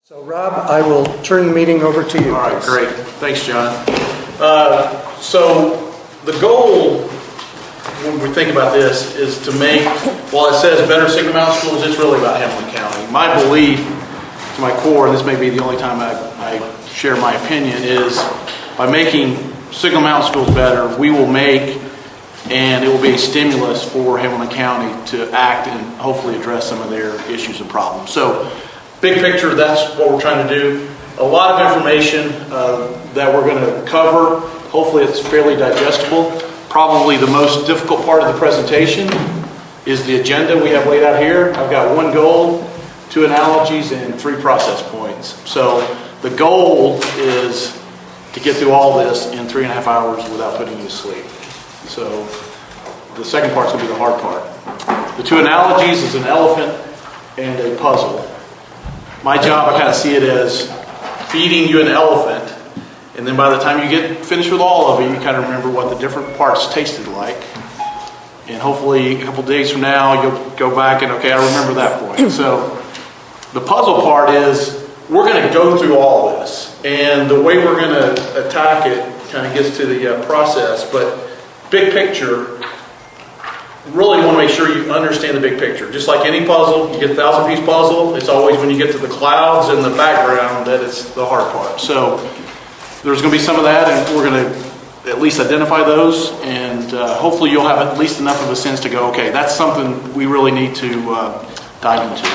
So Rob, I will turn the meeting over to you. All right, great. Thanks, John. So the goal when we think about this is to make, while it says better Signal Mountain schools, it's really about Hensley County. My belief to my core, and this may be the only time I share my opinion, is by making Signal Mountain schools better, we will make, and it will be a stimulus for Hamilton County to act and hopefully address some of their issues and problems. So big picture, that's what we're trying to do. A lot of information that we're going to cover. Hopefully it's fairly digestible. Probably the most difficult part of the presentation is the agenda we have laid out here. I've got one goal, 2 analogies, and 3 process points. So the goal is to get through all this in 3.5 hours without putting you to sleep. So the second part's going to be the hard part. The 2 analogies is an elephant and a puzzle. My job, I kind of see it as feeding you an elephant, and then by the time you get finished with all of it, you kind of remember what the different parts tasted like. And hopefully a couple days from now, you'll go back and, okay, I remember that point. So the puzzle part is we're going to go through all this, and the way we're going to attack it kind of gets to the process. But big picture, really want to make sure you understand the big picture. Just like any puzzle, you get a 1,000-piece puzzle, it's always when you get to the clouds and the background that it's the hard part. So there's going to be some of that, and we're going to at least identify those, and hopefully you'll have at least enough of a sense to go, okay, that's something we really need to dive into.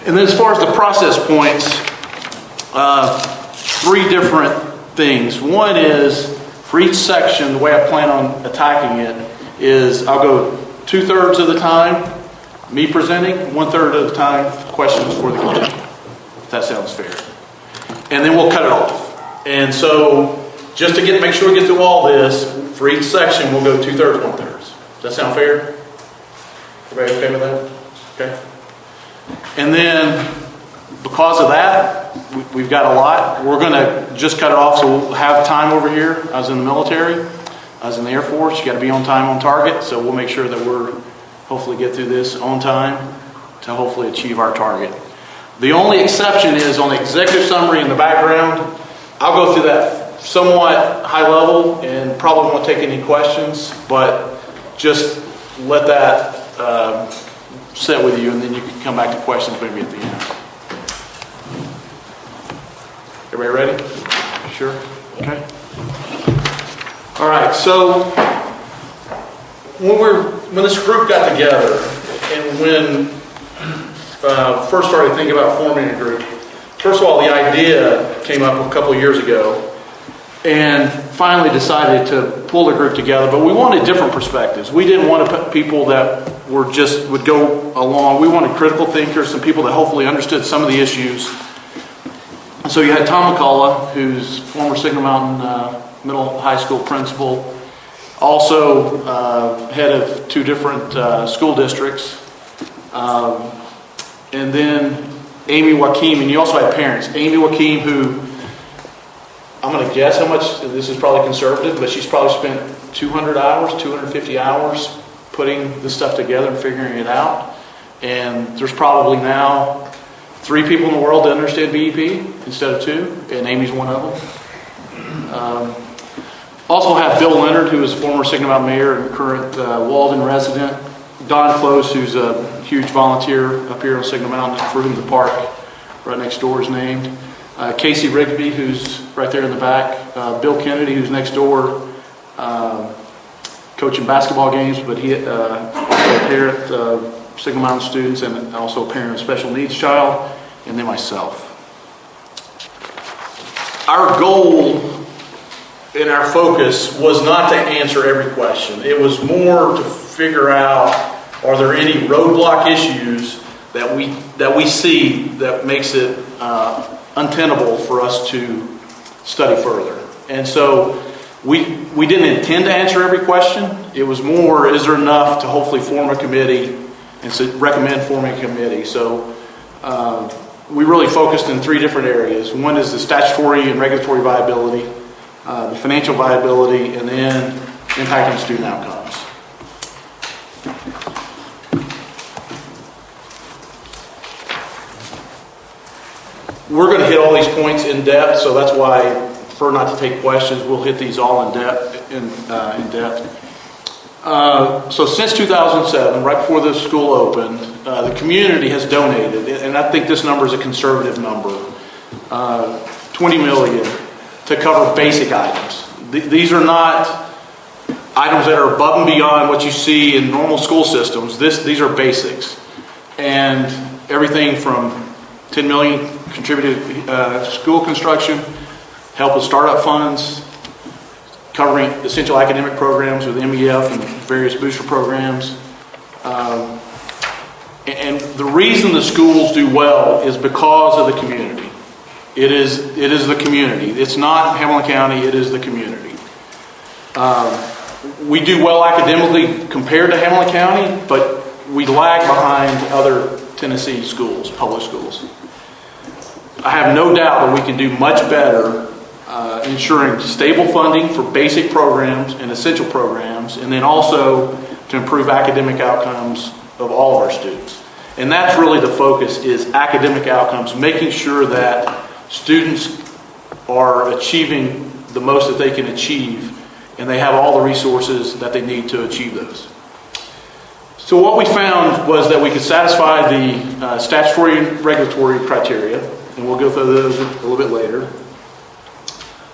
And then as far as the process points, 3 different things. One is, for each section, the way I plan on attacking it is I'll go 2/3 of the time me presenting, 1/3 of the time questions for the committee, if that sounds fair. And then we'll cut it off. And so just to make sure we get through all this, for each section we'll go 2/3, 1/3. Does that sound fair? Everybody okay with that? Okay. And then because of that, we've got a lot. We're going to just cut it off, so we'll have time over here. I was in the military. I was in the Air Force. You got to be on time, on target. So we'll make sure that we're hopefully get through this on time to hopefully achieve our target. The only exception is on the executive summary in the background. I'll go through that somewhat high level and probably won't take any questions, but just let that sit with you, and then you can come back to questions maybe at the end. Everybody ready? Sure? Okay. All right, so when this group got together and when first started thinking about forming a group, first of all, the idea came up a couple of years ago, and finally decided to pull the group together, but we wanted different perspectives. We didn't want to put people that would go along. We wanted critical thinkers, some people that hopefully understood some of the issues. So you had Tom McCullough, who's former Signal Mountain Middle High School principal, also head of 2 different school districts, and then Amy Wakim, and you also had parents. Amy Wakim, who I'm going to guess how much, this is probably conservative, but she's probably spent 200 hours, 250 hours putting this stuff together and figuring it out. And there's probably now 3 people in the world that understand BEP instead of 2, and Amy's one of them. Also have Bill Leonard, who is a former Signal Mountain mayor and current Walden resident. Don Close, who's a huge volunteer up here on Signal Mountain, for whom the park right next door is named. Casey Rigby, who's right there in the back. Bill Kennedy, who's next door, coaching basketball games, but he also a parent of Signal Mountain students and also a parent of a special needs child, and then myself. Our goal and our focus was not to answer every question. It was more to figure out, are there any roadblock issues that we see that makes it untenable for us to study further. And so we didn't intend to answer every question. It was more, is there enough to hopefully form a committee and so recommend forming a committee. So we really focused in 3 different areas. One is the statutory and regulatory viability, the financial viability, and then impacting student outcomes. We're going to hit all these points in depth, so that's why I prefer not to take questions. We'll hit these all in depth. So since 2007, right before the school opened, the community has donated, and I think this number is a conservative number, $20 million to cover basic items. These are not items that are above and beyond what you see in normal school systems. These are basics, and everything from $10 million contributed school construction, help with startup funds, covering essential academic programs with MEF and various booster programs. And the reason the schools do well is because of the community. It is the community. It's not Hamilton County, it is the community. We do well academically compared to Hamilton County, but we lag behind other Tennessee schools, public schools. I have no doubt that we can do much better ensuring stable funding for basic programs and essential programs, and then also to improve academic outcomes of all of our students. And that's really the focus, is academic outcomes, making sure that students are achieving the most that they can achieve, and they have all the resources that they need to achieve those. So what we found was that we could satisfy the statutory and regulatory criteria, and we'll go through those a little bit later.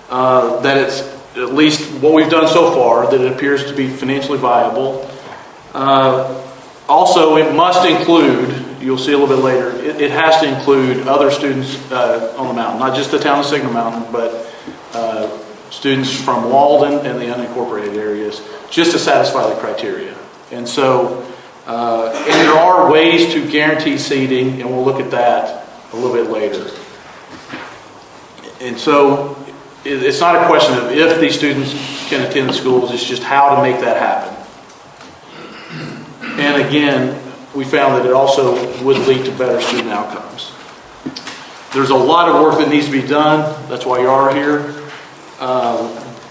That it's, at least what we've done so far, that it appears to be financially viable. Also, it must include, you'll see a little bit later, it has to include other students on the mountain, not just the town of Signal Mountain, but students from Walden and the unincorporated areas, just to satisfy the criteria. And so, and there are ways to guarantee seating, and we'll look at that a little bit later. And so, it's not a question of if these students can attend the schools, it's just how to make that happen. And again, we found that it also would lead to better student outcomes. There's a lot of work that needs to be done. That's why you are here.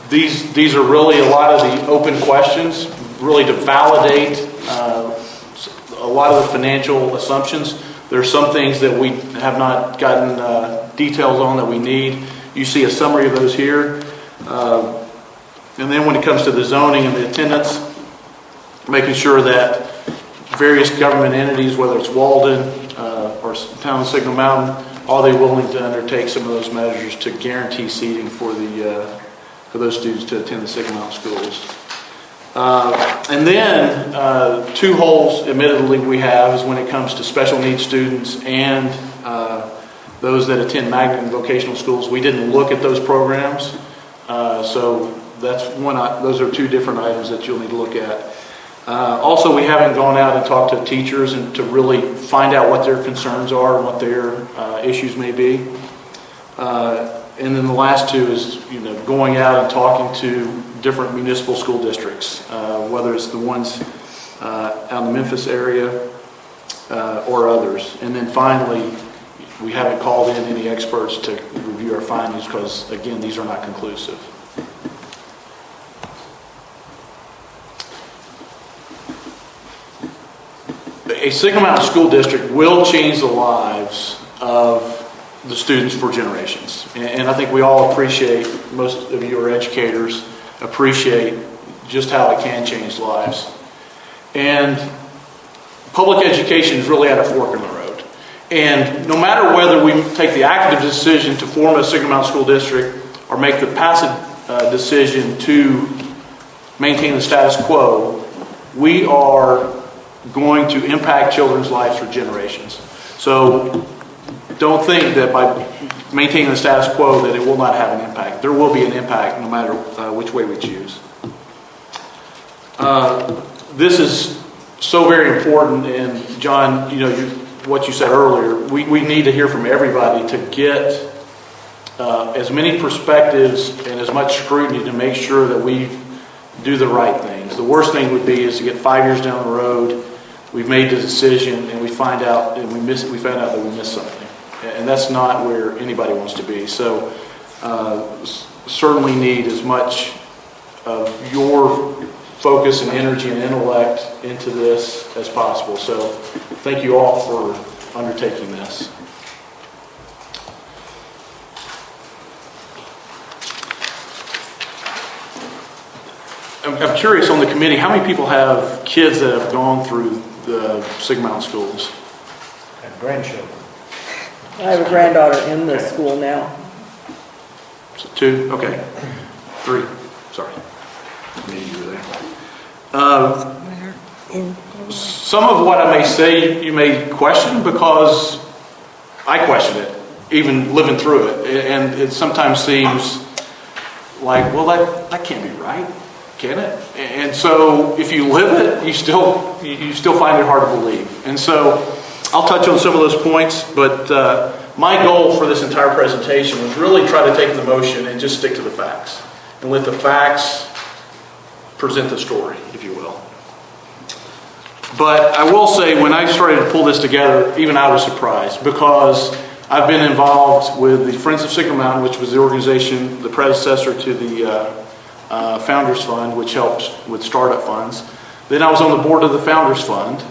These are really a lot of the open questions, really to validate a lot of the financial assumptions. There are some things that we have not gotten details on that we need. You see a summary of those here. And then when it comes to the zoning and the attendance, making sure that various government entities, whether it's Walden or Town of Signal Mountain, are they willing to undertake some of those measures to guarantee seating for those students to attend the Signal Mountain schools. And then two holes, admittedly, we have is when it comes to special needs students and those that attend magnet and vocational schools. We didn't look at those programs, so that's one. Those are two different items that you'll need to look at. Also, we haven't gone out and talked to teachers and to really find out what their concerns are and what their issues may be. And then the last two is, going out and talking to different municipal school districts, whether it's the ones out in the Memphis area or others. And then finally, we haven't called in any experts to review our findings because, again, these are not conclusive. A Signal Mountain School District will change the lives of the students for generations. And I think we all appreciate, most of you are educators, appreciate just how it can change lives. And public education is really at a fork in the road. And no matter whether we take the active decision to form a Signal Mountain School District or make the passive decision to maintain the status quo, we are going to impact children's lives for generations. So don't think that by maintaining the status quo that it will not have an impact. There will be an impact no matter which way we choose. This is so very important, and John, what you said earlier, we need to hear from everybody to get as many perspectives and as much scrutiny to make sure that we do the right things. The worst thing would be is to get 5 years down the road, we've made the decision, and we found out that we missed something. And that's not where anybody wants to be. So certainly need as much of your focus and energy and intellect into this as possible. So thank you all for undertaking this. I'm curious on the committee, how many people have kids that have gone through the Sigma Mountain schools? And grandchildren. I have a granddaughter in the school now. So 2? Okay. 3. Sorry. Maybe you were there. Some of what I may say you may question because I question it, even living through it. And it sometimes seems like, well, that can't be right, can it? And so if you live it, you still find it hard to believe. And so I'll touch on some of those points, but my goal for this entire presentation was really try to take the motion and just stick to the facts and let the facts present the story, if you will. But I will say, when I started to pull this together, even I was surprised because I've been involved with the Friends of Sigma Mountain, which was the organization, the predecessor to the Founders Fund, which helps with startup funds. Then I was on the board of the Founders Fund,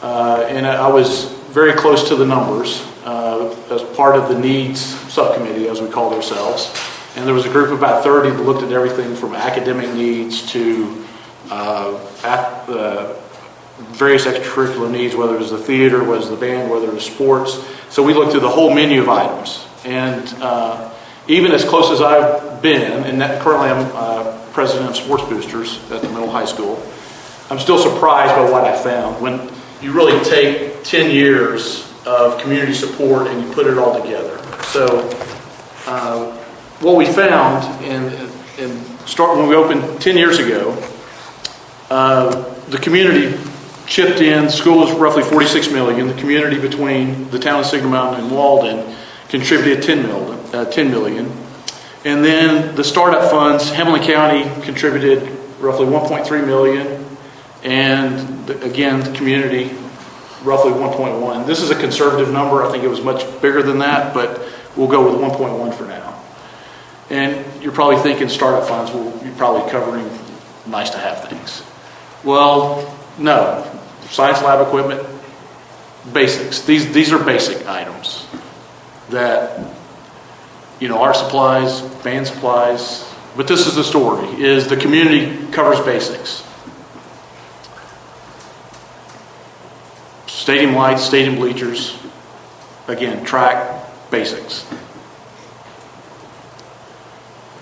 and I was very close to the numbers as part of the needs subcommittee, as we called ourselves. And there was a group of about 30 that looked at everything from academic needs to various extracurricular needs, whether it was the theater, whether it was the band, whether it was sports. So we looked through the whole menu of items. And even as close as I've been, and currently I'm president of Sports Boosters at the middle high school, I'm still surprised by what I found. When you really take 10 years of community support and you put it all together. So what we found when we opened 10 years ago, the community chipped in. The school was roughly $46 million. The community between the town of Sigma Mountain and Walden contributed $10 million. And then the startup funds, Hensley County contributed roughly $1.3 million. And again, the community, roughly 1.1. This is a conservative number. I think it was much bigger than that, but we'll go with 1.1 for now. And you're probably thinking startup funds, you're probably covering nice to have things. Well, no. Science lab equipment, basics. These are basic items that, art supplies, band supplies. But this is the story, is the community covers basics. Stadium lights, stadium bleachers, again, track, basics.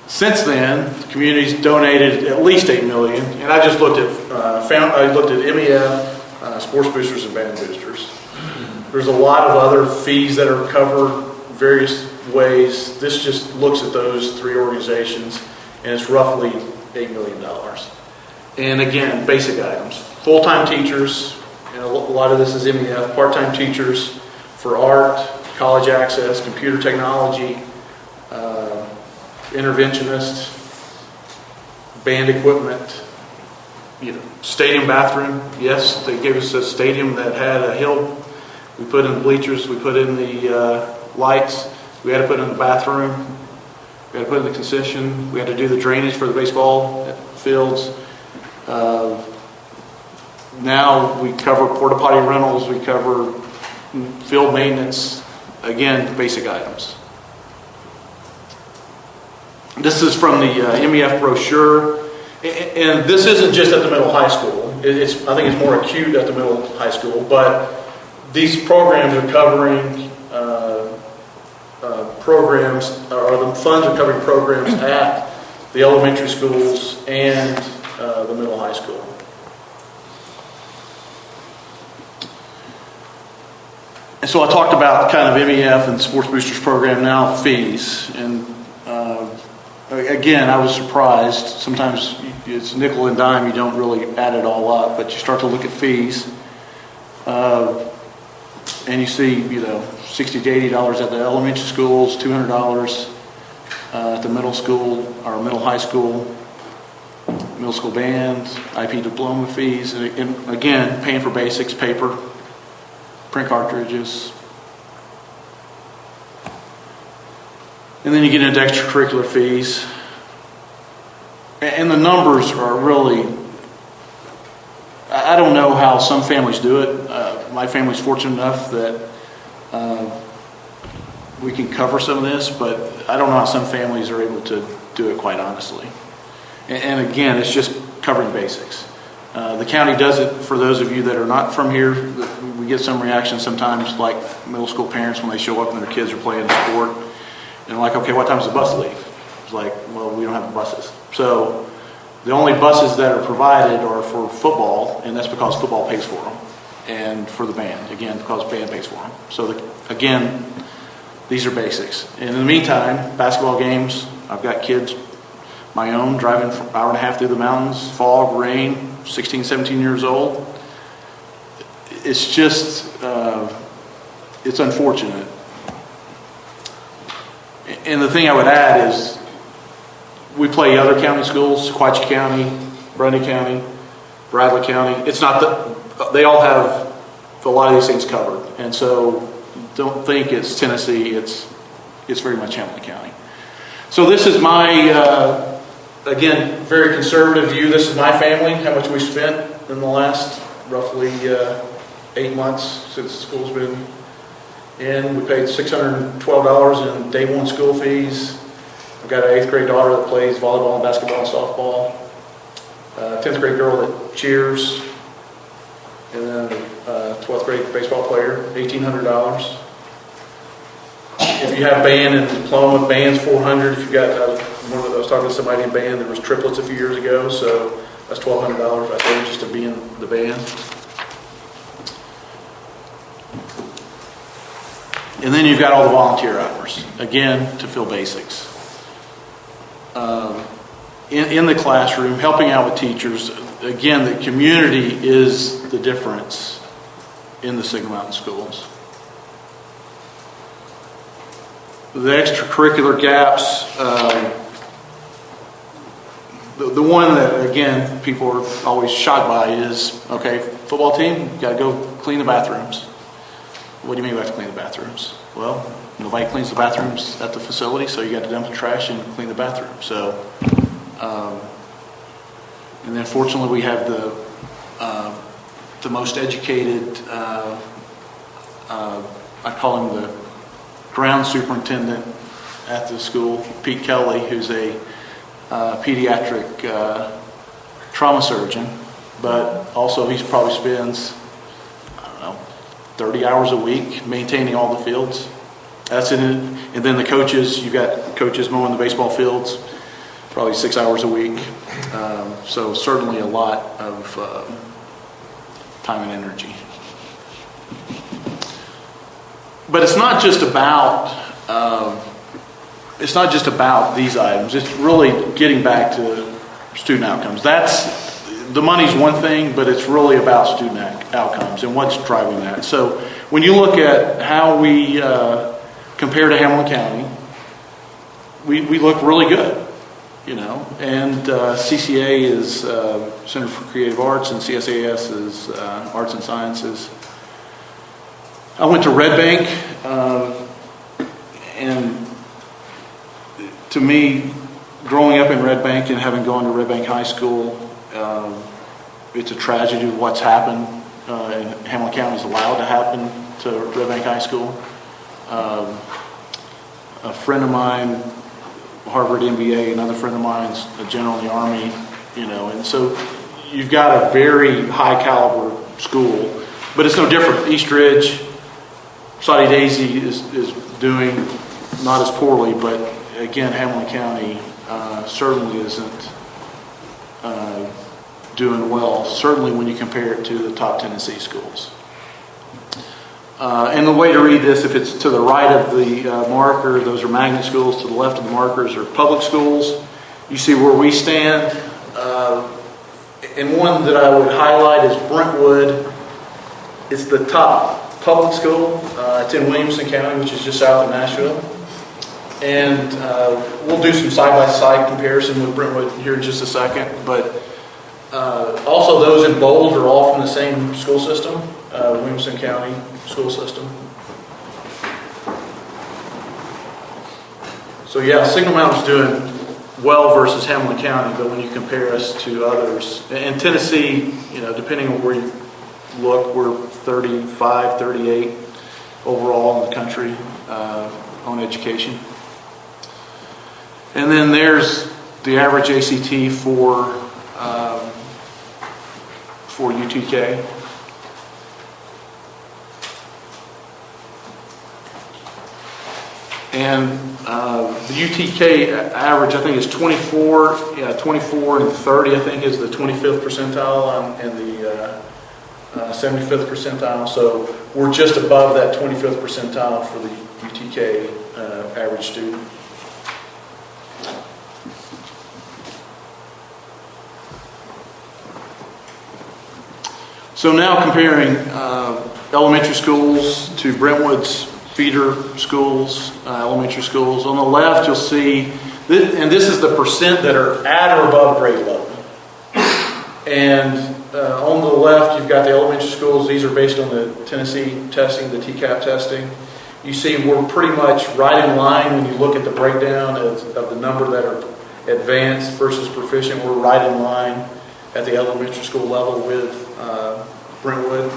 Since then, the community's donated at least $8 million, and I just looked at MEF, Sports Boosters, and Band Boosters. There's a lot of other fees that are covered various ways. This just looks at those 3 organizations, and it's roughly $8 million. And again, basic items: full-time teachers. A lot of this is MEF, part-time teachers for art, college access, computer technology, interventionist, band equipment, stadium bathroom. Yes, they gave us a stadium that had a hill. We put in the bleachers, we put in the lights, we had to put in the bathroom, we had to put in the concession, we had to do the drainage for the baseball fields. Now we cover porta potty rentals, we cover field maintenance, again, basic items. This is from the MEF brochure, and this isn't just at the middle high school. I think it's more acute at the middle high school, but these programs are covering programs, or the funds are covering programs at the elementary schools and the middle high school. And so I talked about kind of MEF and Sports Boosters program, now fees. And again, I was surprised. Sometimes it's nickel and dime, you don't really add it all up, but you start to look at fees. And you see, $60 to $80 at the elementary schools, $200 at the middle school or middle high school, middle school band, IP diploma fees, and again, paying for basics, paper, print cartridges. And then you get into extracurricular fees. And the numbers are really, I don't know how some families do it. My family's fortunate enough that we can cover some of this, but I don't know how some families are able to do it, quite honestly. And again, it's just covering basics. The county does it for those of you that are not from here. We get some reactions sometimes, like middle school parents when they show up and their kids are playing a sport. And they're like, okay, what time does the bus leave? It's like, well, we don't have buses. So the only buses that are provided are for football, and that's because football pays for them. And for the band, again, because band pays for them. So again, these are basics. And in the meantime, basketball games, I've got kids, my own, driving for an hour and a half through the mountains, fog, rain, 16, 17 years old. It's just, it's unfortunate. And the thing I would add is, we play other county schools, Sequatchie County, Grundy County, Bradley County. It's not that, they all have a lot of these things covered. And so don't think it's Tennessee, it's very much Hamilton County. So this is my, again, very conservative view. This is my family, how much we spent in the last roughly 8 months since the school's been in. We paid $612 in day one school fees. I've got an 8th grade daughter that plays volleyball and basketball and softball. 10th grade girl that cheers. And then a 12th grade baseball player, $1,800. If you have band and diploma, band's $400. If you've got, I was talking to somebody in band, there was triplets a few years ago, so that's $1,200 right there just to be in the band. And then you've got all the volunteer hours, again, to fill basics. In the classroom, helping out with teachers. Again, the community is the difference in the Signal Mountain schools. The extracurricular gaps, the one that, again, people are always shocked by is, okay, football team, you got to go clean the bathrooms. What do you mean we have to clean the bathrooms? Well, nobody cleans the bathrooms at the facility, so you got to dump the trash and clean the bathroom. So, and then fortunately we have the most educated, I call him the ground superintendent at the school, Pete Kelly, who's a pediatric trauma surgeon, but also he probably spends, 30 hours a week maintaining all the fields. That's in it. And then the coaches, you've got coaches mowing the baseball fields, probably 6 hours a week. So certainly a lot of time and energy. But it's not just about these items. It's really getting back to student outcomes. The money's one thing, but it's really about student outcomes and what's driving that. So when you look at how we compare to Hamilton County, we look really good, and CCA is Center for Creative Arts and CSAS is Arts and Sciences. I went to Red Bank, and to me, growing up in Red Bank and having gone to Red Bank High School, it's a tragedy of what's happened, and Hamilton County is allowed to happen to Red Bank High School. A friend of mine, Harvard MBA, another friend of mine's a general in the Army, and so you've got a very high caliber school, but it's no different. East Ridge, Saudi Daisy is doing not as poorly, but again, Hamilton County certainly isn't doing well, certainly when you compare it to the top Tennessee schools. And the way to read this, if it's to the right of the marker, those are magnet schools. To the left of the markers are public schools. You see where we stand. And one that I would highlight is Brentwood. It's the top public school. It's in Williamson County, which is just south of Nashville. And we'll do some side-by-side comparison with Brentwood here in just a second. But also those in bold are all from the same school system, Williamson County school system. So yeah, Signal Mountain's doing well versus Hamilton County, but when you compare us to others, and Tennessee, depending on where you look, we're 35, 38 overall in the country on education. And then there's the average ACT for for UTK. And the UTK average, I think, is 24, 24 and 30, I think, is the 25th percentile and the 75th percentile. So we're just above that 25th percentile for the UTK average student. So now comparing elementary schools to Brentwood's feeder schools, elementary schools. On the left, you'll see, and this is the percent that are at or above grade level. And on the left, you've got the elementary schools. These are based on the Tennessee testing, the TCAP testing. You see we're pretty much right in line when you look at the breakdown of the number that are advanced versus proficient. We're right in line at the elementary school level with Brentwood.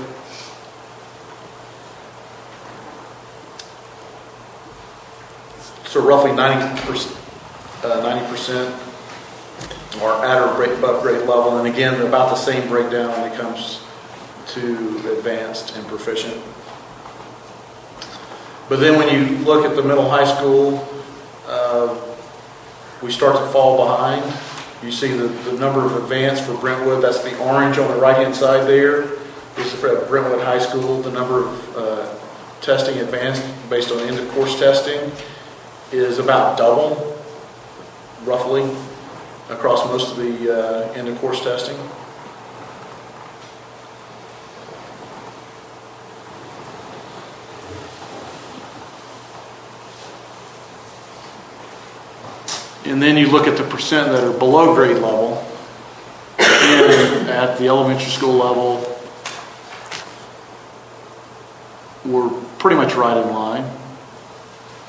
So roughly 90% are at or above grade level, and again, about the same breakdown when it comes to advanced and proficient. But then when you look at the middle high school, we start to fall behind. You see the number of advanced for Brentwood, that's the orange on the right-hand side there. This is for Brentwood High School. The number of testing advanced based on end-of-course testing is about double, roughly, across most of the end-of-course testing. And then you look at the percent that are below grade level, and at the elementary school level, we're pretty much right in line.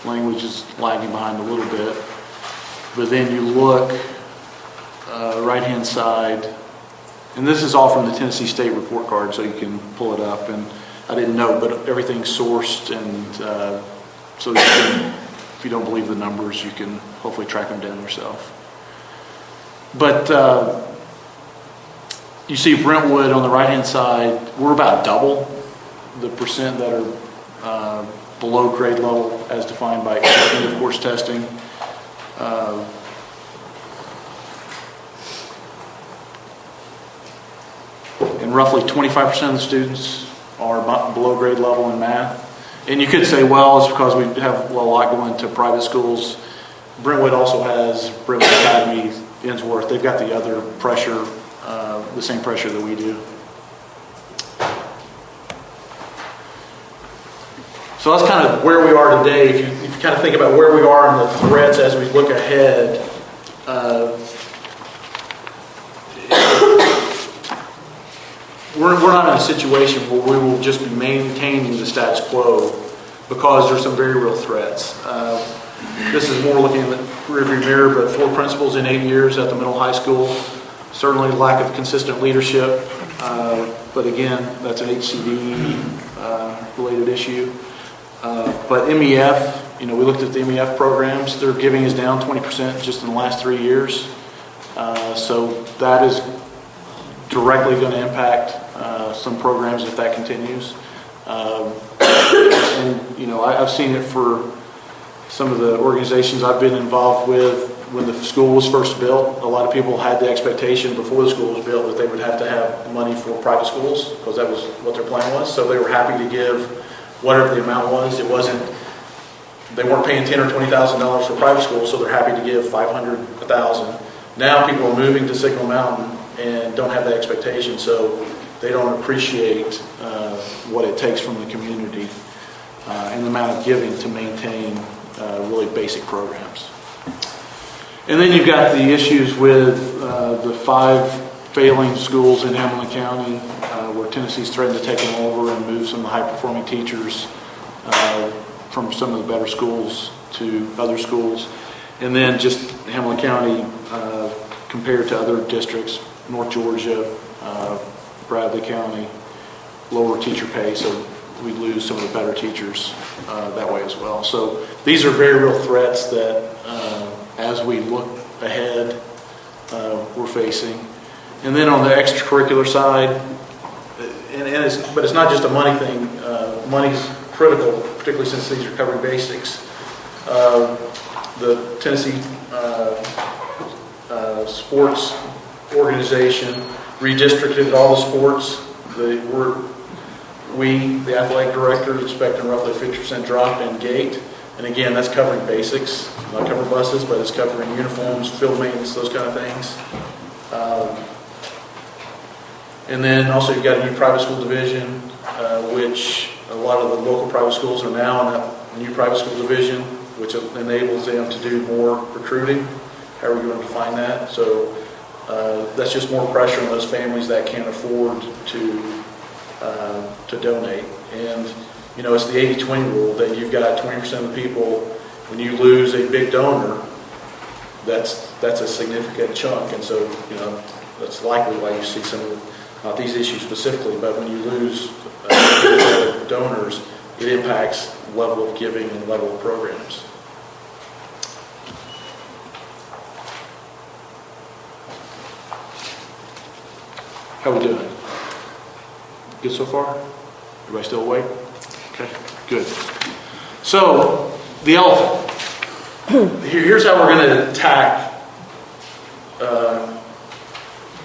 Language is lagging behind a little bit. But then you look right-hand side, and this is all from the Tennessee State report card, so you can pull it up. And I didn't know, but everything's sourced, and so you can, if you don't believe the numbers, you can hopefully track them down yourself. But you see Brentwood on the right-hand side, we're about double the percent that are below grade level as defined by end-of-course testing. And roughly 25% of the students are below grade level in math. And you could say, well, it's because we have a lot going to private schools. Brentwood also has Brentwood Academy, Innsworth. They've got the other pressure, the same pressure that we do. So that's kind of where we are today. If you kind of think about where we are in the threats as we look ahead, we're not in a situation where we will just be maintaining the status quo, because there's some very real threats. This is more looking in the rearview mirror, but 4 principals in 8 years at the middle high school. Certainly lack of consistent leadership, but again, that's an HCD related issue. But MEF, we looked at the MEF programs. Their giving is down 20% just in the last 3 years. So that is directly going to impact some programs if that continues. And I've seen it for some of the organizations I've been involved with. When the school was first built, a lot of people had the expectation before the school was built that they would have to have money for private schools, because that was what their plan was. So they were happy to give whatever the amount was. It wasn't, they weren't paying $10,000 or $20,000 for private schools, so they're happy to give $500, $1,000. Now people are moving to Signal Mountain and don't have that expectation, so they don't appreciate what it takes from the community and the amount of giving to maintain really basic programs. And then you've got the issues with the 5 failing schools in Hamilton County, where Tennessee's threatened to take them over and move some of the high-performing teachers from some of the better schools to other schools. And then just Hamilton County compared to other districts, North Georgia, Bradley County, lower teacher pay, so we lose some of the better teachers that way as well. So these are very real threats that as we look ahead, we're facing. And then on the extracurricular side, but it's not just a money thing. Money's critical, particularly since these are covering basics. The Tennessee sports organization redistricted all the sports. The athletic directors, expecting roughly a 50% drop in gate. And again, that's covering basics, not covering buses, but it's covering uniforms, field maintenance, those kind of things. And then also you've got a new private school division, which a lot of the local private schools are now in that new private school division, which enables them to do more recruiting, however you want to define that. So that's just more pressure on those families that can't afford to donate. And you know, it's the 80-20 rule that you've got 20% of the people, when you lose a big donor, that's a significant chunk. And so, you know, that's likely why you see some of the, not these issues specifically, but when you lose donors, it impacts level of giving and level of programs. How we doing? Good so far? Everybody still awake? Okay, good. So, the elephant. Here's how we're going to attack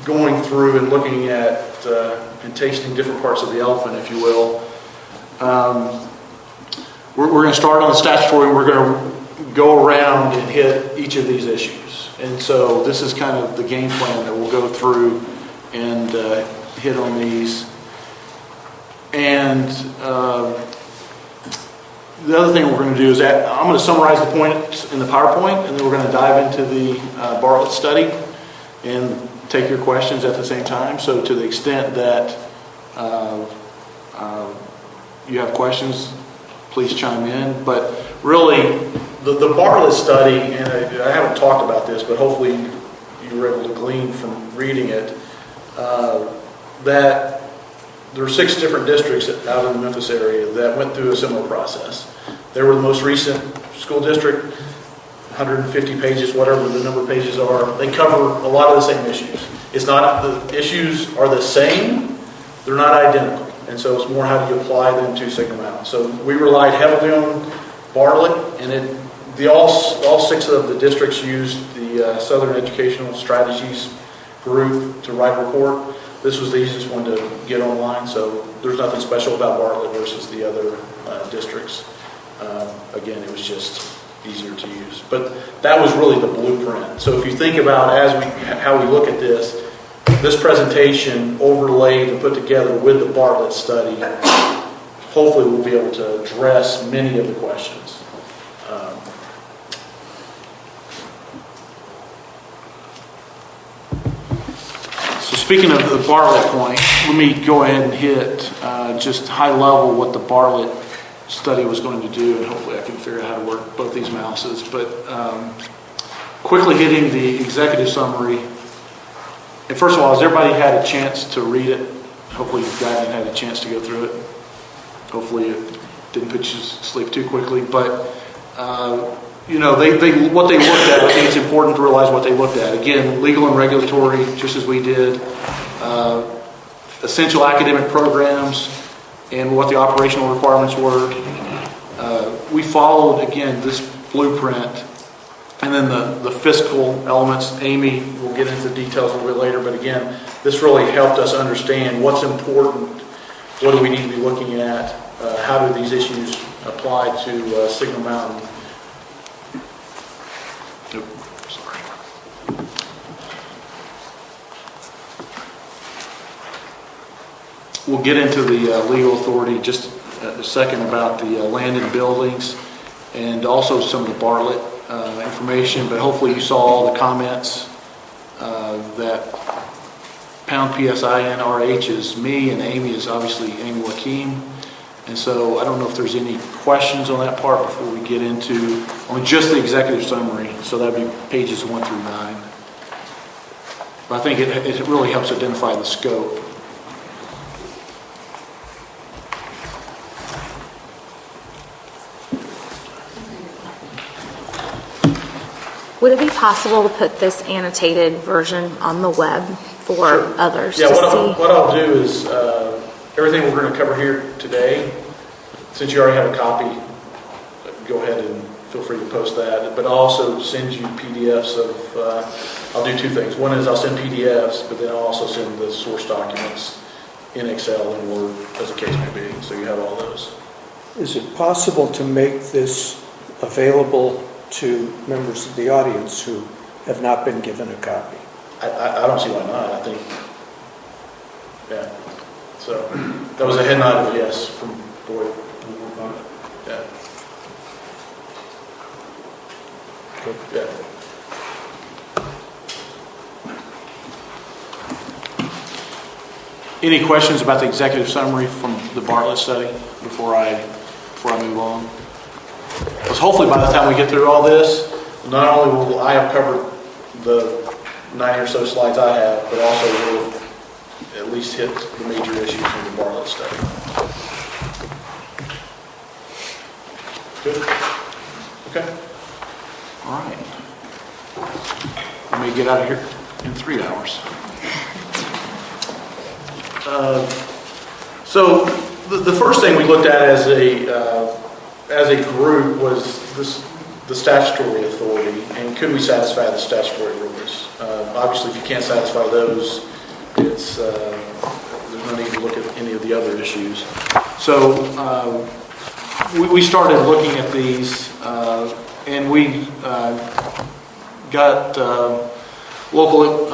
going through and looking at and tasting different parts of the elephant, if you will. We're going to start on the statutory, and we're going to go around and hit each of these issues. And so this is kind of the game plan that we'll go through and hit on these. And the other thing we're going to do is that I'm going to summarize the points in the PowerPoint, and then we're going to dive into the Bartlett study and take your questions at the same time. So to the extent that you have questions, please chime in. But really, the Bartlett study, and I haven't talked about this, but hopefully you were able to glean from reading it, that there were 6 different districts out in the Memphis area that went through a similar process. They were the most recent school district, 150 pages, whatever the number of pages are. They cover a lot of the same issues. It's not, the issues are the same, they're not identical. And so it's more how do you apply them to Signal Mountain. So we relied heavily on Bartlett, and all 6 of the districts used the Southern Educational Strategies group to write a report. This was the easiest one to get online, so there's nothing special about Bartlett versus the other districts. Again, it was just easier to use. But that was really the blueprint. So if you think about how we look at this presentation overlaid and put together with the Bartlett study, hopefully we'll be able to address many of the questions. So speaking of the Bartlett point, let me go ahead and hit just high level what the Bartlett study was going to do, and hopefully I can figure out how to work both these mouses. But quickly hitting the executive summary. And first of all, has everybody had a chance to read it? Hopefully you've gotten had a chance to go through it. Hopefully it didn't put you to sleep too quickly. But you know, what they looked at, I think it's important to realize what they looked at. Again, legal and regulatory, just as we did. Essential academic programs and what the operational requirements were. We followed, again, this blueprint. And then the fiscal elements. Amy will get into the details a little bit later. But again, this really helped us understand what's important. What do we need to be looking at? How do these issues apply to Signal Mountain? Sorry. We'll get into the legal authority just a second about the land and buildings, and also some of the Bartlett information. But hopefully you saw all the comments that pound PSINRH is me, and Amy is obviously Amy Wakim. And so I don't know if there's any questions on that part before we get into on just the executive summary. So that would be pages 1 through 9. But I think it really helps identify the scope. Would it be possible to put this annotated version on the web for others Yeah, to what see? I'll do is everything we're going to cover here today, since you already have a copy, go ahead and feel free to post that. But I'll also send you PDFs of, I'll do two things. One is I'll send PDFs, but then I'll also send the source documents in Excel and Word, as the case may be, so you have all those. Is it possible to make this available to members of the audience who have not been given a copy? I don't see why not. I think, yeah. So that was a head nod of yes from Boyd. Yeah. Good. Yeah. Any questions about the executive summary from the Bartlett study before I move on? Because hopefully by the time we get through all this, not only will I have covered the 9 or so slides I have, but also will at least hit the major issues from the Bartlett study. Good? Okay. All right. Let me get out of here in 3 hours. So the first thing we looked at as a group was the statutory authority, and could we satisfy the statutory rules? Obviously, if you can't satisfy those, it's there's no need to look at any of the other issues. So we started looking at these, and we got local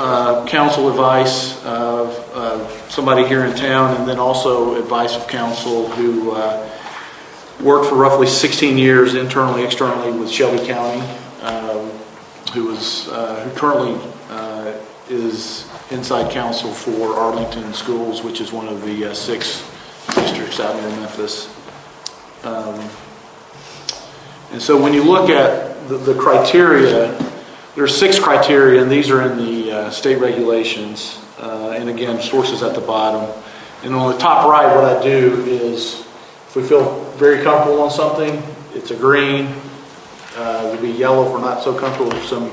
council advice of somebody here in town, and then also advice of council who worked for roughly 16 years internally, externally with Shelby County, who currently is inside counsel for Arlington Schools, which is one of the 6 districts out near Memphis. And so when you look at the criteria, there are 6 criteria, and these are in the state regulations, and again, sources at the bottom. And on the top right, what I do is, if we feel very comfortable on something, it's a green. It would be yellow if we're not so comfortable with some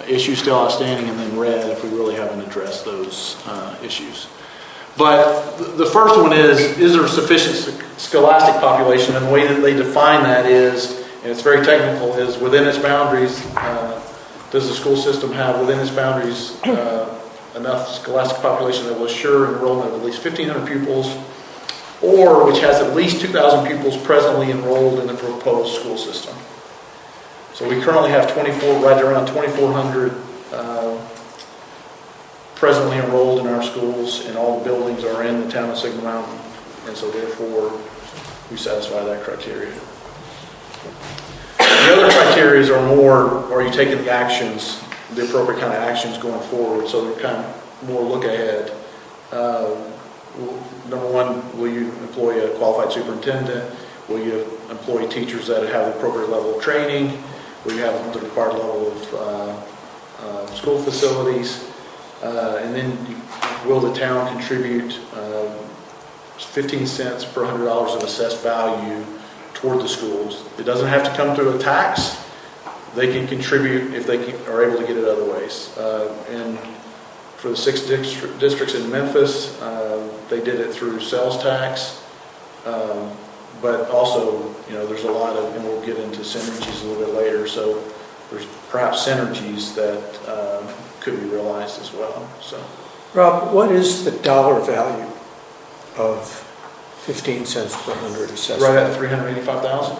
issues still outstanding, and then red if we really haven't addressed those issues. But the first one is there a sufficient scholastic population? And the way that they define that is, and it's very technical, is within its boundaries, does the school system have within its boundaries enough scholastic population that will assure enrollment of at least 1,500 pupils, or which has at least 2,000 pupils presently enrolled in the proposed school system? So we currently have right around 2,400 presently enrolled in our schools, and all the buildings are in the town of Signal Mountain, and so therefore we satisfy that criteria. The other criteria are more, are you taking the actions, the appropriate kind of actions going forward? So they're kind of more look ahead. Number one, will you employ a qualified superintendent? Will you employ teachers that have the appropriate level of training? Will you have the required level of school facilities? And then will the town contribute 15 cents per $100 of assessed value toward the schools? It doesn't have to come through a tax. They can contribute if they are able to get it other ways. And for the 6 districts in Memphis, they did it through sales tax. But also, there's a lot of, and we'll get into synergies a little bit later, so there's perhaps synergies that could be realized as well. So, Rob, what is the dollar value of 15 cents per 100 assessment? right at $385,000.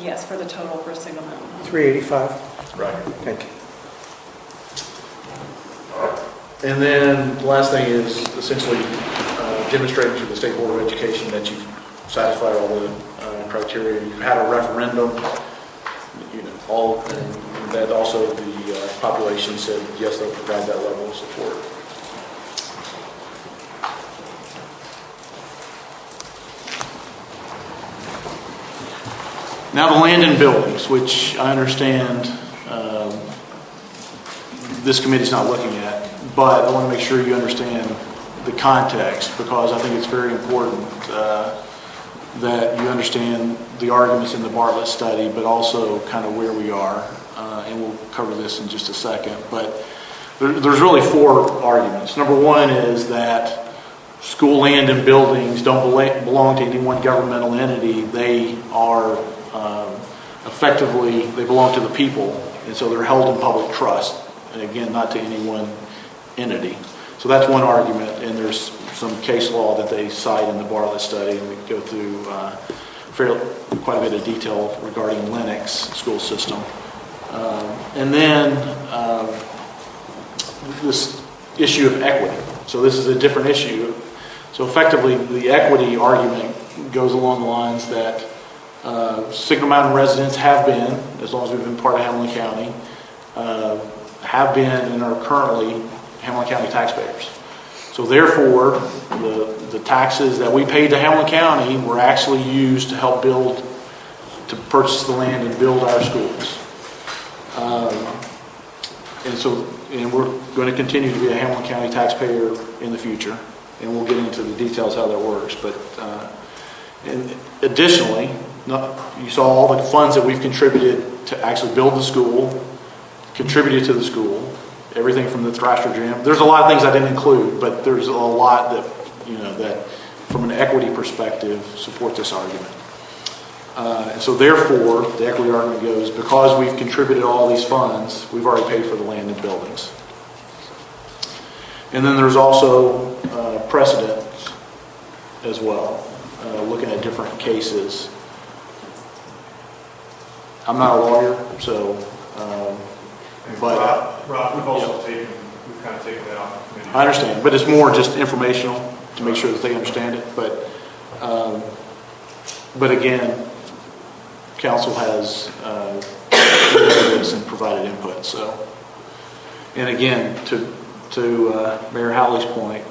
Yes, for the total for Signal Mountain. 385? Right. Thank you. And then the last thing is essentially demonstrating to the State Board of Education that you've satisfied all the criteria. You've had a referendum, and that also the population said yes, they'll provide that level of support. Now the land and buildings, which I understand this committee's not looking at, but I want to make sure you understand the context, because I think it's very important that you understand the arguments in the Bartlett study, but also kind of where we are, and we'll cover this in just a second. But there's really 4 arguments. Number one is that school land and buildings don't belong to any one governmental entity. They are effectively, they belong to the people, and so they're held in public trust, and again, not to any one entity. So that's one argument, and there's some case law that they cite in the Bartlett study, and we go through quite a bit of detail regarding Linux school system. And then this issue of equity. So this is a different issue. So effectively, the equity argument goes along the lines that Signal Mountain residents have been, as long as we've been part of Hamilton County, have been and are currently Hamilton County taxpayers. So therefore, the taxes that we paid to Hamilton County were actually used to help to purchase the land and build our schools. And we're going to continue to be a Hamilton County taxpayer in the future, and we'll get into the details how that works. But and additionally, you saw all the funds that we've contributed to actually build the school, contributed to the school, everything from the Thrasher Gym. There's a lot of things I didn't include, but there's a lot that, that from an equity perspective support this argument. And so therefore, the equity argument goes, because we've contributed all these funds, we've already paid for the land and buildings. And then there's also precedent as well, looking at different cases. I'm not a lawyer, so, but Rob, we've kind of taken that off the committee. I understand, but it's more just informational to make sure that they understand it. But again, council has reviewed this and provided input. So, and again, to Mayor Howley's point,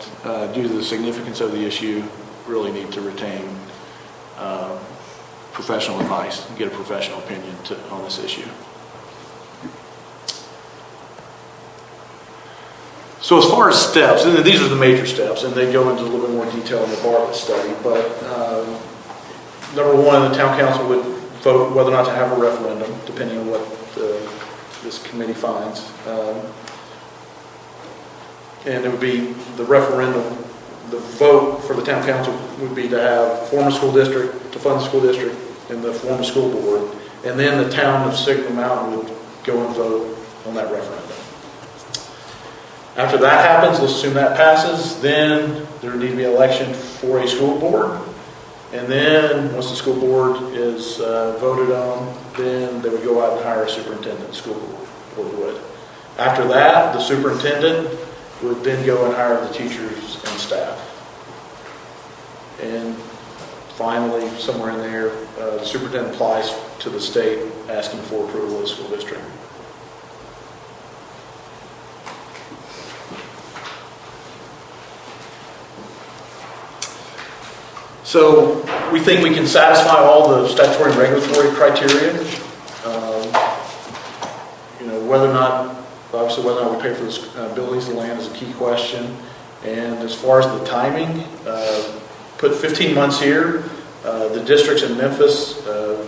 due to the significance of the issue, really need to retain professional advice and get a professional opinion on this issue. So as far as steps, and these are the major steps, and they go into a little bit more detail in the Bartlett study, but number one, the town council would vote whether or not to have a referendum, depending on what this committee finds. And it would be the referendum, the vote for the town council would be to have form a school district, to fund the school district, and the form a school board. And then the town of Signal Mountain would go and vote on that referendum. After that happens, let's assume that passes, then there would need to be an election for a school board. And then once the school board is voted on, then they would go out and hire a superintendent, the school board would. After that, the superintendent would then go and hire the teachers and staff. And finally, somewhere in there, the superintendent applies to the state asking for approval of the school district. So we think we can satisfy all the statutory and regulatory criteria. Whether or not, obviously whether or not we pay for the buildings and land is a key question. And as far as the timing, put 15 months here. The districts in Memphis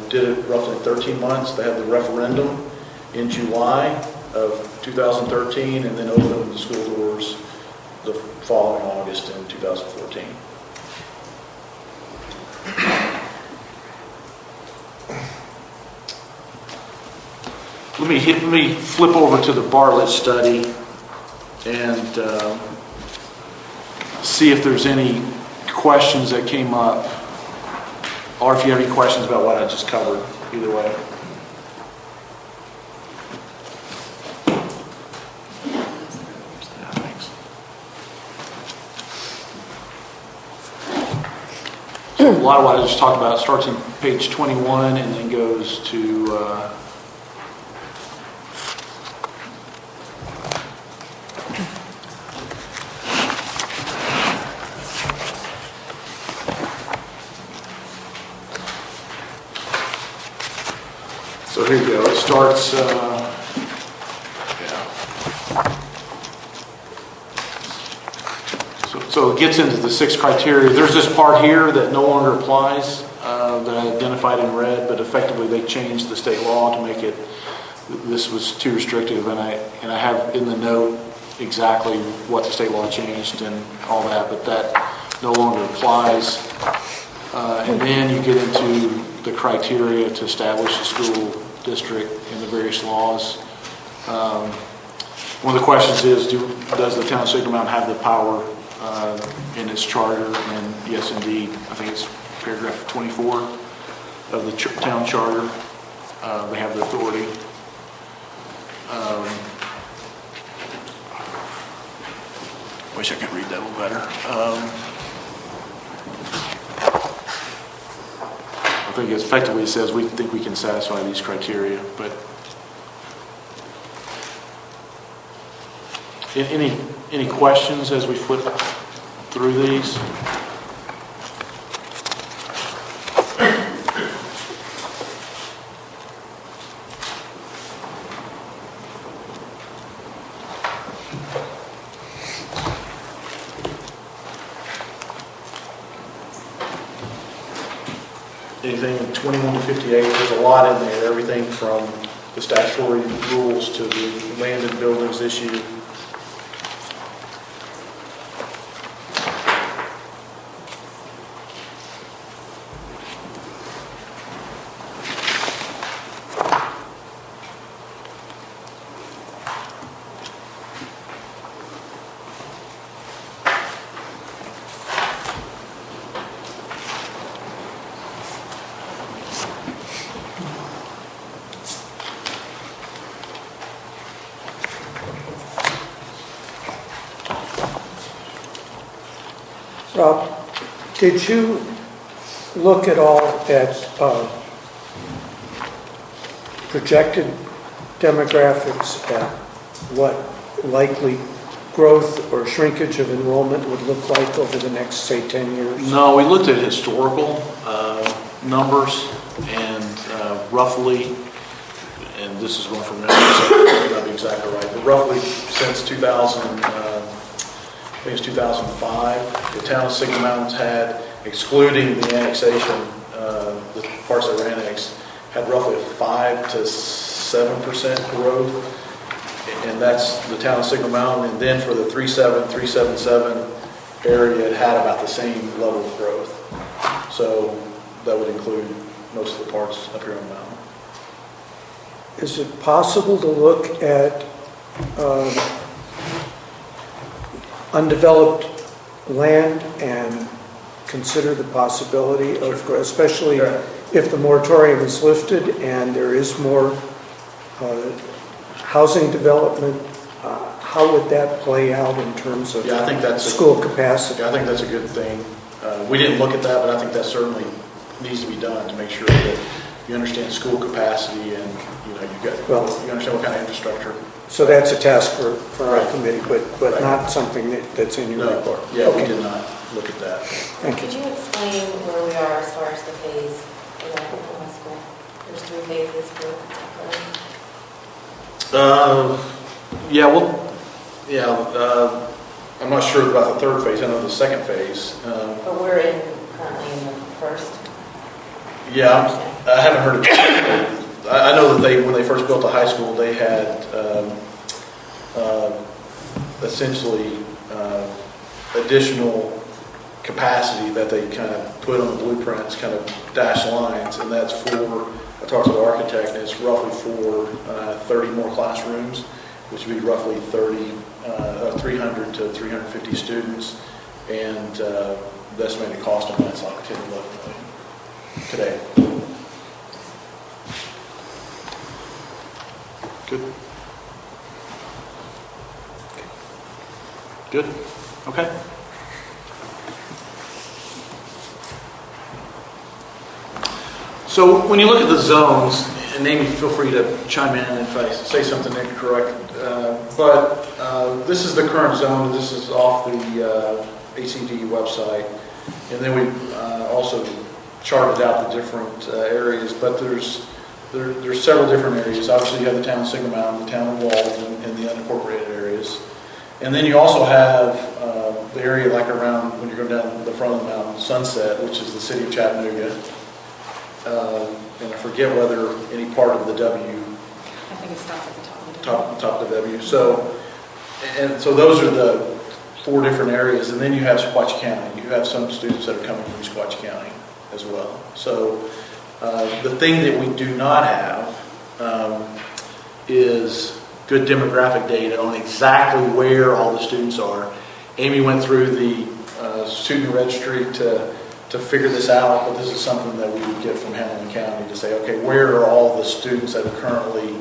did it roughly 13 months. They had the referendum in July of 2013 and then opened the school doors the following August in 2014. Let me flip over to the Bartlett study and see if there's any questions that came up, or if you have any questions about what I just covered, either way. So a lot of what I just talked about starts on page 21 and then goes to so here you go. It starts, So it gets into the 6 criteria. There's this part here that no longer applies, that I identified in red, but effectively they changed the state law to make it, this was too restrictive, and I have in the note exactly what the state law changed and all that, but that no longer applies. And then you get into the criteria to establish a school district and the various laws. One of the questions is, does the town of Signal Mountain have the power in its charter? And yes, indeed. I think it's paragraph 24 of the town charter. They have the authority. Wish I could read that a little better. I think effectively it says we think we can satisfy these criteria, but any questions as we flip through these? Anything in 21 to 58, there's a lot in there, everything from the statutory rules to the land and buildings issue. Rob, did you look at all at projected demographics, at what likely growth or shrinkage of enrollment would look like over the next, say, 10 years? No, we looked at historical numbers and roughly, and this is going from memory, so it may not be exactly right, but roughly since 2000, I think it's 2005, the town of Signal Mountains had, excluding the annexation, the parts that were annexed, had roughly a 5 to 7% growth, and that's the town of Signal Mountain. And then for the 3.7, 3.77 area, it had about the same level of growth. So that would include most of the parts up here on the mountain. Is it possible to look at undeveloped land and consider the possibility of, especially if the moratorium is lifted and there is more housing development, how would that play out in terms of I think that's school capacity? I think that's a good thing. We didn't look at that, but I think that certainly needs to be done to make sure that you understand school capacity and you understand what kind of infrastructure. So that's a task for our Right. committee, but not something that's in your report? Yeah, Okay. we did not look at that. Thank you. Could you explain where we are as far as the phase in the high school? There's 3 phases for I'm not sure about the third phase. I know the second phase. but we're currently in the first. Yeah, I haven't heard of it. I know that when they first built the high school, they had essentially additional capacity that they kind of put on the blueprints, kind of dashed lines, and that's for, I talked to the architect, and it's roughly for 30 more classrooms, which would be roughly 300 to 350 students, and the estimated cost on that's like 10 to 11 million today. Good. Good. Okay. So when you look at the zones, and Amy, feel free to chime in if I say something incorrect, but this is the current zone. This is off the ACD website, and then we also charted out the different areas. But there's several different areas. Obviously, you have the town of Signal Mountain, the town of Walden, and the unincorporated areas. And then you also have the area like around, when you're going down the front of the mountain, Sunset, which is the city of Chattanooga. And I forget whether any part of the W. I think it stops at the top of the Top of the W. So those are the 4 different areas, and then you have Sequatchie County. You have some students that are coming from Sequatchie County as well. So the thing that we do not have is good demographic data on exactly where all the students are. Amy went through the student registry to figure this out, but this is something that we would get from Hamilton County to say, okay, where are all the students that are currently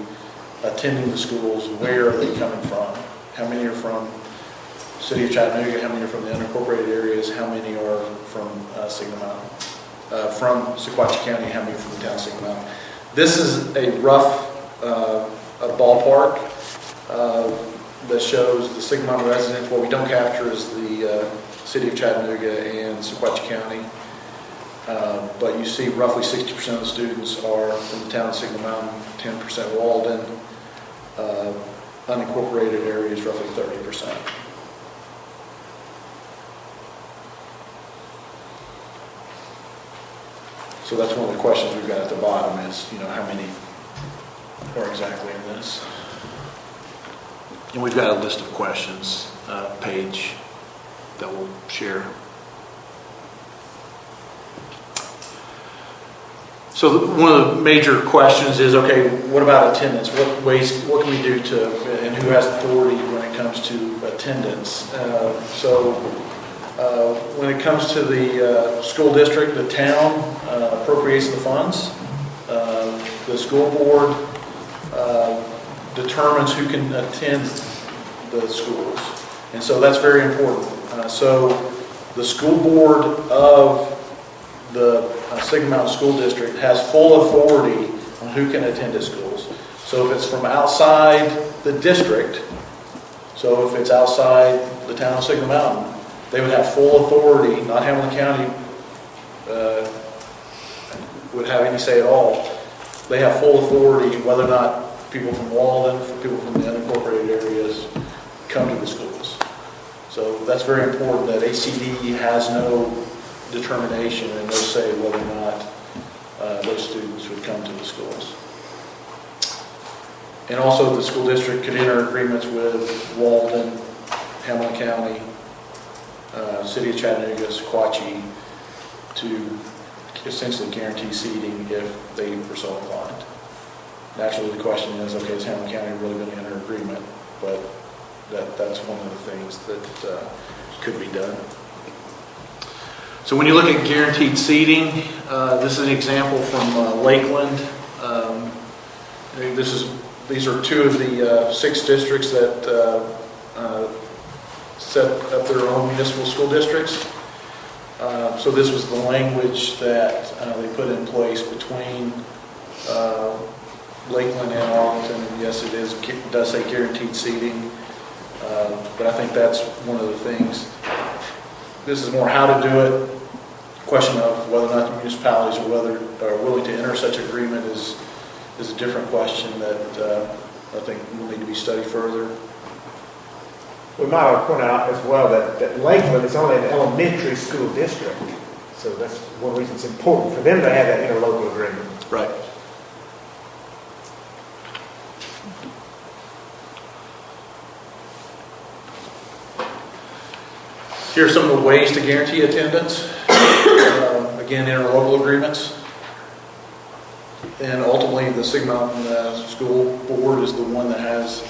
attending the schools? Where are they coming from? How many are from City of Chattanooga? How many are from the unincorporated areas? How many are from Signal Mountain? From Sequatchie County, how many from the town of Signal Mountain? This is a rough a ballpark that shows the Signal Mountain residents. What we don't capture is the City of Chattanooga and Sequatchie County. But you see roughly 60% of the students are from the town of Signal Mountain, 10% Walden, unincorporated areas roughly 30%. So that's one of the questions we've got at the bottom is, how many are exactly in this? And we've got a list of questions page that we'll share. So one of the major questions is, okay, what about attendance? What can we do and who has authority when it comes to attendance? When it comes to the school district, the town appropriates the funds. The school board determines who can attend the schools. And so that's very important. So the school board of the Signal Mountain School District has full authority on who can attend the schools. So if it's from outside the district, so if it's outside the town of Signal Mountain, they would have full authority, not Hamilton County would have any say at all. They have full authority whether or not people from Walden, people from the unincorporated areas come to the schools. So that's very important that ACD has no determination and no say whether or not those students would come to the schools. And also the school district could enter agreements with Walden, Hamilton County, City of Chattanooga, Sequatchie to essentially guarantee seating if they were so inclined. Naturally, the question is, okay, is Hamilton County really going to enter agreement? But that's one of the things that could be done. So when you look at guaranteed seating, this is an example from Lakeland. These are 2 of the 6 districts that set up their own municipal school districts. So this was the language that they put in place between Lakeland and Arlington. And yes, it does say guaranteed seating, but I think that's one of the things. This is more how to do it. Question of whether or not the municipalities are willing to enter such agreement is a different question that I think will need to be studied further. We might want to point out as well that Lakeland is only an elementary school district. So that's one reason it's important for them to have that interlocal agreement. Right. Here are some of the ways to guarantee attendance. Again, interlocal agreements. And ultimately, the Signal Mountain School Board is the one that has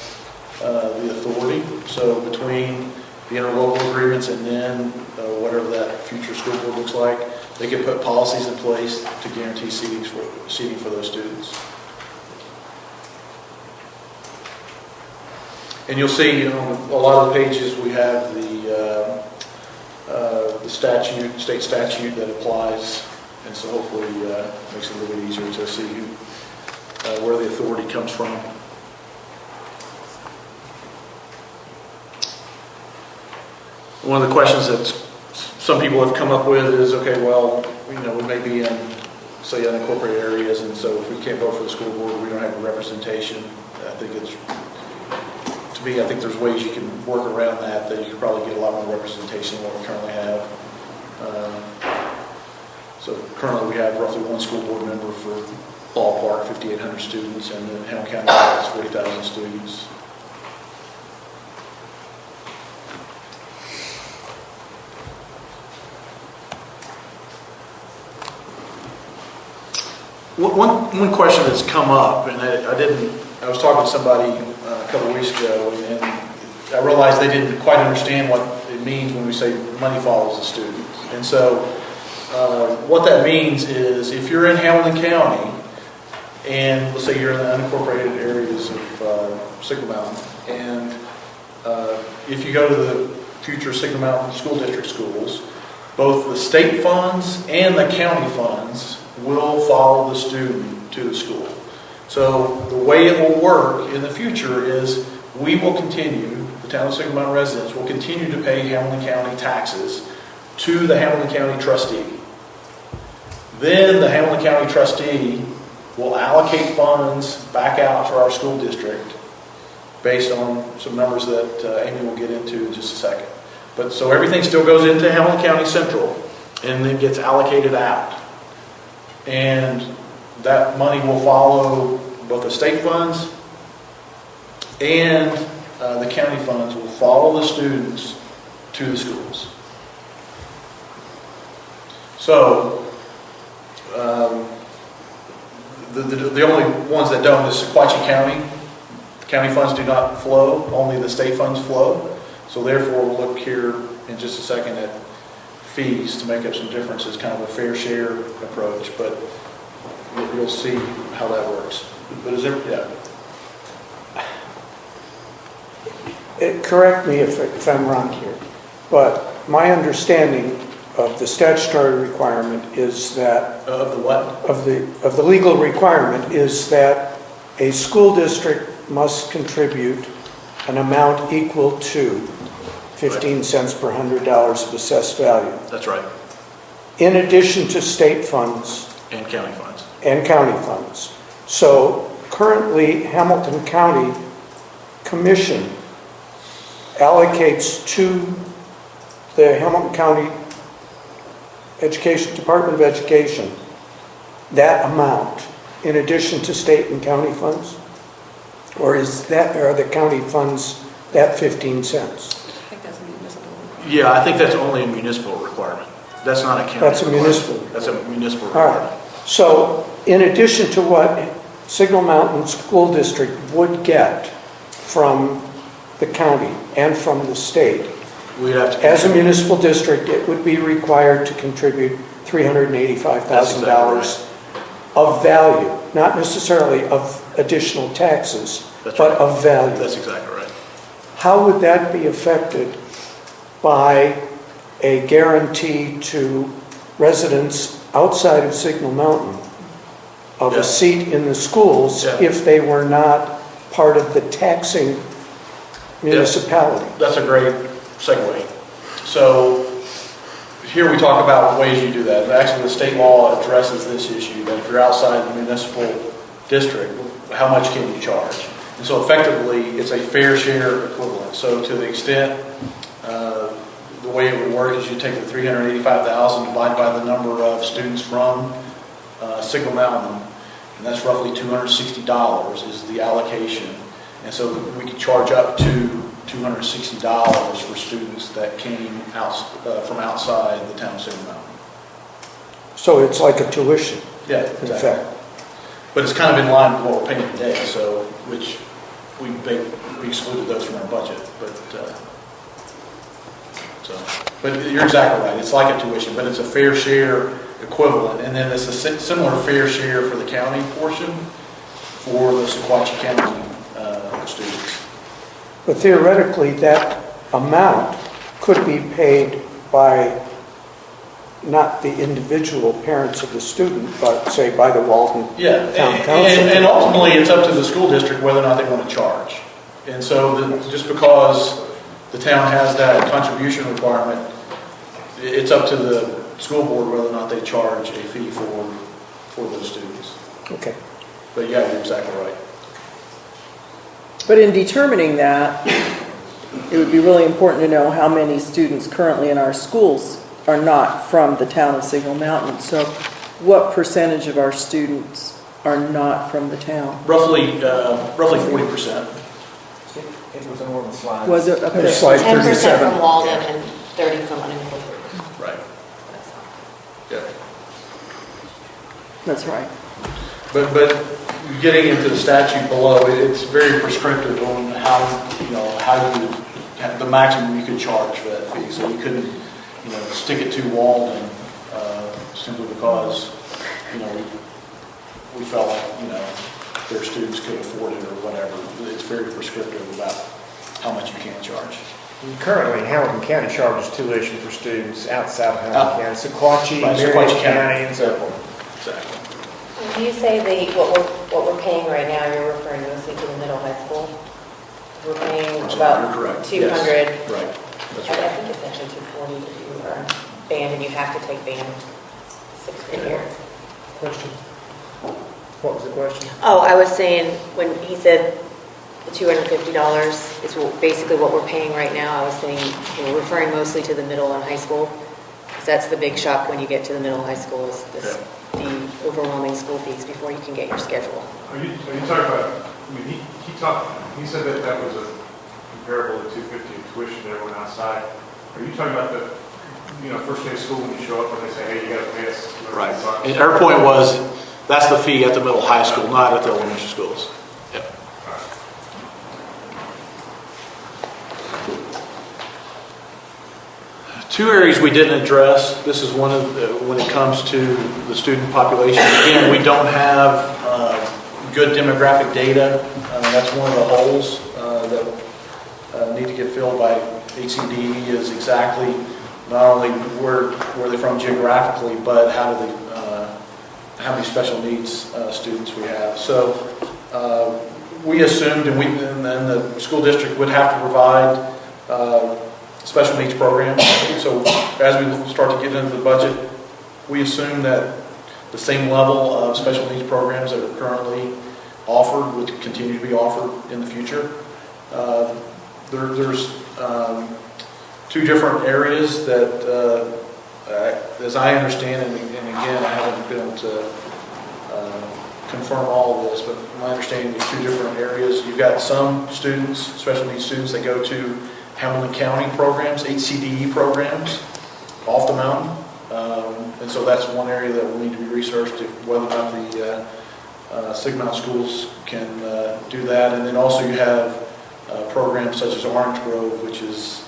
the authority. So between the interlocal agreements and then whatever that future school board looks like, they can put policies in place to guarantee seating for those students. And you'll see, a lot of the pages we have the statute, state statute that applies, and so hopefully makes it a little bit easier to see where the authority comes from. One of the questions that some people have come up with is, okay, well, we may be in, say, unincorporated areas, and so if we can't vote for the school board, we don't have representation. I think there's ways you can work around that you could probably get a lot more representation than what we currently have. So currently we have roughly 1 school board member for ballpark, 5,800 students, and then Hamilton County has 40,000 students. One question that's come up, and I was talking to somebody a couple of weeks ago, and I realized they didn't quite understand what it means when we say money follows the student. And so what that means is if you're in Hamilton County, and let's say you're in the unincorporated areas of Signal Mountain, and if you go to the future Signal Mountain School District schools, both the state funds and the county funds will follow the student to the school. So the way it will work in the future is we will continue, the town of Signal Mountain residents will continue to pay Hamilton County taxes to the Hamilton County trustee. Then the Hamilton County trustee will allocate funds back out to our school district based on some numbers that Amy will get into in just a second. But so everything still goes into Hamilton County Central and then gets allocated out. And that money will follow both the state funds and the county funds will follow the students to the schools. So the only ones that don't is Sequatchie County. The county funds do not flow, only the state funds flow. So therefore, we'll look here in just a second at fees to make up some differences, kind of a fair share approach, but you'll see how that works. But is there, yeah. Correct me if I'm wrong here, but my understanding of the statutory requirement is that Of the what? of the legal requirement is that a school district must contribute an amount equal to 15 cents per $100 of assessed value, That's right. in addition to state funds And county funds. and county funds. So currently, Hamilton County Commission allocates to the Hamilton County Department of Education that amount in addition to state and county funds? Or are the county funds that 15 cents? I think that's a municipal. Yeah, I think that's only a municipal requirement. That's not a county That's a requirement. municipal. That's a municipal All requirement. right. So in addition to what Signal Mountain School District would get from the county and from the state, We'd have to. as a municipal district, it would be required to contribute $385,000 of value, not necessarily of additional taxes, That's but right. of value. That's exactly right. How would that be affected by a guarantee to residents outside of Signal Mountain of Yeah. a seat in the schools Yeah. if they were not part of the taxing municipality? That's a great segue. So here we talk about ways you do that. And actually, the state law addresses this issue, that if you're outside the municipal district, how much can you charge? And so effectively, it's a fair share equivalent. So to the extent, the way it would work is you take the $385,000 divided by the number of students from Signal Mountain, and that's roughly $260 is the allocation. And so we could charge up to $260 for students that came out from outside the town of Signal Mountain. So it's like a tuition, Yeah, in exactly. fact. But it's kind of in line with what we're paying today, so, which we excluded those from our budget, but you're exactly right, it's like a tuition, but it's a fair share equivalent, and then it's a similar fair share for the county portion for the Sequatchie County students. But theoretically, that amount could be paid by not the individual parents of the student, but say by the Walton Yeah, Town Council. and ultimately it's up to the school district whether or not they want to charge. And so just because the town has that contribution requirement, it's up to the school board whether or not they charge a fee for those students. Okay. But yeah, you're exactly right. But in determining that, it would be really important to know how many students currently in our schools are not from the town of Signal Mountain. So what percentage of our students are not from the town? Roughly 40%. It was on one of the slides. Was it up there? Slide 10% 37. from Walden and 30 from unincorporated. Right. Yeah. That's right. But getting into the statute below, it's very prescriptive on how you, the maximum you could charge for that fee. So you couldn't, stick it to Walden simply because, we felt like, their students could afford it or whatever. It's very prescriptive about how much you can charge. Currently, Hamilton County charges tuition for students outside of Hamilton County, Sequatchie, Right, Marion Sequatchie County, and so forth. Exactly. When you say what we're paying right now, you're referring mostly to the middle high school? We're paying You're about correct. 200. Yes. Right. That's I right. think it's actually 240 if you are band and you have to take band 6th grade year. Question? What was the question? Oh, I was saying, when he said the $250 is basically what we're paying right now, I was saying, we're referring mostly to the middle and high school. Because that's the big shock when you get to the middle high school, is the overwhelming school fees before you can get your schedule. Are you talking about, he said that was a comparable to $250 tuition to everyone outside. Are you talking about the, first day of school when you show up and they say, hey, you got to pay us? Right. And her point was, that's the fee at the middle high school, not at the elementary schools. Yep. Two areas we didn't address. This is one of the, when it comes to the student population. Again, we don't have good demographic data. That's one of the holes that need to get filled by HCD, is exactly not only where they're from geographically, but how many special needs students we have. So we assumed, and then the school district would have to provide special needs programs. So as we start to get into the budget, we assume that the same level of special needs programs that are currently offered would continue to be offered in the future. There's two different areas that, as I understand, and again, I haven't been able to confirm all of this, but my understanding is two different areas. You've got some students, special needs students, that go to Hamilton County programs, HCDE programs, off the mountain. And so that's one area that will need to be researched, whether or not the Sigma Mountain schools can do that. And then also you have programs such as Orange Grove, which is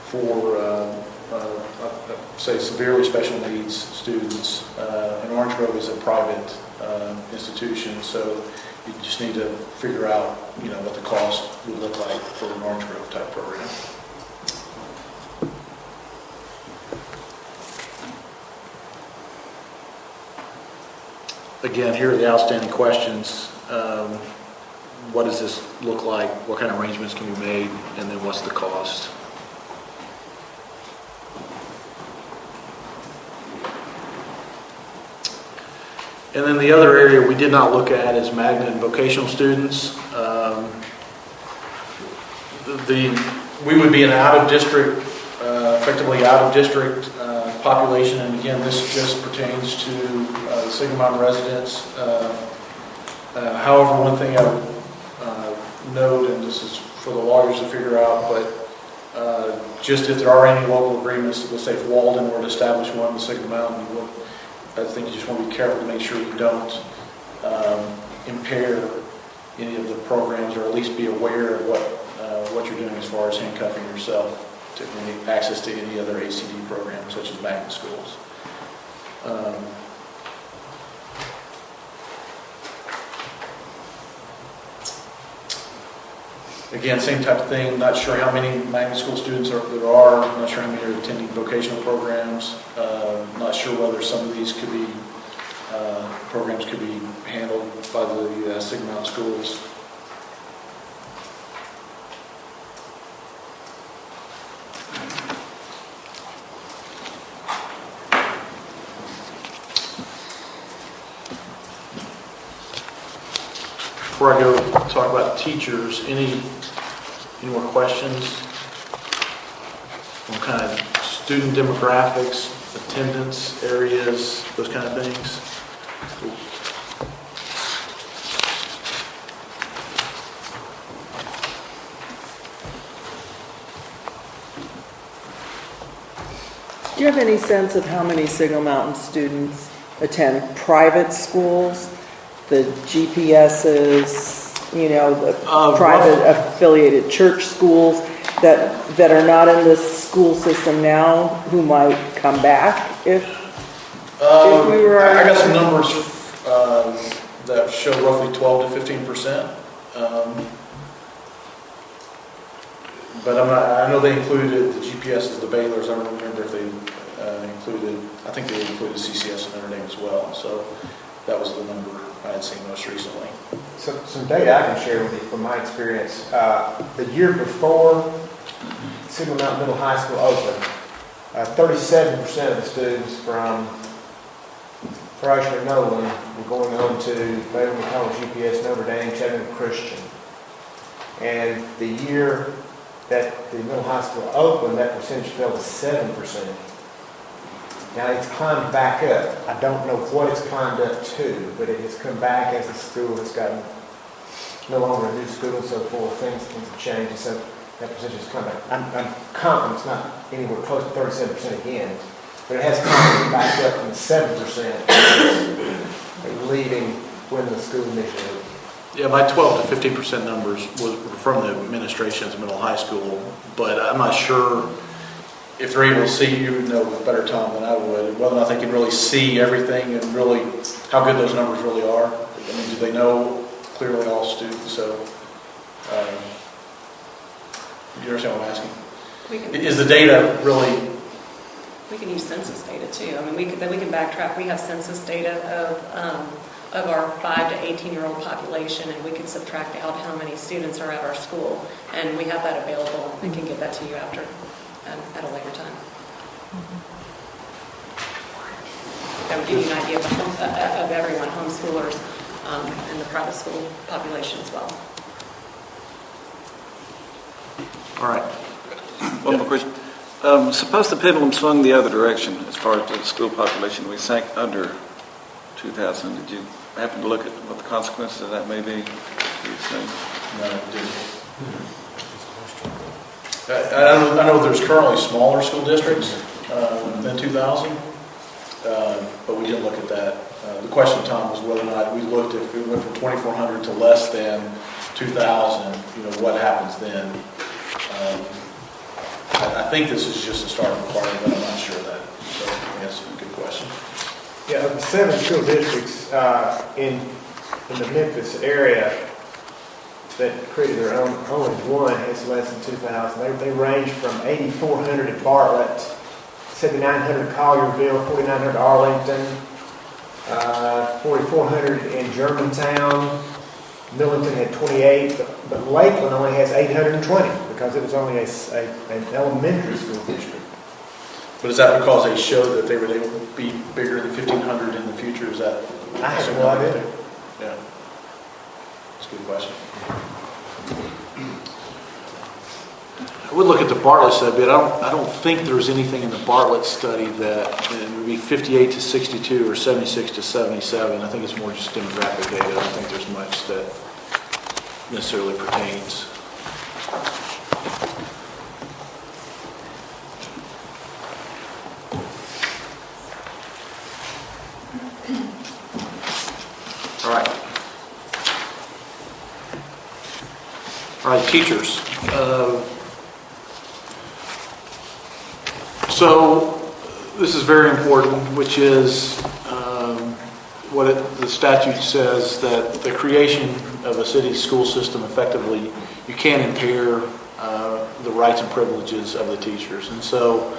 for, say, severely special needs students. And Orange Grove is a private institution, so you just need to figure out, what the cost would look like for an Orange Grove type program. Again, here are the outstanding questions. What does this look like? What kind of arrangements can be made? And then what's the cost? And then the other area we did not look at is magnet and vocational students. We would be an out-of-district, effectively out-of-district population, and again, this just pertains to the Sigma Mountain residents. However, one thing I would note, and this is for the lawyers to figure out, but just if there are any local agreements, let's say if Walden were to establish one in Sigma Mountain, I think you just want to be careful to make sure you don't impair any of the programs, or at least be aware of what you're doing as far as handcuffing yourself to any access to any other ACD programs, such as magnet schools. Again, same type of thing. Not sure how many magnet school students there are. Not sure how many are attending vocational programs. Not sure whether some of these could be programs could be handled by the Sigma Mountain schools. Before I go talk about teachers, any more questions on kind of student demographics, attendance areas, those kind of things? Do you have any sense of how many Signal Mountain students attend private schools the GPSs, you know, the rough- private affiliated church schools that are not in the school system now, who might come back if we were... I got some numbers that show roughly 12 to 15%. But I know they included the GPSs, the Baylors. I don't remember if they included, I think they included CCS and Notre Dame as well. So that was the number I had seen most recently. So, some data I can share with you from my experience. The year before Signal Mountain Middle High School opened, 37% of the students from freshman Nolan were going on to Baylor, McCullough, GPS, Notre Dame, Chattanooga Christian. And the year that the middle high school opened, that percentage fell to 7%. Now it's climbed back up. I don't know what it's climbed up to, but it has come back as the school has gotten no longer a new school and so forth. Things have changed, and so that percentage has come back. I'm confident it's not anywhere close to 37% again, but it has come back up from 7% leaving when the school initially opened. Yeah, my 12 to 15% numbers were from the administrations of middle high school, but I'm not sure if they're able to see, you would know with better time than I would, whether or not they can really see everything and really how good those numbers really are. I mean, do they know clearly all students? So, you understand what I'm asking? Is the data really? We can use census data too. I mean, we can backtrack. We have census data of our 5 to 18-year-old population, and we can subtract out how many students are at our school, and we have that available and can get that to you after at a later time. That would give you an idea of everyone, homeschoolers, and the private school population as well. All right. One more question. Suppose the pendulum swung the other direction as far as the school population. We sank under 2,000. Did you happen to look at what the consequences of that may be? No, it didn't. I know there's currently smaller school districts than 2,000, but we didn't look at that. The question, Tom, was whether or not we looked at if we went from 2,400 to less than 2,000, what happens then? I think this is just a starting requirement, but I'm not sure of that. So I think that's a good question. Yeah, of the 7 school districts in the Memphis area that created their own, only one has less than 2,000. They range from 8,400 at Bartlett, 7,900 at Collierville, 4,900 Arlington, 4,400 in Germantown. Millington had 28, but Lakeland only has 820 because it was only an elementary school district. But is that because they showed that they were able to be bigger than 1,500 in the future? Is that? I have no idea. Yeah, that's a good question. I would look at the Bartlett study, but I don't think there's anything in the Bartlett study that it would be 58 to 62 or 76 to 77. I think it's more just demographic data. I don't think there's much that necessarily pertains. All right, teachers. So this is very important, which is what the statute says, that the creation of a city school system effectively, you can't impair the rights and privileges of the teachers. And so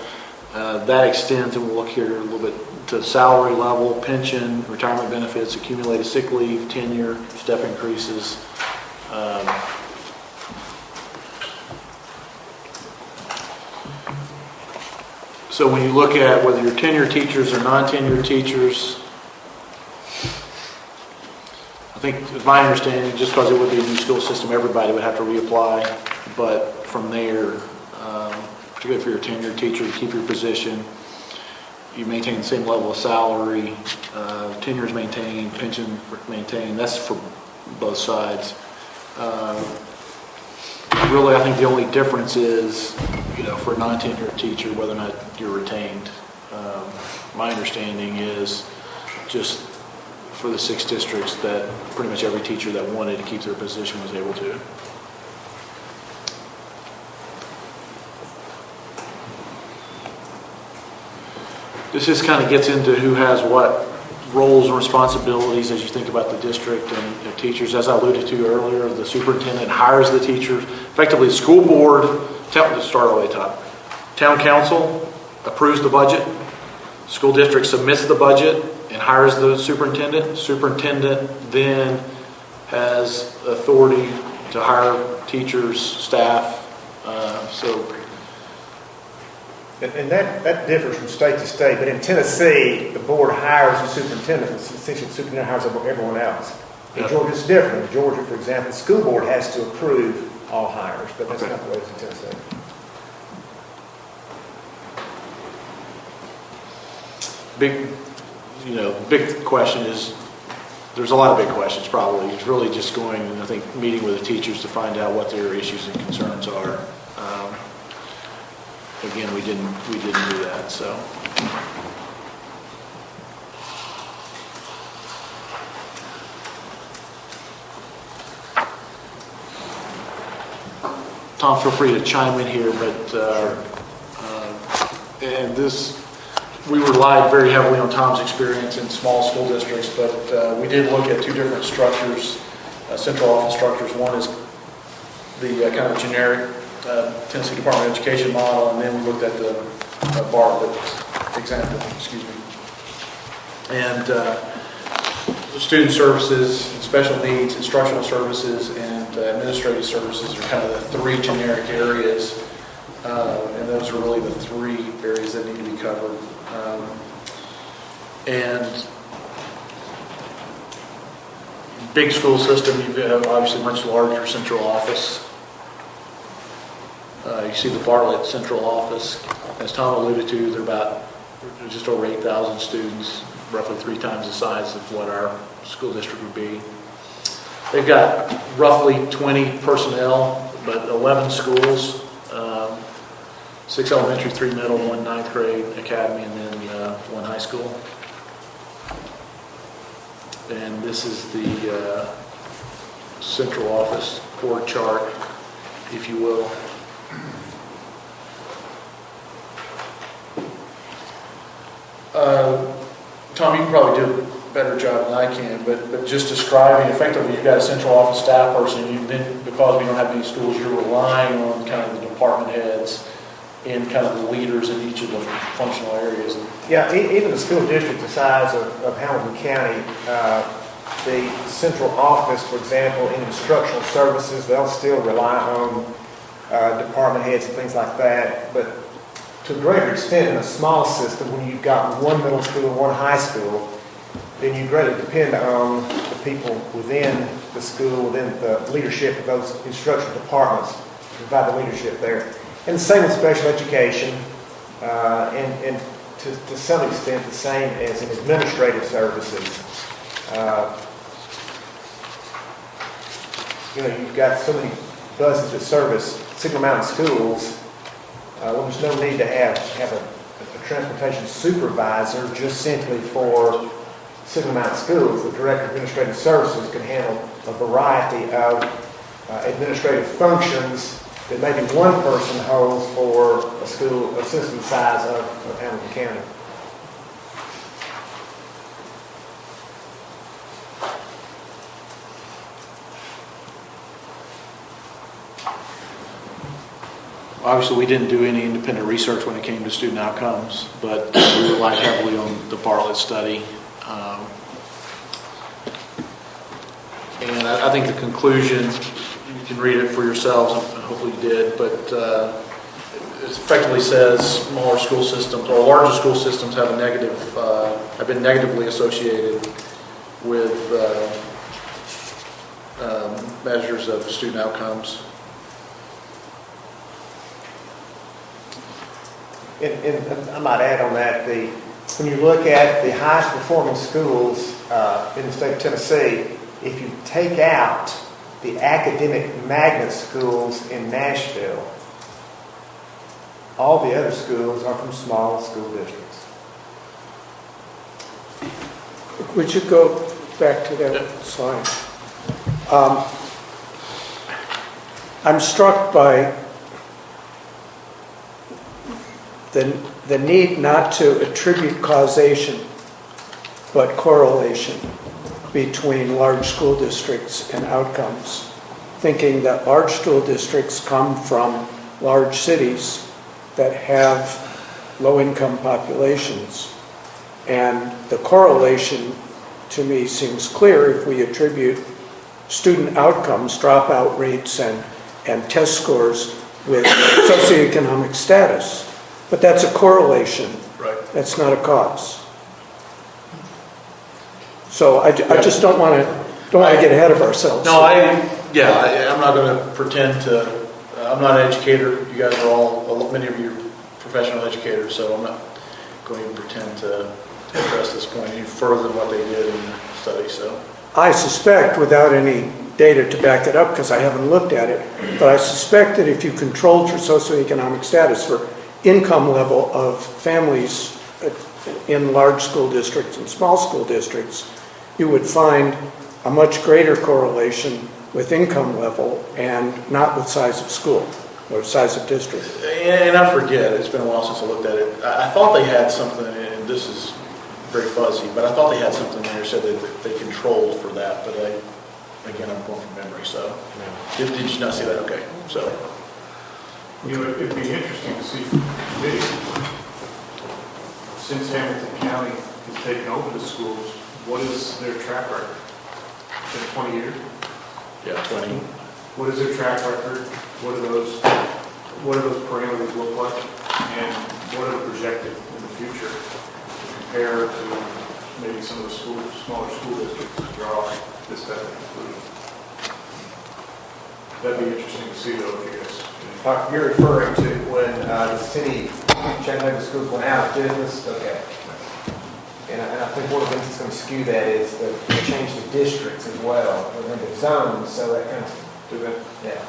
that extends, and we'll look here a little bit, to salary level, pension, retirement benefits, accumulated sick leave, tenure, step increases. So when you look at whether you're tenured teachers or non-tenured teachers, I think it's my understanding, just because it would be a new school system, everybody would have to reapply. But from there, particularly if you're a tenured teacher, you keep your position, you maintain the same level of salary, tenure is maintained, pension maintained. That's for both sides. Really, I think the only difference is, for a non-tenured teacher, whether or not you're retained. My understanding is just for the 6 districts that pretty much every teacher that wanted to keep their position was able to. This just kind of gets into who has what roles and responsibilities as you think about the district and the teachers. As I alluded to earlier, the superintendent hires the teachers. Effectively, the school board, let's start all the way top. Town council approves the budget. School district submits the budget and hires the superintendent. Superintendent then has authority to hire teachers, staff. And that differs from state to state, but in Tennessee, the board hires the superintendent, and essentially the superintendent hires everyone else. In Yep. Georgia, it's different. In Georgia, for example, the school board has to approve all hires, but that's not the way it is in Tennessee. Big question is, there's a lot of big questions probably. It's really just going, and I think, meeting with the teachers to find out what their issues and concerns are. Again, we didn't do that, so. Tom, feel free to chime in here, but, and this, we relied very heavily on Tom's experience in small school districts, but we did look at 2 different structures, central office structures. One is the kind of generic Tennessee Department of Education model, and then we looked at the Bartlett example, excuse me. And the student services, and special needs, instructional services, and administrative services are kind of the 3 generic areas, and those are really the 3 areas that need to be covered. And big school system, you have obviously much larger central office. You see the Bartlett central office. As Tom alluded to, they're about just over 8,000 students, roughly 3 times the size of what our school district would be. They've got roughly 20 personnel, but 11 schools, 6 elementary, 3 middle, 1 ninth grade academy, and then 1 high school. And this is the central office org chart, if you will. Tom, you can probably do a better job than I can, but just describing, effectively, you've got a central office staff person, then, because we don't have many schools, you're relying on kind of the department heads and kind of the leaders in each of the functional areas. Yeah, even the school district the size of Hamilton County, the central office, for example, in instructional services, they'll still rely on department heads and things like that, but to a greater extent in a small system, when you've got 1 middle school and 1 high school, then you greatly depend on the people within the school, within the leadership of those instructional departments to provide the leadership there. And the same with special education, and to some extent the same as in administrative services. You've got so many buses that service Signal Mountain schools. There's no need to have a transportation supervisor just simply for Signal Mountain schools. The Director of Administrative Services can handle a variety of administrative functions that maybe one person holds for a school, a system the size of Hamilton County. Obviously, we didn't do any independent research when it came to student outcomes, but we relied heavily on the Bartlett study. And I think the conclusion, you can read it for yourselves, hopefully you did, but it effectively says smaller school systems or larger school systems have been negatively associated with measures of student outcomes. And I might add on that, when you look at the highest performing schools in the state of Tennessee, if you take out the academic magnet schools in Nashville, all the other schools are from small school districts. Would you go back to that slide. I'm struck by the need not to attribute causation, but correlation between large school districts and outcomes, thinking that large school districts come from large cities that have low-income populations. And the correlation, to me, seems clear if we attribute student outcomes, dropout rates, and test scores with socioeconomic status. But that's a correlation. Right. That's not a cause. So I just don't want to get ahead of ourselves. No, I'm not going to pretend to, I'm not an educator. You guys are all, many of you are professional educators, so I'm not going to pretend to address this point any further than what they did in the study. So I suspect, without any data to back it up, because I haven't looked at it, but I suspect that if you controlled for socioeconomic status, for income level of families in large school districts and small school districts, you would find a much greater correlation with income level and not with size of school or size of district. And I forget, it's been a while since I looked at it. I thought they had something, and this is very fuzzy, but I thought they had something there said that they controlled for that, but again, I'm going from memory, so. Did you not see that? Okay, so. You know, it'd be interesting to see from the committee, since Hamilton County has taken over the schools, what is their track record? Is it 20 years? Yeah, 20. What is their track record? What do those parameters look like? And what are projected in the future to compare to maybe some of the smaller school districts to draw this type of conclusion? That'd be interesting to see though, if you guys. You're referring to when the city, Chattanooga schools went out of business? Okay. And I think one of the things that's going to skew that is the change the districts as well, or the zones, so that kind of, yeah.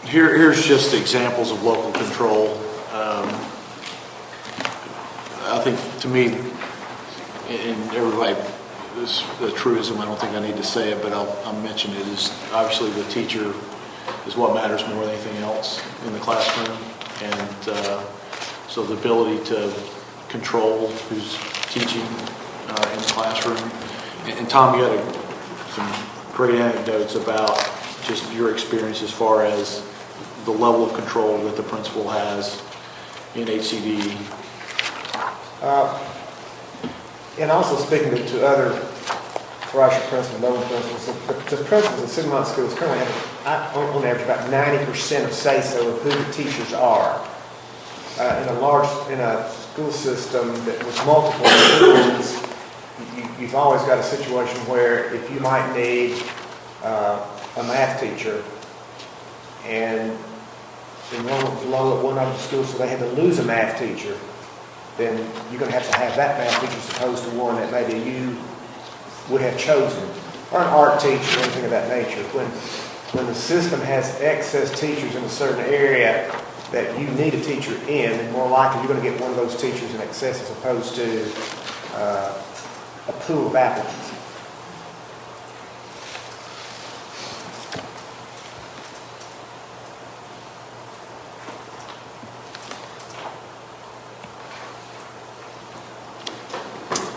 Here's just examples of local control. I think, to me, and everybody, this is a truism, I don't think I need to say it, but I'll mention it, is obviously the teacher is what matters more than anything else in the classroom. And so the ability to control who's teaching in the classroom. And Tom, you had some great anecdotes about just your experience as far as the level of control that the principal has in HCD. And also speaking to other Freshman principals, lower principals, the principals at Sigma Mountain Schools currently have, on average, about 90% of say-so of who the teachers are. In a school system that with multiple schools, you've always got a situation where if you might need a math teacher and enrollment was low at one of the schools, so they had to lose a math teacher, then you're going to have that math teacher as opposed to one that maybe you would have chosen, or an art teacher, or anything of that nature. When the system has excess teachers in a certain area that you need a teacher in, then more likely you're going to get one of those teachers in excess as opposed to a pool of applicants.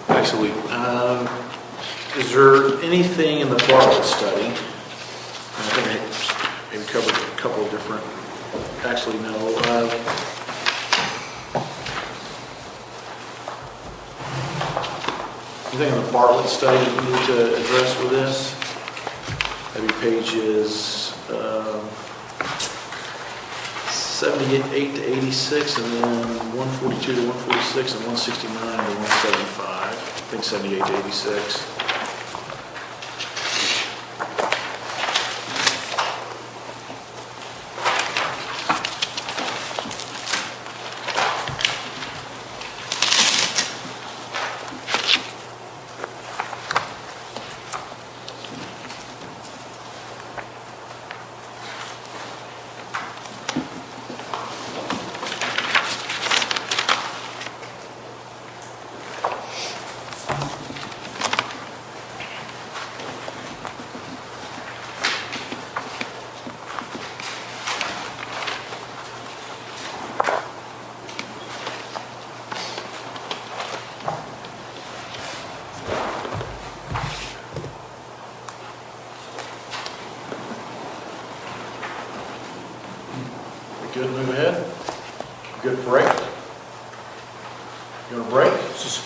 Actually, is there anything in the Bartlett study? I think I maybe covered a couple of different, actually no. Anything in the Bartlett study that we need to address with this? Maybe pages 78 to 86, and then 142 to 146, and 169 to 175. I think 78 to 86.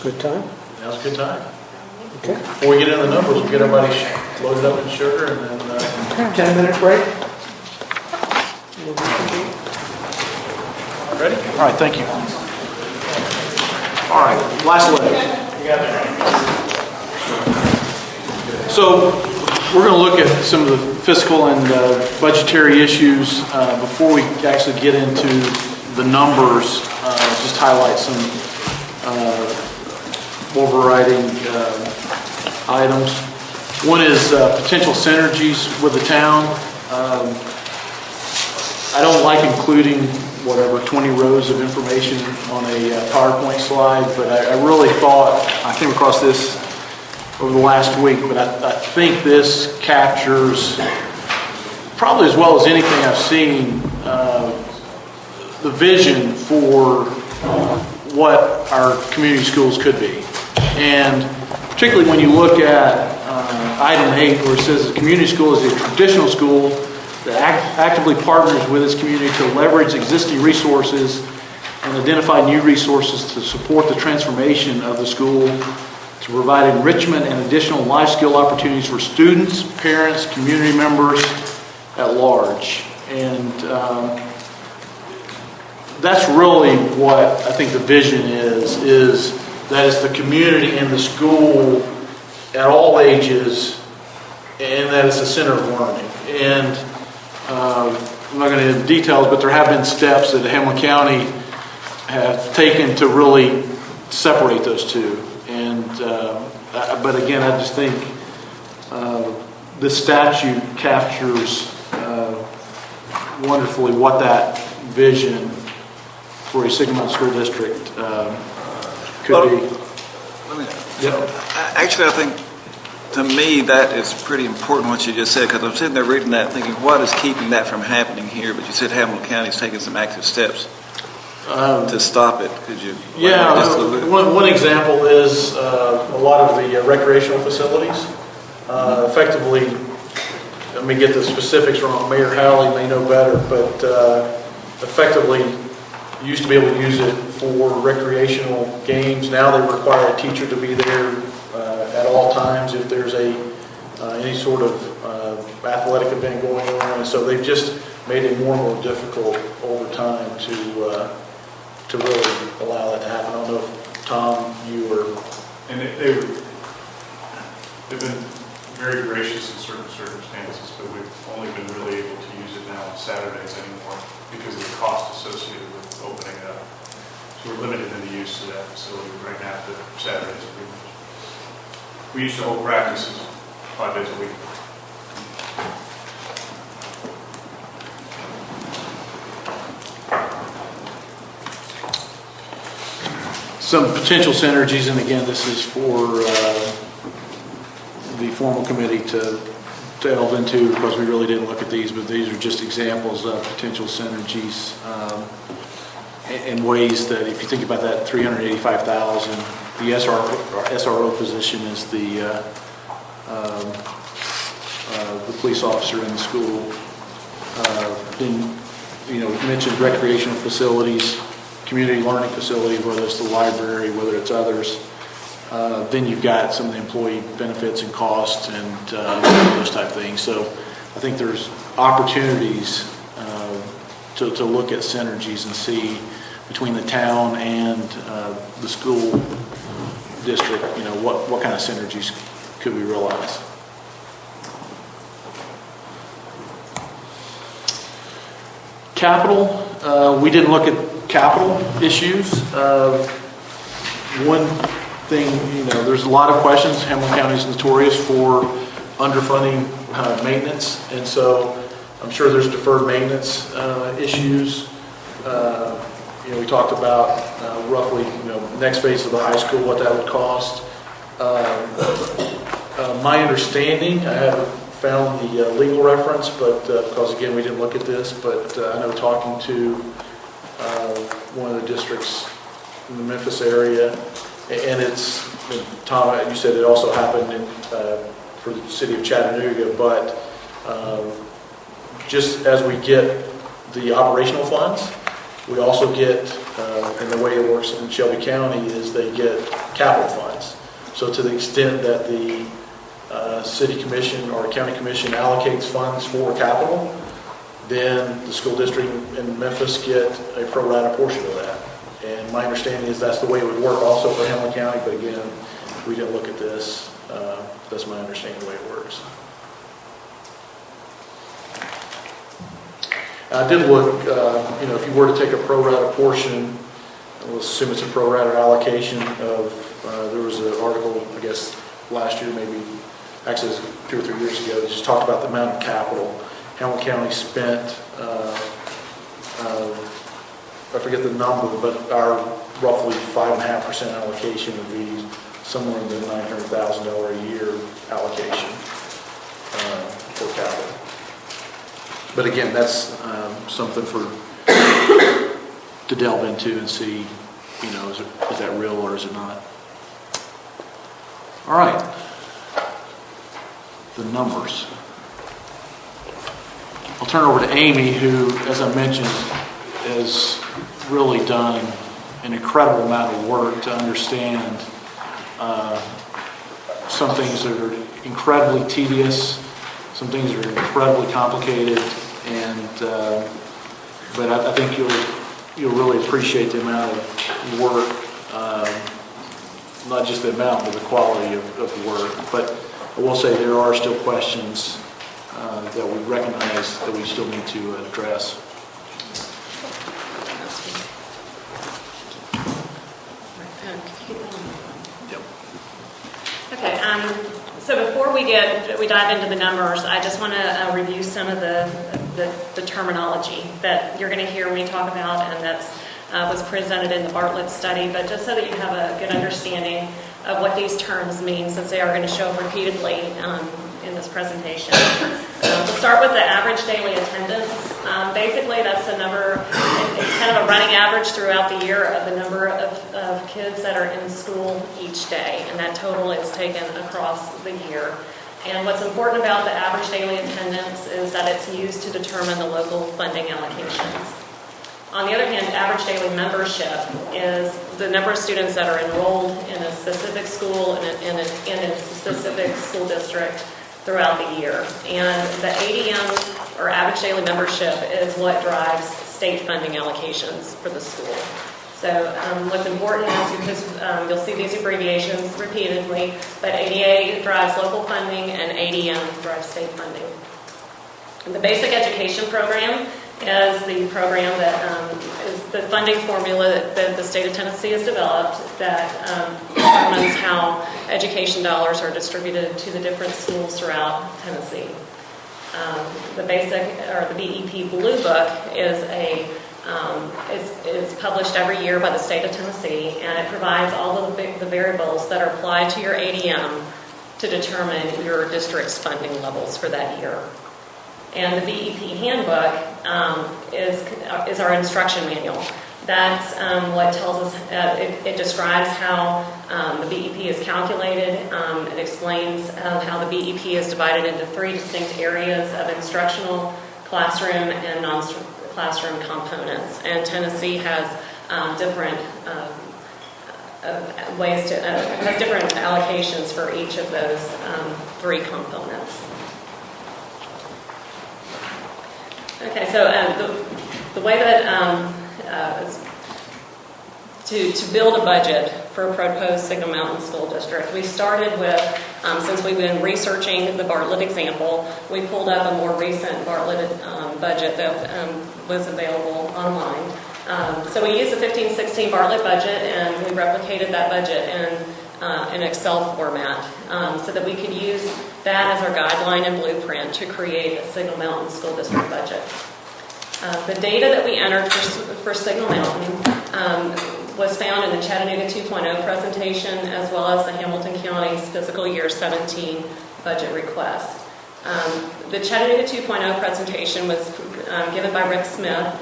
Good time? Now's a good time. Okay. Before we get into the numbers, we'll get everybody loaded up in sugar and then, 10-minute break? ready? All right, thank you. All right, last leg. So we're going to look at some of the fiscal and budgetary issues before we actually get into the numbers. Just highlight some overriding items. One is potential synergies with the town. I don't like including 20 rows of information on a PowerPoint slide, but I really thought, I came across this over the last week, but I think this captures, probably as well as anything I've seen, the vision for what our community schools could be. And particularly when you look at item 8, where it says the community school is a traditional school that actively partners with its community to leverage existing resources and identify new resources to support the transformation of the school, to provide enrichment and additional life skill opportunities for students, parents, community members at large. And that's really what I think the vision is that it's the community and the school at all ages, and that it's the center of learning. And I'm not going to get into details, but there have been steps that Hamlin County have taken to really separate those two. And but again, I just think the statute captures wonderfully what that vision for a Signal Mountain School District could be. Actually, I think, to me, that is pretty important what you just said, because I'm sitting there reading that thinking, what is keeping that from happening here? But you said Hamilton County is taking some active steps to stop it. Could you? One example is a lot of the recreational facilities. Effectively, let me get the specifics wrong. Mayor Howley may know better, but effectively, you used to be able to use it for recreational games. Now they require a teacher to be there at all times if there's any sort of athletic event going on. And so they've just made it more and more difficult over time to really allow that to happen. I don't know if Tom, you or... And they've been very gracious in certain circumstances, but we've only been really able to use it now on Saturdays anymore because of the cost associated with opening it up. So we're limited in the use of that facility right now to Saturdays pretty much. We used to hold practices 5 days a week. Some potential synergies, and again, this is for the formal committee to delve into, because we really didn't look at these, but these are just examples of potential synergies in ways that, if you think about that $385,000, the SRO position is the police officer in the school. Then, we mentioned recreational facilities, community learning facilities, whether it's the library, whether it's others. Then you've got some of the employee benefits and costs and those type of things. So I think there's opportunities to look at synergies and see between the town and the school district, what kind of synergies could we realize. Capital, we didn't look at capital issues. One thing, there's a lot of questions. Hamilton County is notorious for underfunding maintenance, and so I'm sure there's deferred maintenance issues. We talked about roughly, next phase of the high school, what that would cost. My understanding, I haven't found the legal reference, but because again we didn't look at this, but I know talking to one of the districts in the Memphis area, and it's, Tom, you said it also happened for the city of Chattanooga, but just as we get the operational funds, we also get and the way it works in Shelby County is they get capital funds. So to the extent that the city commission or county commission allocates funds for capital, then the school district in Memphis get a pro rata portion of that. And my understanding is that's the way it would work also for Hamlin County, but again, we didn't look at this. That's my understanding of the way it works. I did look, if you were to take a pro rata portion, we'll assume it's a pro rata allocation of, there was an article, I guess, last year, maybe, actually it was 2 or 3 years ago, that just talked about the amount of capital Hamlin County spent, I forget the number, but our roughly 5.5% allocation would be somewhere in the $900,000 a year allocation for capital. But again, that's something to delve into and see, is that real or is it not? All right, the numbers. I'll turn over to Amy, who, as I mentioned, has really done an incredible amount of work to understand some things that are incredibly tedious, some things that are incredibly complicated, and but I think you'll really appreciate the amount of work, not just the amount, but the quality of the work. But I will say there are still questions that we recognize that we still need to address. Okay, so before we dive into the numbers, I just want to review some of the terminology that you're going to hear me talk about, and that was presented in the Bartlett study, but just so that you have a good understanding of what these terms mean, since they are going to show up repeatedly in this presentation. We'll start with the average daily attendance. Basically, that's the number, it's kind of a running average throughout the year of the number of kids that are in school each day, and that total is taken across the year. And what's important about the average daily attendance is that it's used to determine the local funding allocations. On the other hand, average daily membership is the number of students that are enrolled in a specific school in a specific school district throughout the year. And the ADM, or average daily membership, is what drives state funding allocations for the school. So what's important is, because you'll see these abbreviations repeatedly, but ADA drives local funding and ADM drives state funding. And the basic education program is the program that is the funding formula that the state of Tennessee has developed that determines how education dollars are distributed to the different schools throughout Tennessee. The basic, or the BEP Blue Book, is published every year by the state of Tennessee, and it provides all of the variables that are applied to your ADM to determine your district's funding levels for that year. And the BEP handbook is our instruction manual. That's what tells us, it describes how the BEP is calculated. It explains how the BEP is divided into 3 distinct areas of instructional, classroom, and non-classroom components. And Tennessee has different ways to, has different allocations for each of those 3 components. Okay, so the way that to build a budget for a proposed Signal Mountain School District, we started with, since we've been researching the Bartlett example, we pulled up a more recent Bartlett budget that was available online. So we used the 15-16 Bartlett budget, and we replicated that budget in Excel format so that we could use that as our guideline and blueprint to create a Signal Mountain School District budget. The data that we entered for Signal Mountain was found in the Chattanooga 2.0 presentation, as well as the Hamilton County's fiscal year 17 budget request. The Chattanooga 2.0 presentation was given by Rick Smith,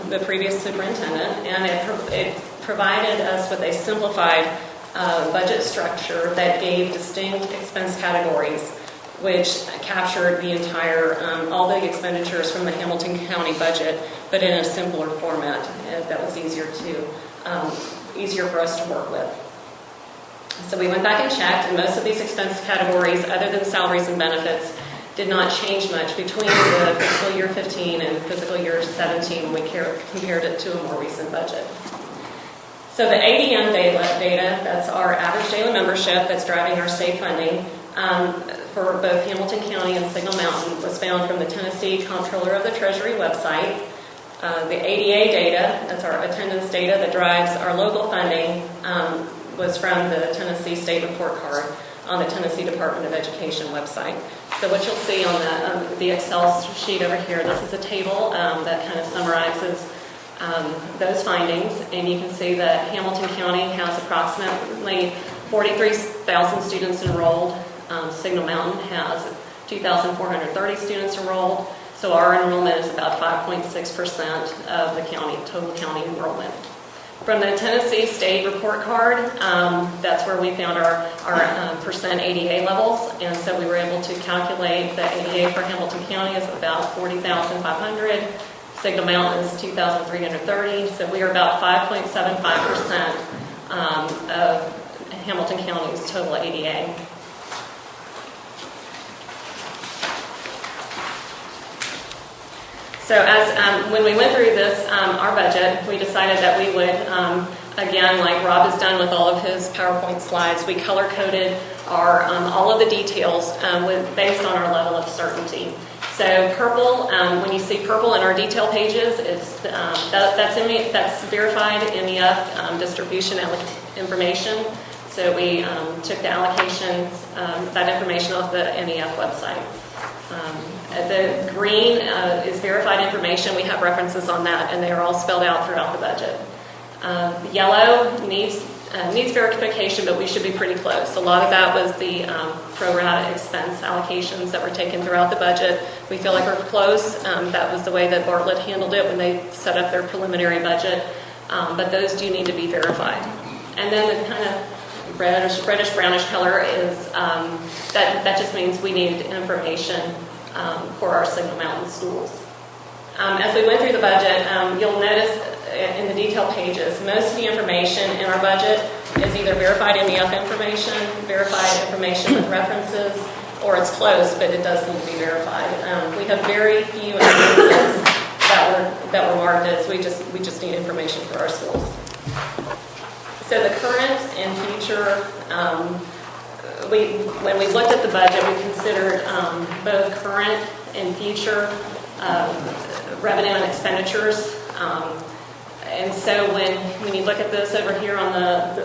the previous superintendent, and it provided us with a simplified budget structure that gave distinct expense categories which captured the entire, all the expenditures from the Hamilton County budget, but in a simpler format that was easier for us to work with. So we went back and checked, and most of these expense categories, other than salaries and benefits, did not change much between the fiscal year 15 and fiscal year 17 when we compared it to a more recent budget. So the ADM data, that's our average daily membership that's driving our state funding for both Hamilton County and Signal Mountain, was found from the Tennessee Comptroller of the Treasury website. The ADA data, that's our attendance data that drives our local funding, was from the Tennessee State Report Card on the Tennessee Department of Education website. So what you'll see on the Excel sheet over here, this is a table that kind of summarizes those findings, and you can see that Hamilton County has approximately 43,000 students enrolled. Signal Mountain has 2,430 students enrolled, so our enrollment is about 5.6% of the total county enrollment. From the Tennessee State Report Card, that's where we found our percent ADA levels, and so we were able to calculate the ADA for Hamilton County is about 40,500. Signal Mountain is 2,330, so we are about 5.75% of Hamilton County's total ADA. So when we went through this, our budget, we decided that we would, again, like Rob has done with all of his PowerPoint slides, we color-coded all of the details based on our level of certainty. So purple, when you see purple in our detail pages, that's verified MEF distribution distribution information. So we took the allocations, that information off the MEF website. The green is verified information. We have references on that, and they are all spelled out throughout the budget. Yellow needs verification, but we should be pretty close. A lot of that was the pro rata expense allocations that were taken throughout the budget. We feel like we're close. That was the way that Bartlett handled it when they set up their preliminary budget, but those do need to be verified. And then the kind of reddish brownish color is that just means we need information for our Signal Mountain schools. As we went through the budget, you'll notice in the detail pages, most of the information in our budget is either verified MEF information, verified information with references, or it's close, but it does need to be verified. We have very few instances that were marked as we just need information for our schools. So the current and future, when we looked at the budget, we considered both current and future revenue and expenditures. And so when you look at this over here on the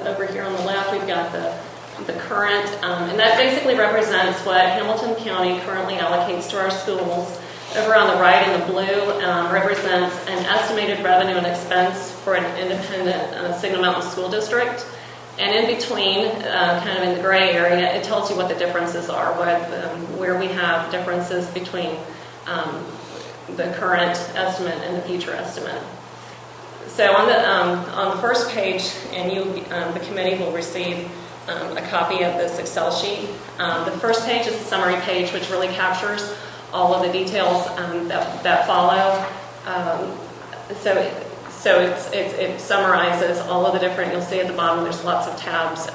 left, we've got the current, and that basically represents what Hamilton County currently allocates to our schools. Over on the right in the blue represents an estimated revenue and expense for an independent Signal Mountain School District. And in between, kind of in the gray area, it tells you what the differences are, where we have differences between the current estimate and the future estimate. So on the first page, and the committee will receive a copy of this Excel sheet. The first page is the summary page, which really captures all of the details that follow. So it summarizes all of the different. You'll see at the bottom there's lots of tabs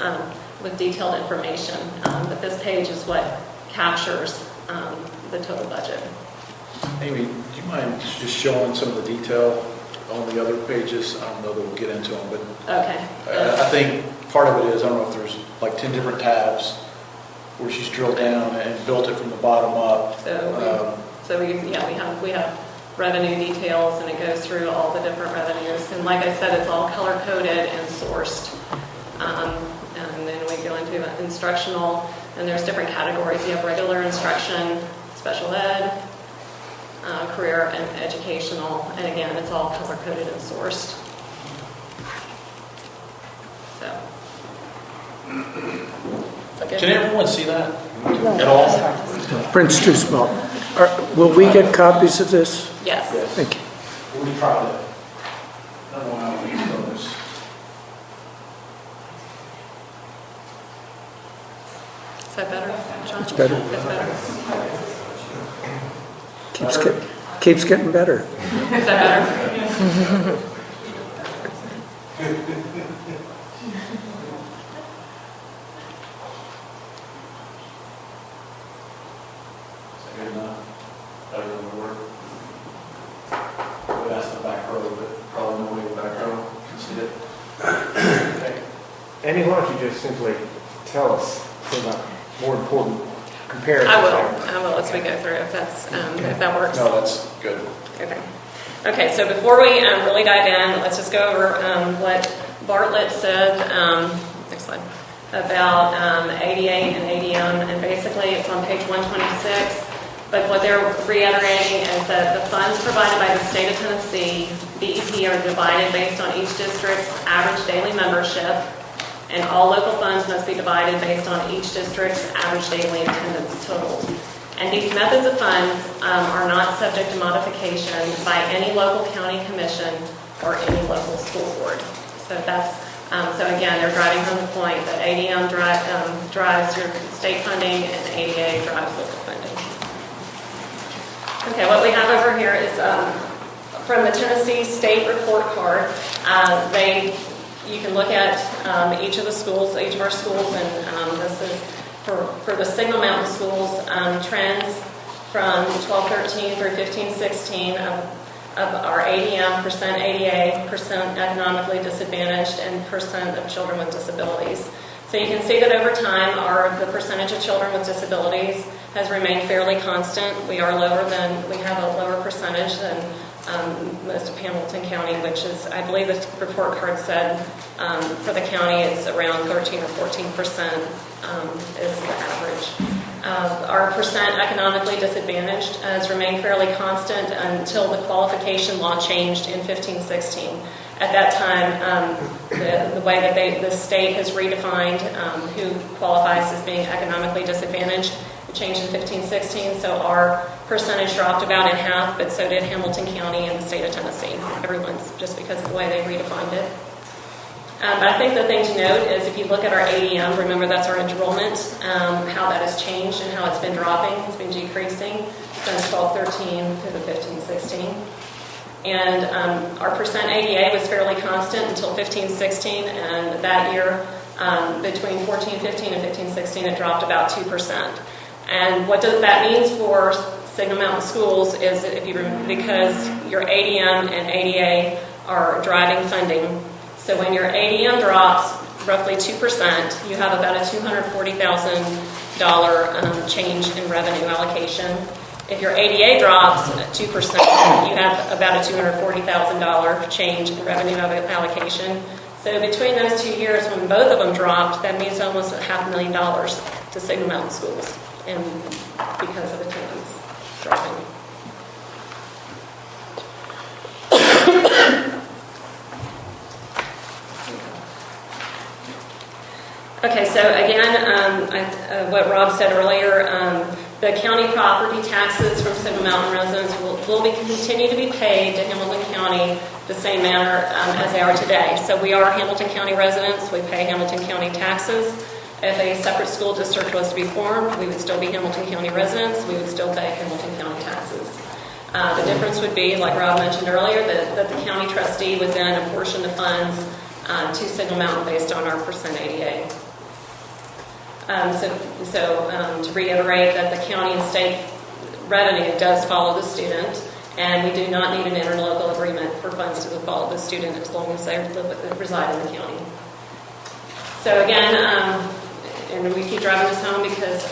with detailed information. But this page is what captures the total budget. Amy, do you mind just showing some of the detail on the other pages? I don't know that we'll get into them, but okay. I think part of it is, I don't know if there's like 10 different tabs where she's drilled down and built it from the bottom up. We have revenue details, and it goes through all the different revenues. And like I said, it's all color coded and sourced. And then we go into instructional, and there's different categories. You have regular instruction, special ed, career and educational, and again, it's all color coded and sourced. So. Can everyone see that at all? Print's too small. Will we get copies of this? Yes. Thank you. We tried it. I don't know how we use those. Is that better, John? It's better. It's better. Keeps getting better. Is that better? Good enough. Better than we were. Would ask the back row, but probably nobody in the back row can see it. Okay. Andy, why don't you just simply tell us some of the more important comparisons? I will as we go through, if that works. No, that's good. Okay, so before we really dive in, let's just go over what Bartlett said, next slide, about ADA and ADM, and basically it's on page 126, but what they're reiterating is that the funds provided by the state of Tennessee, BEP, are divided based on each district's average daily membership, and all local funds must be divided based on each district's average daily attendance totals. And these methods of funds are not subject to modification by any local county commission or any local school board. So that's so again, they're driving home the point that ADM drives your state funding and ADA drives local funding. Okay, what we have over here is from the Tennessee State Report Card. You can look at each of our schools, and this is for the Signal Mountain Schools trends from 12-13 through 15-16 of our ADM, percent ADA, percent economically disadvantaged, and percent of children with disabilities. So you can see that over time, the percentage of children with disabilities has remained fairly constant. We have a lower percentage than most of Hamilton County, which is, I believe the report card said for the county it's around 13 or 14% is the average. Our percent economically disadvantaged has remained fairly constant until the qualification law changed in 15-16. At that time, the way that the state has redefined who qualifies as being economically disadvantaged, it changed in 15-16, so our percentage dropped about in half, but so did Hamilton County and the state of Tennessee. Everyone's, just because of the way they redefined it. But I think the thing to note is if you look at our ADM, remember that's our enrollment, how that has changed and how it's been dropping. It's been decreasing since 12-13 through the 15-16. And our percent ADA was fairly constant until 15-16, and that year between 14-15 and 15-16 it dropped about 2%. And what that means for Signal Mountain Schools is that because your ADM and ADA are driving funding, so when your ADM drops roughly 2%, you have about a $240,000 change in revenue allocation. If your ADA drops 2%, you have about a $240,000 change in revenue allocation. So between those 2 years, when both of them dropped, that means almost $500,000 to Signal Mountain Schools, and because of attendance dropping. Okay, so again, what Rob said earlier, the county property taxes from Signal Mountain residents will continue to be paid to Hamilton County the same manner as they are today. So we are Hamilton County residents. We pay Hamilton County taxes. If a separate school district was to be formed, we would still be Hamilton County residents. We would still pay Hamilton County taxes. The difference would be, like Rob mentioned earlier, that the county trustee would then apportion the funds to Signal Mountain based on our percent ADA. To reiterate that the county and state revenue does follow the student, and we do not need an interlocal agreement for funds to follow the student as long as they reside in the county. So again, and we keep driving this home because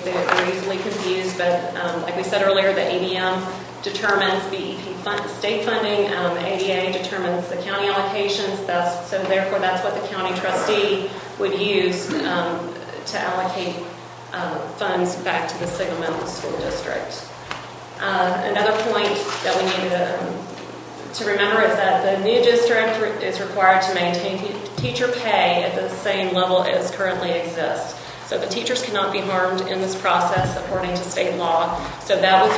they're easily confused, but like we said earlier, the ADM determines BEP state funding, ADA determines the county allocations, so therefore that's what the county trustee would use to allocate funds back to the Signal Mountain School District. Another point that we need to remember is that the new district is required to maintain teacher pay at the same level as currently exists. So the teachers cannot be harmed in this process according to state law. So that was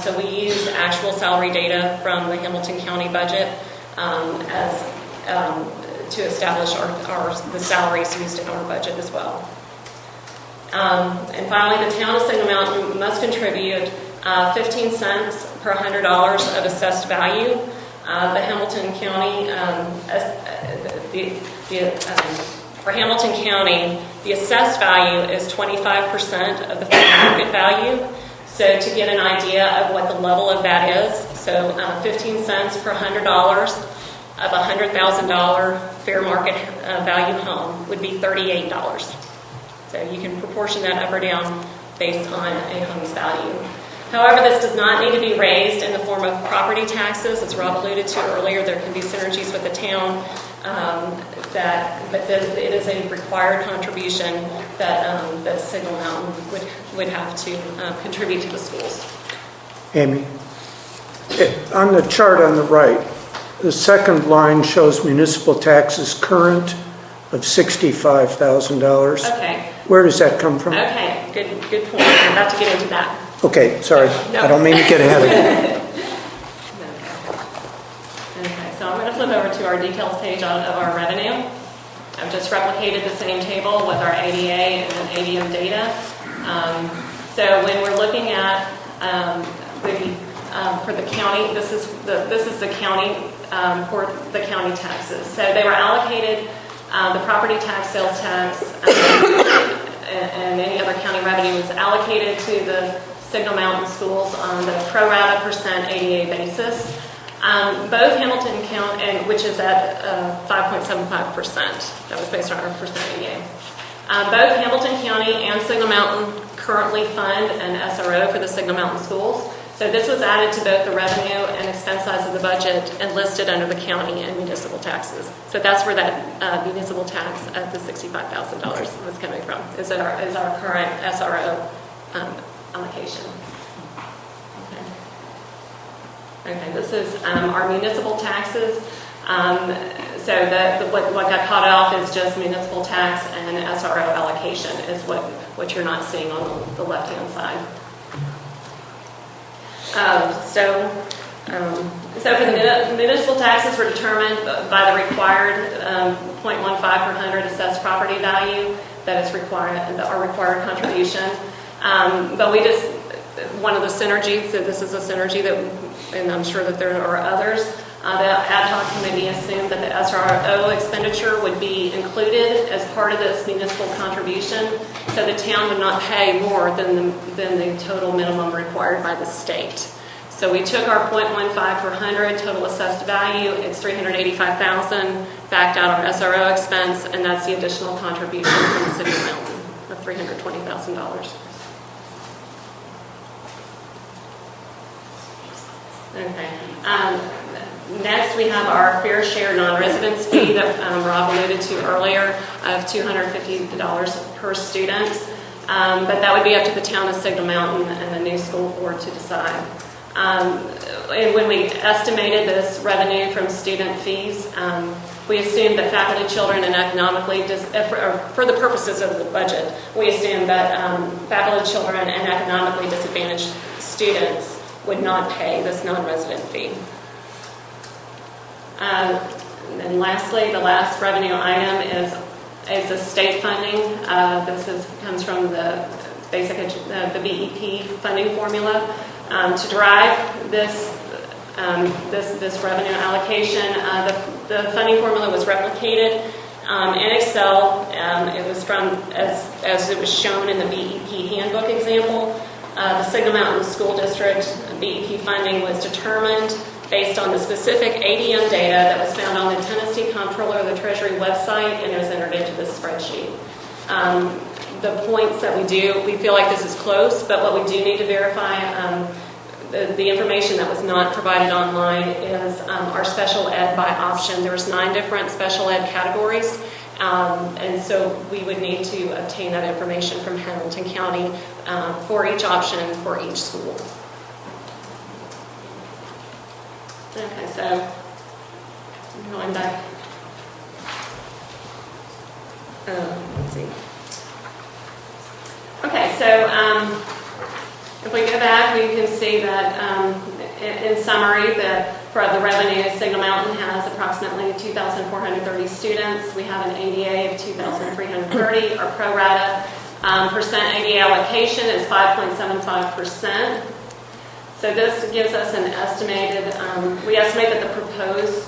so we used actual salary data from the Hamilton County budget to establish the salaries used in our budget as well. And finally, the town of Signal Mountain must contribute 15 cents per $100 of assessed value. The Hamilton County, for Hamilton County, the assessed value is 25% of the fair market value. So to get an idea of what the level of that is, so 15 cents per $100 of a $100,000 fair market value home would be $38. So you can proportion that up or down based on a home's value. However, this does not need to be raised in the form of property taxes. As Rob alluded to earlier, there can be synergies with the town, but it is a required contribution that Signal Mountain would have to contribute to the schools. Amy, on the chart on the right, the second line shows municipal taxes current of $65,000. Okay. Where does that come from? Okay, good point. I'm about to get into that. Okay, sorry. No. I don't mean to get ahead of you. Okay, so I'm going to flip over to our details page of our revenue. I've just replicated the same table with our ADA and ADM data. So when we're looking at for the county, this is the county for the county taxes. So they were allocated the property tax, sales tax, and any other county revenue was allocated to the Signal Mountain schools on the pro rata percent ADA basis. Both Hamilton County, which is at 5.75%, that was based on our percent ADA. Both Hamilton County and Signal Mountain currently fund an SRO for the Signal Mountain schools. So this was added to both the revenue and expense sides of the budget and listed under the county and municipal taxes. So that's where that municipal tax of the $65,000 was coming from, is our current SRO allocation. Okay, this is our municipal taxes. So what got caught off is just municipal tax and SRO allocation is what you're not seeing on the left-hand side. So for the municipal taxes were determined by the required 0.15 per 100 assessed property value that is our required contribution. But we just, one of the synergies, so this is a synergy that, and I'm sure that there are others, the Ad Hoc Committee assumed that the SRO expenditure would be included as part of this municipal contribution, so the town would not pay more than the total minimum required by the state. So we took our 0.15 per 100 total assessed value, it's $385,000, backed out our SRO expense, and that's the additional contribution from the City of Mountain of $320,000. Okay. Next, we have our fair share non-residence fee that Rob alluded to earlier of $250 per student. But that would be up to the town of Signal Mountain and the new school board to decide. And when we estimated this revenue from student fees, we assumed that faculty, children, and economically, for the purposes of the budget, we assumed that faculty, children, and economically disadvantaged students would not pay this non-resident fee. And then lastly, the last revenue item is the state funding. This comes from the BEP funding formula. To derive this revenue allocation, the funding formula was replicated in Excel. It was from, as it was shown in the BEP handbook example, the Signal Mountain School District BEP funding was determined based on the specific ADM data that was found on the Tennessee Comptroller of the Treasury website, and it was entered into this spreadsheet. The points that we feel like this is close, but what we do need to verify, the information that was not provided online is our special ed by option. There was 9 different special ed categories, and so we would need to obtain that information from Hamilton County for each option for each school. Okay, so going back. Let's see. Okay, so if we go back, we can see that in summary that for the revenue, Signal Mountain has approximately 2,430 students. We have an ADA of 2,330. Our pro rata Percent ADA allocation is 5.75%. So this gives us an estimated, we estimate that the proposed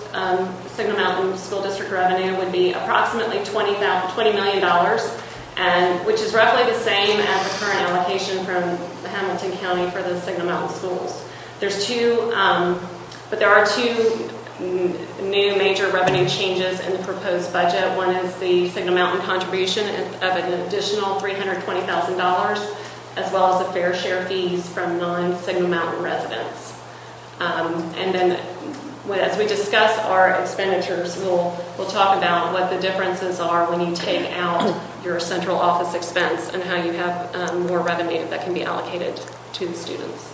Signal Mountain School District revenue would be approximately $20 million, and which is roughly the same as the current allocation from the Hamilton County for the Signal Mountain schools. There's but there are two new major revenue changes in the proposed budget. One is the Signal Mountain contribution of an additional $320,000, as well as the fair share fees from non-Signal Mountain residents. And then, as we discuss our expenditures, we'll talk about what the differences are when you take out your central office expense and how you have more revenue that can be allocated to the students.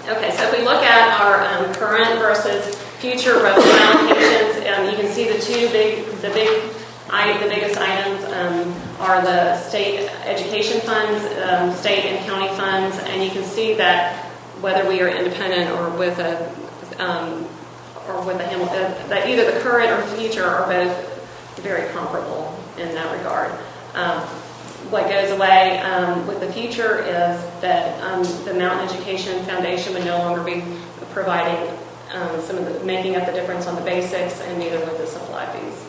Okay, so if we look at our current versus future revenue allocations, you can see the biggest items are the state education funds, state and county funds, and you can see that whether we are independent or with a Hamilton, that either the current or future are both very comparable in that regard. What goes away with the future is that the Mountain Education Foundation would no longer be providing making up the difference on the basics, and neither would the supply fees.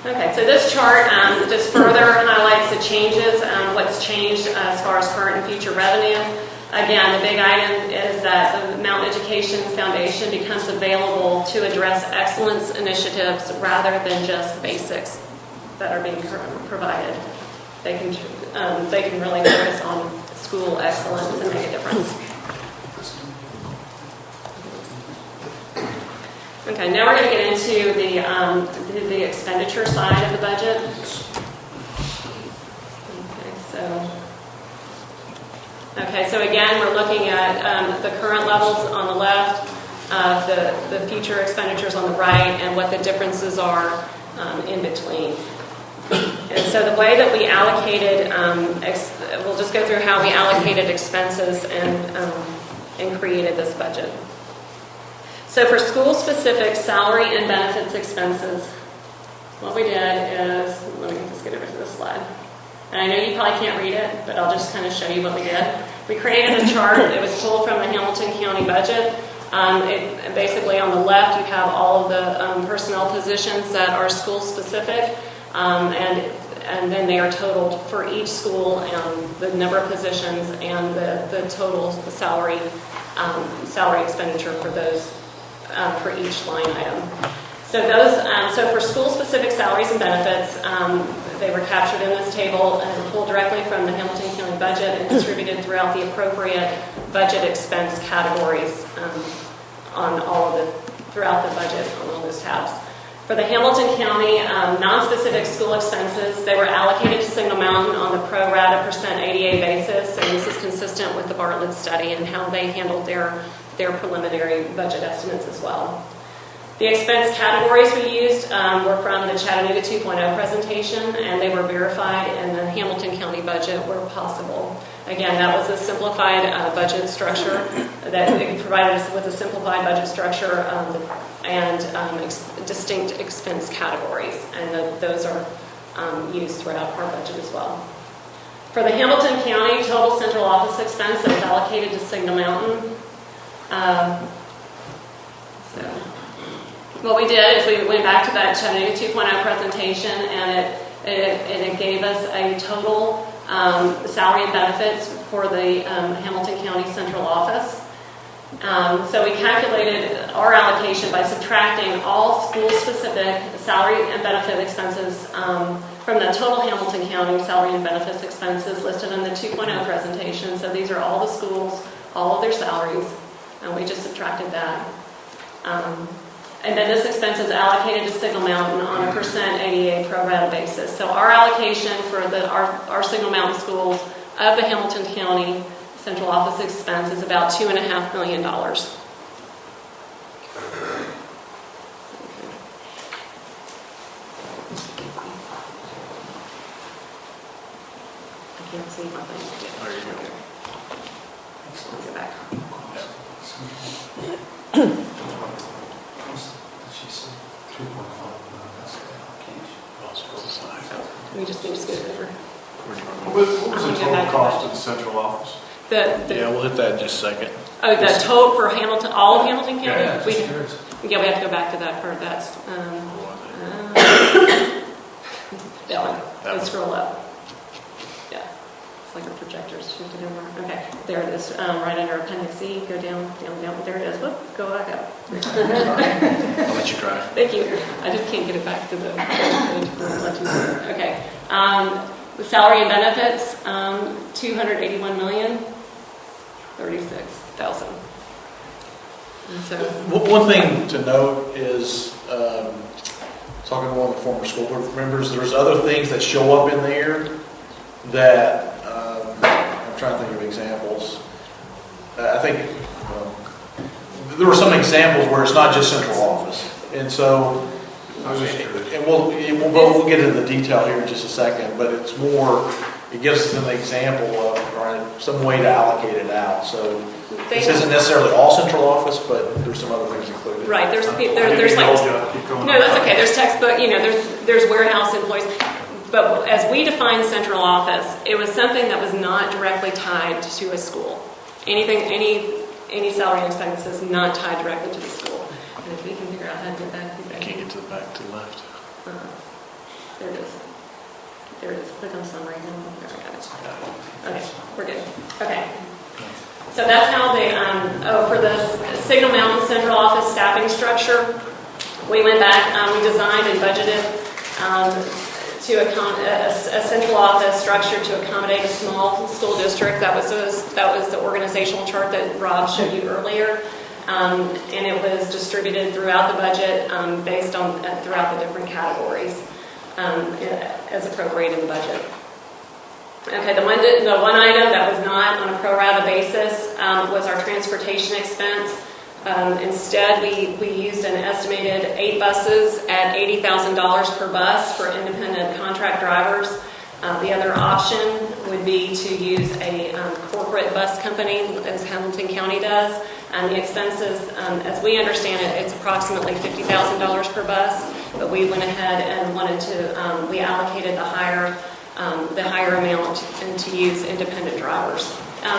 Okay, so this chart just further highlights the changes, what's changed as far as current and future revenue. Again, the big item is that the Mountain Education Foundation becomes available to address excellence initiatives rather than just basics that are being provided. They can really focus on school excellence and make a difference. Okay, now we're going to get into the expenditure side of the budget. Okay, so again, we're looking at the current levels on the left, the future expenditures on the right, and what the differences are in between. And so the way that we allocated, we'll just go through how we allocated expenses and created this budget. So for school-specific salary and benefits expenses, what we did is, let me just get over to this slide. And I know you probably can't read it, but I'll just kind of show you what we did. We created a chart. It was pulled from the Hamilton County budget. Basically on the left, you have all of the personnel positions that are school-specific, and then they are totaled for each school, the number of positions, and the total salary expenditure for those for each line item. So for school-specific salaries and benefits, they were captured in this table and pulled directly from the Hamilton County budget and distributed throughout the appropriate budget expense categories throughout the budget on all those tabs. For the Hamilton County non-specific school expenses, they were allocated to Signal Mountain on the pro rata percent ADA basis, and this is consistent with the Bartlett study and how they handled their preliminary budget estimates as well. The expense categories we used were from the Chattanooga 2.0 presentation, and they were verified in the Hamilton County budget where possible. Again, that was a simplified budget structure that provided us with a simplified budget structure and distinct expense categories, and those are used throughout our budget as well. For the Hamilton County total central office expense that was allocated to Signal Mountain, what we did is we went back to that Chattanooga 2.0 presentation, and it gave us a total salary and benefits for the Hamilton County Central Office. So we calculated our allocation by subtracting all school-specific salary and benefit expenses from the total Hamilton County salary and benefits expenses listed in the 2.0 presentation. So these are all the schools, all of their salaries, and we just subtracted that. And then this expense is allocated to Signal Mountain on a percent ADA pro rata basis. So our allocation for our Signal Mountain schools of the Hamilton County central office expense is about $2.5 million. I can't see my thing. Are you okay? Let's go back. What was the I'm gonna go total back to cost budget. of the central office? Yeah, we'll hit that in just a second. Oh, the total for Hamilton, all of Hamilton County? Yeah, We just can- curious. Yeah, we have to go back to that part, that's, that one, let's scroll up. Yeah, it's like our projectors shifted over. Okay, there it is, right under Appendix E, go down, there it is, whoop, go back up. I'll let you try. Thank you, I just can't get it back to the page. Okay, the salary and benefits, 281,036,000. And so, One thing to note is, talking to one of the former school board members, there's other things that show up in there that, I'm trying to think of examples. I think, there were some examples where it's not just central office. And so, I was just curious. and we'll get into the detail here in just a second, but it's more, it gives us an example of, or some way to allocate it out. So this isn't necessarily all central office, but there's some other things included. right, there's I didn't like, indulge you. Keep going. no, that's okay, there's textbook, there's warehouse employees. But as we define central office, it was something that was not directly tied to a school. Any salary and expenses not tied directly to the school. And if we can figure out how to get back to I that. can't get to the back to the left. There it is. There it is. Click on summary. There, I got it. Okay, we're good. Okay. So that's how they, for the Signal Mountain Central Office staffing structure, we went back, we designed and budgeted to a central office structure to accommodate a small school district. That was the organizational chart that Rob showed you earlier. And it was distributed throughout the budget based on throughout the different categories as appropriate in the budget. Okay, the one item that was not on a pro rata basis was our transportation expense. Instead, we used an estimated 8 buses at $80,000 per bus for independent contract drivers. The other option would be to use a corporate bus company, as Hamilton County does. And the expenses, as we understand it, it's approximately $50,000 per bus. But we went ahead and wanted to, we allocated the higher amount and to use independent drivers.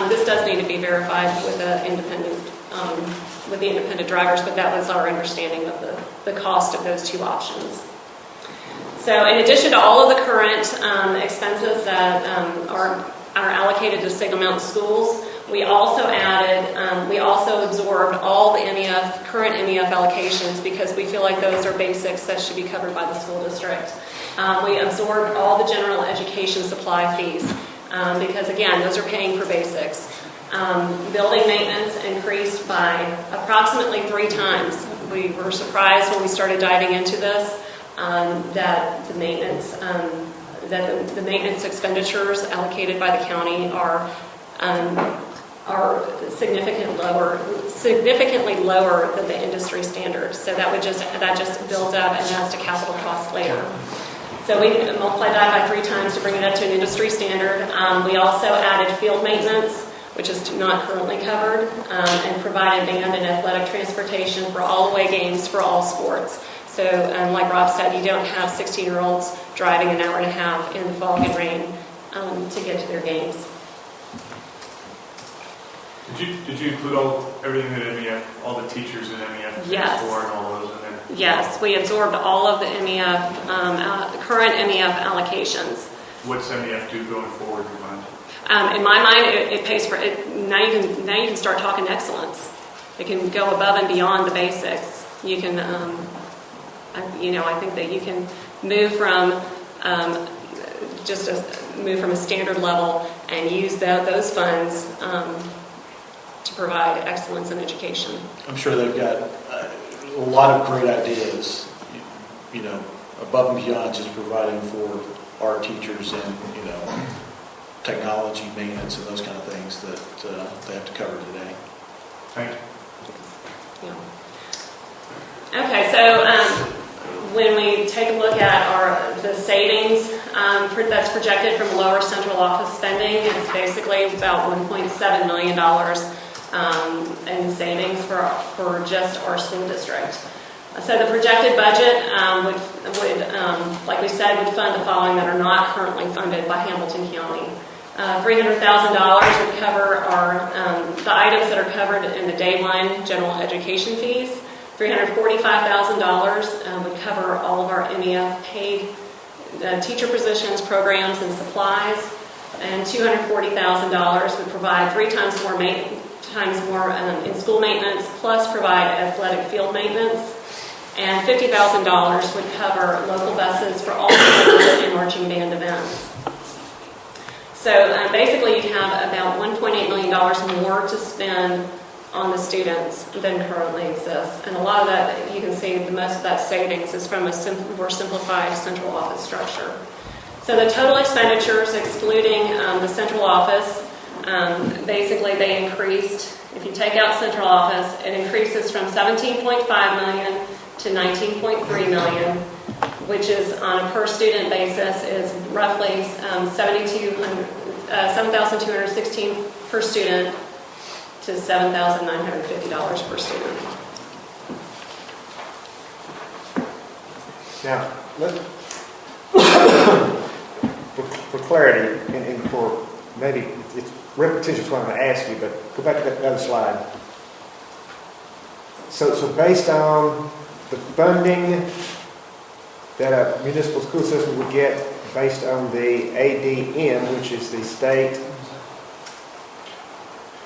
This does need to be verified with the independent drivers, but that was our understanding of the cost of those two options. So in addition to all of the current expenses that are allocated to Signal Mountain Schools, we also absorbed all the current MEF allocations because we feel like those are basics that should be covered by the school district. We absorbed all the general education supply fees because, again, those are paying for basics. Building maintenance increased by approximately 3 times. We were surprised when we started diving into this that the maintenance expenditures allocated by the county are significantly lower than the industry standards. So that just builds up and adds to capital costs later. So we multiplied that by 3 times to bring it up to an industry standard. We also added field maintenance, which is not currently covered, and provided band and athletic transportation for all away games for all sports. So like Rob said, you don't have 16-year-olds driving an hour and a half in the fog and rain to get to their games. Did you include everything that MEF, all the teachers in MEF Yes. for and all those in there? Yes, we absorbed all of the MEF, current MEF allocations. What's MEF do going forward in your mind? In my mind, it pays for it. Now you can start talking excellence. It can go above and beyond the basics. You can, I think that you can move from move from a standard level and use those funds to provide excellence in education. I'm sure they've got a lot of great ideas, above and beyond just providing for our teachers and, technology, maintenance, and those kind of things that they have to cover today. Thank you. Yeah. Okay, so when we take a look at the savings that's projected from lower central office spending, it's basically about $1.7 million in savings for just our school district. So the projected budget would, like we said, would fund the following that are not currently funded by Hamilton County. $300,000 would cover the items that are covered in the day one general education fees. $345,000 would cover all of our MEF paid teacher positions, programs, and supplies. And $240,000 would provide 3 times more in-school maintenance, plus provide athletic field maintenance. And $50,000 would cover local buses for all the and marching band events. So basically you'd have about $1.8 million more to spend on the students than currently exists. And a lot of that, you can see most of that savings is from a more simplified central office structure. So the total expenditures, excluding the central office, basically they increased. If you take out central office, it increases from $17.5 million to $19.3 million, which is on a per student basis is roughly $7,216 per student to $7,950 per student. Now, for clarity, and for maybe it's repetition is what I'm going to ask you, but go back to that other slide. So based on the funding that a municipal school system would get based on the ADM, which is the state,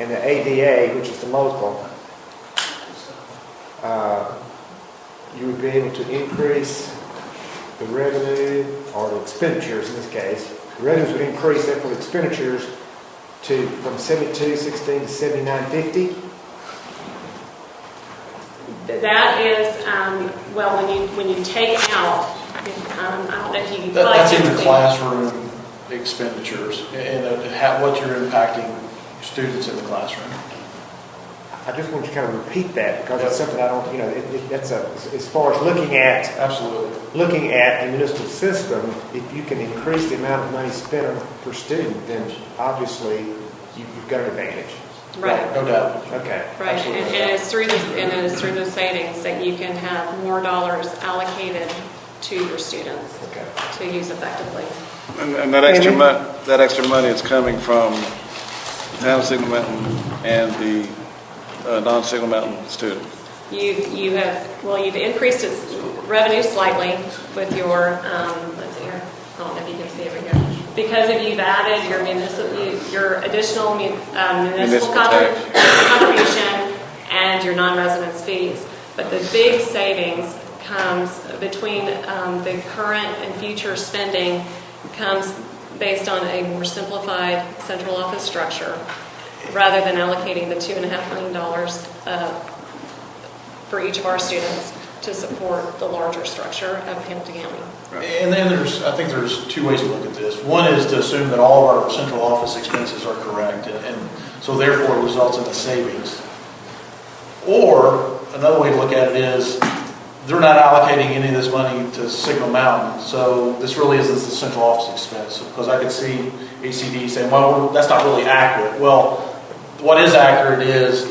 and the ADA, which is the local, you would be able to increase the revenue, or the expenditures in this case. The revenues would increase, therefore the expenditures from $72.16 to $79.50. That is, well, when you take out, I don't know if you can That's in the classroom expenditures and what you're impacting students in the classroom. I just want you to kind of repeat that because it's something I don't, that's as far as looking at a municipal system, if you can increase the amount of money spent per student, then obviously you've got an advantage. Right. No doubt. Okay. Right, and it is through the savings that you can have more dollars allocated to your students to use effectively. And that extra money is coming from the town of Signal Mountain and the non-Signal Mountain student. You've increased its revenue slightly with your let's see here. I don't know if you can see over here. Because if you've added your additional municipal contribution and your non-residence fees. But the big savings comes between the current and future spending comes based on a more simplified central office structure rather than allocating the $2.5 million for each of our students to support the larger structure of Hamilton County. Right. And then I think there's 2 ways to look at this. One is to assume that all of our central office expenses are correct, and so therefore it results in a savings. Or another way to look at it is they're not allocating any of this money to Signal Mountain, so this really isn't the central office expense. Because I could see ACD saying, well, that's not really accurate. Well, what is accurate is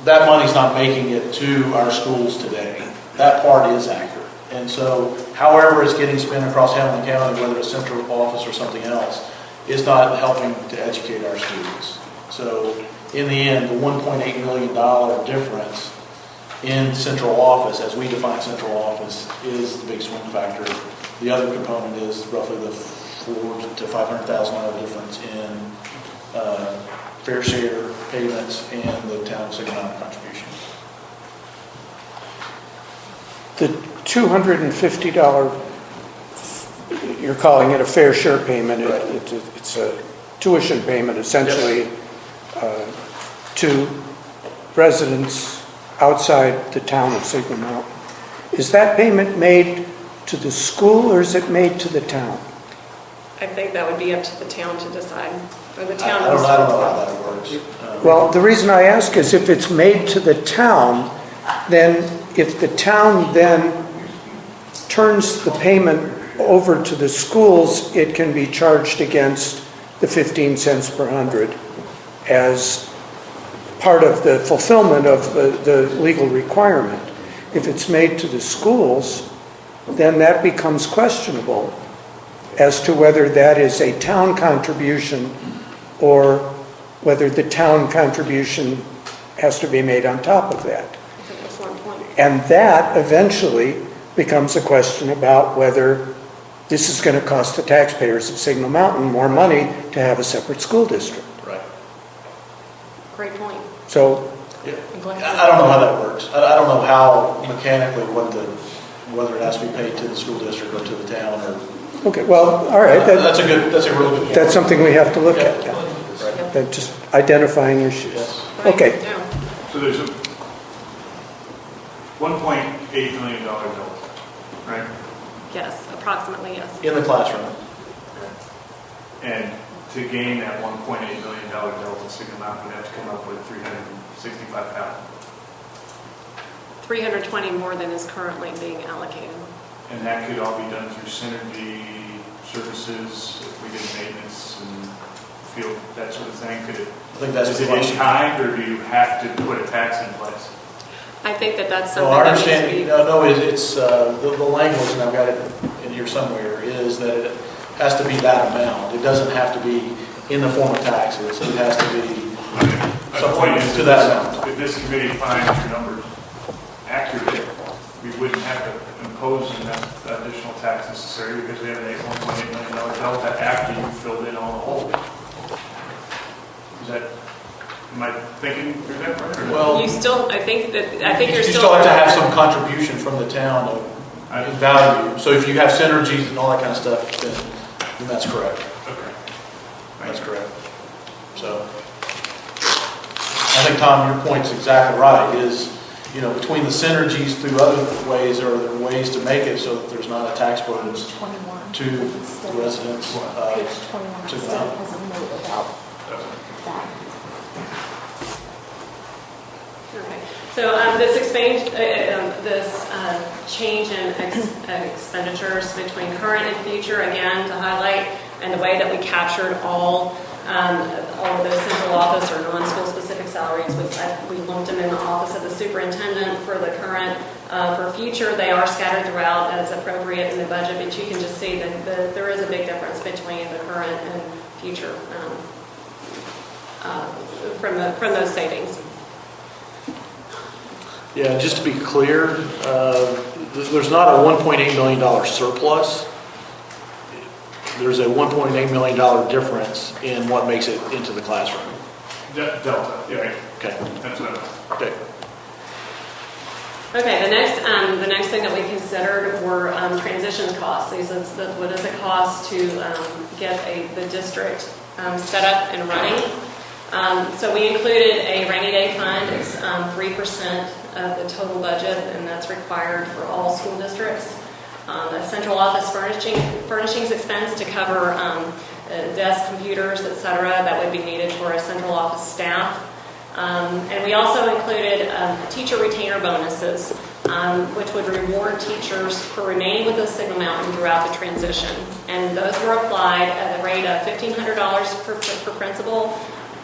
that money's not making it to our schools today. That part is accurate. And so, however it's getting spent across Hamilton County, whether it's central office or something else, is not helping to educate our students. So, in the end, the $1.8 million difference in central office, as we define central office, is the big swing factor. The other component is roughly the $400,000 to $500,000 difference in fair share payments and the town of Signal Mountain contribution. The $250, you're calling it a fair share payment. Right. It's a tuition payment essentially to residents outside the town of Signal Mountain. Is that payment made to the school or is it made to the town? I think that would be up to the town to decide. Or the town I don't know how that works. Well, the reason I ask is if it's made to the town, then if the town then turns the payment over to the schools, it can be charged against the 15 cents per 100 as part of the fulfillment of the legal requirement. If it's made to the schools, then that becomes questionable as to whether that is a town contribution or whether the town contribution has to be made on top of that. That's an excellent point. And that eventually becomes a question about whether this is going to cost the taxpayers of Signal Mountain more money to have a separate school district. Right. Great point. So, Yeah. I don't know how that works. I don't know how mechanically whether it has to be paid to the school district or to the town or. okay, well, all right. That's a really good point. That's something we have to look at. Yeah. Right. That just identifying issues. Yes. Okay. Yeah. So there's a $1.8 million bill, right? Yes, approximately, yes. In the classroom. And to gain that $1.8 million delta, Signal Mountain would have to come up with $365,000. 320 more than is currently being allocated. And that could all be done through synergy services, if we did maintenance and field, that sort of thing. Could it, I think that's is the it in question. kind, or do you have to put a tax in place? I think that that's No, something our that needs to understanding, be. no, it's the language, and I've got it in here somewhere, is that it has to be that amount. It doesn't have to be in the form of taxes. It has to be something to that amount. If this committee finds your numbers accurate, we wouldn't have to impose an additional tax necessary because we have an $1.8 million delta after you filled in all the holes. Is that, am I thinking through that right? Or- Well, You still, I think you're you still. still have to have some contribution from the town of value. So if you have synergies and all that kind of stuff, then that's correct. Okay. That's correct. So I think, Tom, your point's exactly right, is, between the synergies through other ways, are there ways to make it so that there's not a tax burden Page 21. to the residents? Page 21 to still that. has a note about that. Okay. So this change in expenditures between current and future, again, to highlight, and the way that we captured all of the central office or non-school specific salaries, we lumped them in the office of the superintendent for the current. For future, they are scattered throughout as appropriate in the budget, but you can just see that there is a big difference between the current and future from those savings. Yeah, just to be clear, there's not a $1.8 million surplus. There's a $1.8 million difference in what makes it into the classroom. Delta, yeah. Okay. That's what Okay. Okay, the next thing that we considered were transition costs. What does it cost to get the district set up and running? So we included a rainy day fund. It's 3% of the total budget, and that's required for all school districts. A central office furnishings expense to cover desk, computers, etc. that would be needed for a central office staff. And we also included teacher retainer bonuses, which would reward teachers for remaining with the Signal Mountain throughout the transition. And those were applied at a rate of $1,500 for principal,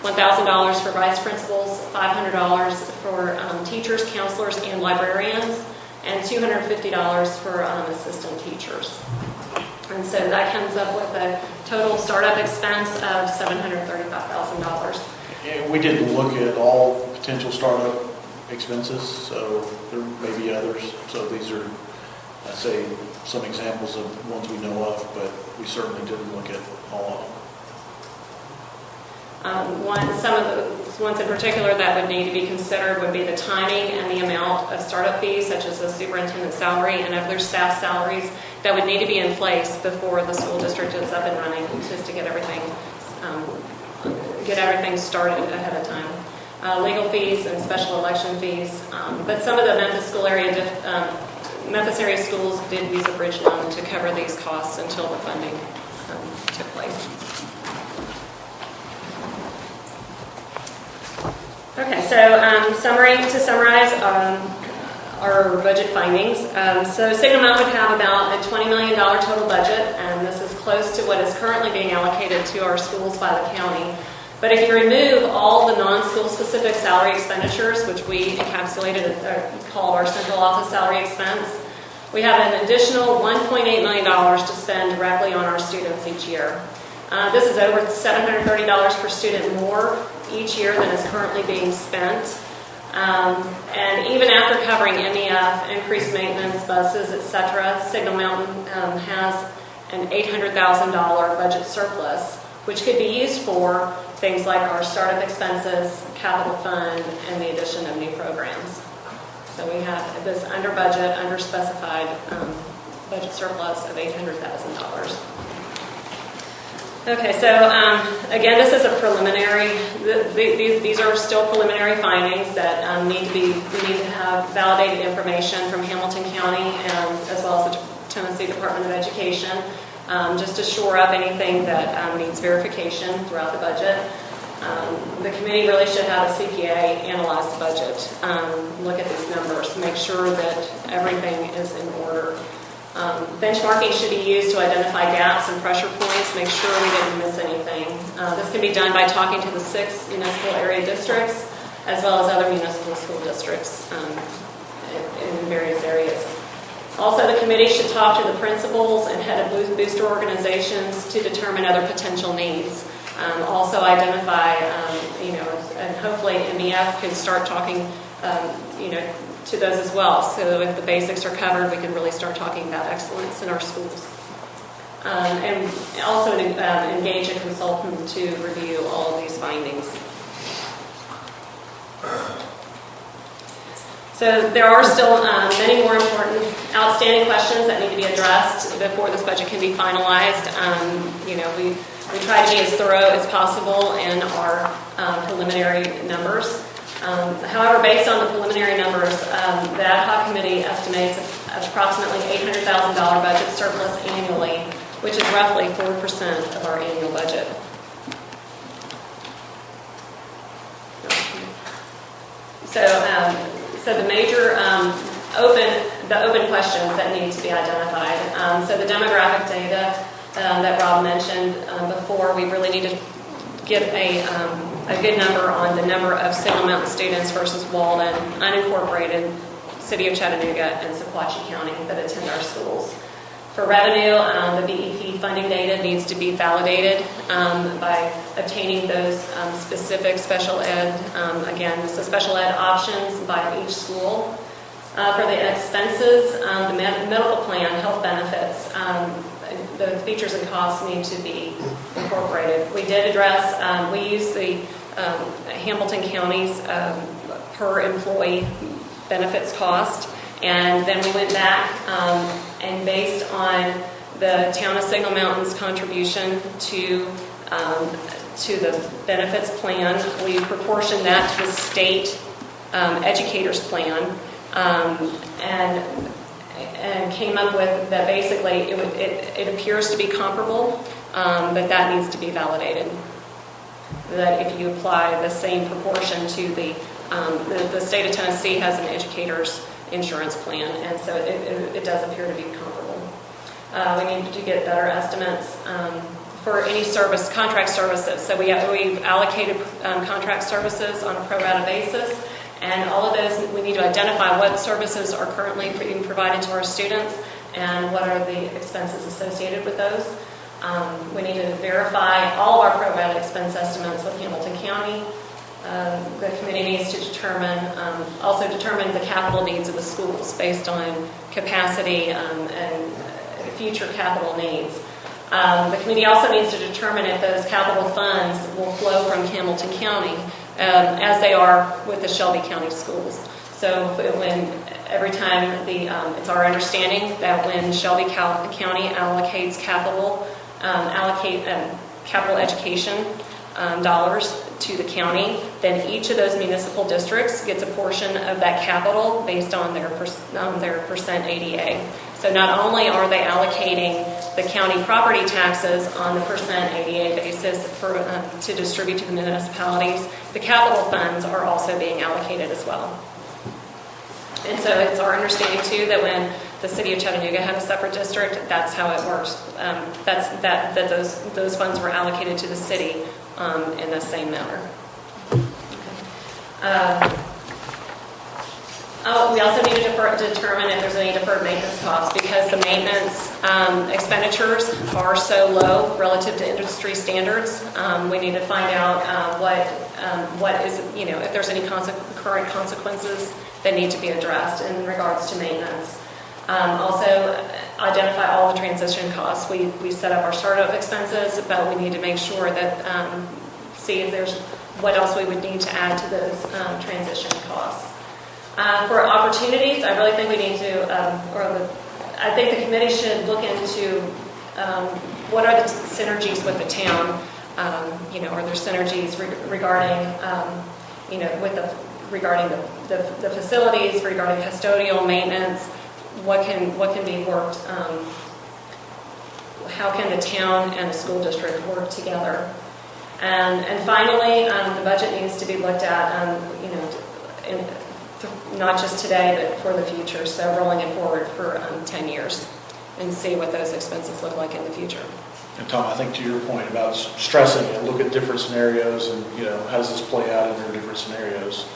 $1,000 for vice principals, $500 for teachers, counselors, and librarians, and $250 for assistant teachers. And so that comes up with a total startup expense of $735,000. And we didn't look at all potential startup expenses, so there may be others. So these are, I'd say, some examples of ones we know of, but we certainly didn't look at all of them. Some of the ones in particular that would need to be considered would be the timing and the amount of startup fees, such as the superintendent's salary and other staff salaries that would need to be in place before the school district is up and running, just to get everything started ahead of time. Legal fees and special election fees, but some of the Memphis area schools did use a bridge loan to cover these costs until the funding took place. Okay, so to summarize our budget findings. So Signal Mountain would have about a $20 million total budget, and this is close to what is currently being allocated to our schools by the county. But if you remove all the non-school specific salary expenditures, which we encapsulated called our central office salary expense, we have an additional $1.8 million to spend directly on our students each year. This is over $730 per student more each year than is currently being spent. And even after covering MEF, increased maintenance, buses, etc., Signal Mountain has an $800,000 budget surplus, which could be used for things like our startup expenses, capital fund, and the addition of new programs. So we have this under budget, under specified budget surplus of $800,000. Okay, so again, this is a preliminary. These are still preliminary findings that we need to have validated information from Hamilton County and as well as the Tennessee Department of Education, just to shore up anything that needs verification throughout the budget. The committee really should have a CPA analyze the budget, look at these numbers, make sure that everything is in order. Benchmarking should be used to identify gaps and pressure points, make sure we didn't miss anything. This can be done by talking to the 6 municipal area districts as well as other municipal school districts in various areas. Also, the committee should talk to the principals and head of booster organizations to determine other potential needs. Also identify, and hopefully MEF can start talking, to those as well. So if the basics are covered, we can really start talking about excellence in our schools. And also engage a consultant to review all of these findings. So there are still many more important outstanding questions that need to be addressed before this budget can be finalized. We try to be as thorough as possible in our preliminary numbers. However, based on the preliminary numbers, the Ad Hoc Committee estimates approximately $800,000 budget surplus annually, which is roughly 4% of our annual budget. So the major open questions that need to be identified. So the demographic data that Rob mentioned before, we really need to get a good number on the number of Signal Mountain students versus Walden, unincorporated, City of Chattanooga, and Sequatchie County that attend our schools. For revenue, the BEP funding data needs to be validated by obtaining those specific special ed, again, so special ed options by each school. For the expenses, the medical plan, health benefits, the features and costs need to be incorporated. We did address, we used the Hamilton County's per employee benefits cost, and then we went back and based on the town of Signal Mountain's contribution to the benefits plan, we proportioned that to the state educators plan, and came up with that basically it appears to be comparable, but that needs to be validated. That if you apply the same proportion to the state of Tennessee has an educator's insurance plan, and so it does appear to be comparable. We need to get better estimates for any contract services. So we've allocated contract services on a pro rata basis, and all of those, we need to identify what services are currently being provided to our students and what are the expenses associated with those. We need to verify all of our pro rata expense estimates with Hamilton County. The committee needs to also determine the capital needs of the schools based on capacity and future capital needs. The committee also needs to determine if those capital funds will flow from Hamilton County as they are with the Shelby County schools. So every time it's our understanding that when Shelby County allocates capital education dollars to the county, then each of those municipal districts gets a portion of that capital based on their percent ADA. So not only are they allocating the county property taxes on the percent ADA basis to distribute to the municipalities, the capital funds are also being allocated as well. And so it's our understanding too that when the City of Chattanooga had a separate district, that's how it works. That those funds were allocated to the city in the same manner. We also need to determine if there's any deferred maintenance costs, because the maintenance expenditures are so low relative to industry standards. We need to find out what is, if there's any current consequences that need to be addressed in regards to maintenance. Also, identify all the transition costs. We set up our startup expenses, but we need to make sure that, see if there's what else we would need to add to those transition costs. For opportunities, I really think we need to, I think the committee should look into what are the synergies with the town. Are there synergies regarding, regarding the facilities, regarding custodial maintenance? What can be worked? How can the town and the school district work together? And finally, the budget needs to be looked at, not just today, but for the future. So rolling it forward for 10 years and see what those expenses look like in the future. And Tom, I think to your point about stressing it, look at different scenarios and, how does this play out in their different scenarios?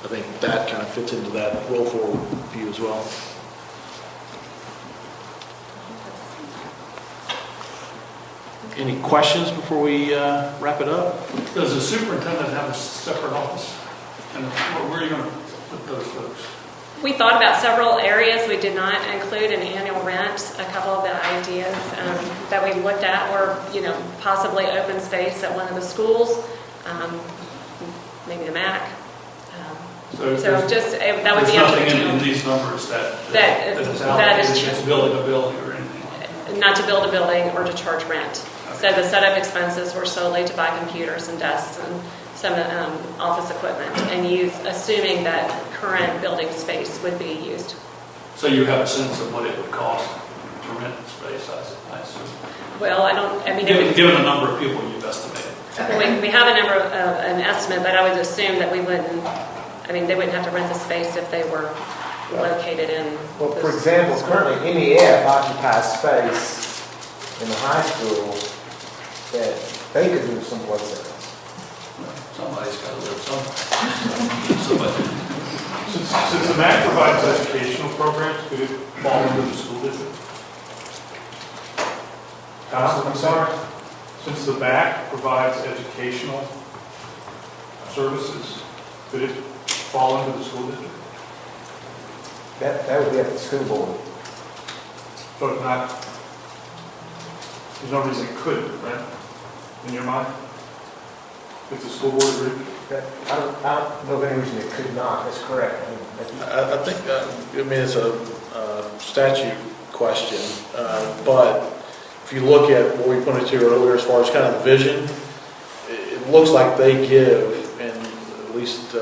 I think that kind of fits into that roll forward view as well. Any questions before we wrap it up? Does the superintendent have a separate office? And where are you going to put those folks? We thought about several areas. We did not include an annual rent. A couple of the ideas that we looked at were, possibly open space at one of the schools, maybe the MAC. So just that would be up to the town. There's nothing in these numbers that is allocated against building a building or anything. Not to build a building or to charge rent. So the setup expenses were solely to buy computers and desks and some office equipment, and assuming that current building space would be used. So you have a sense of what it would cost to rent the space, I assume? Well, given the number of people you've estimated. We have a number of an estimate, but I would assume that they wouldn't have to rent the space if they were located in. Well, for example, currently NEF occupies space in the high school that they could move someplace else. Somebody's got to live somewhere. Since the MAC provides educational programs, could it fall under the school district? I'm sorry? Since the MAC provides educational services, could it fall under the school district? That would be up to the school board. So it's not, there's no reason it couldn't, right? In your mind? If the school board agreed? I don't know of any reason it could not. That's correct. I think, it's a statute question, but if you look at what we pointed to earlier as far as kind of the vision, it looks like they give, and at least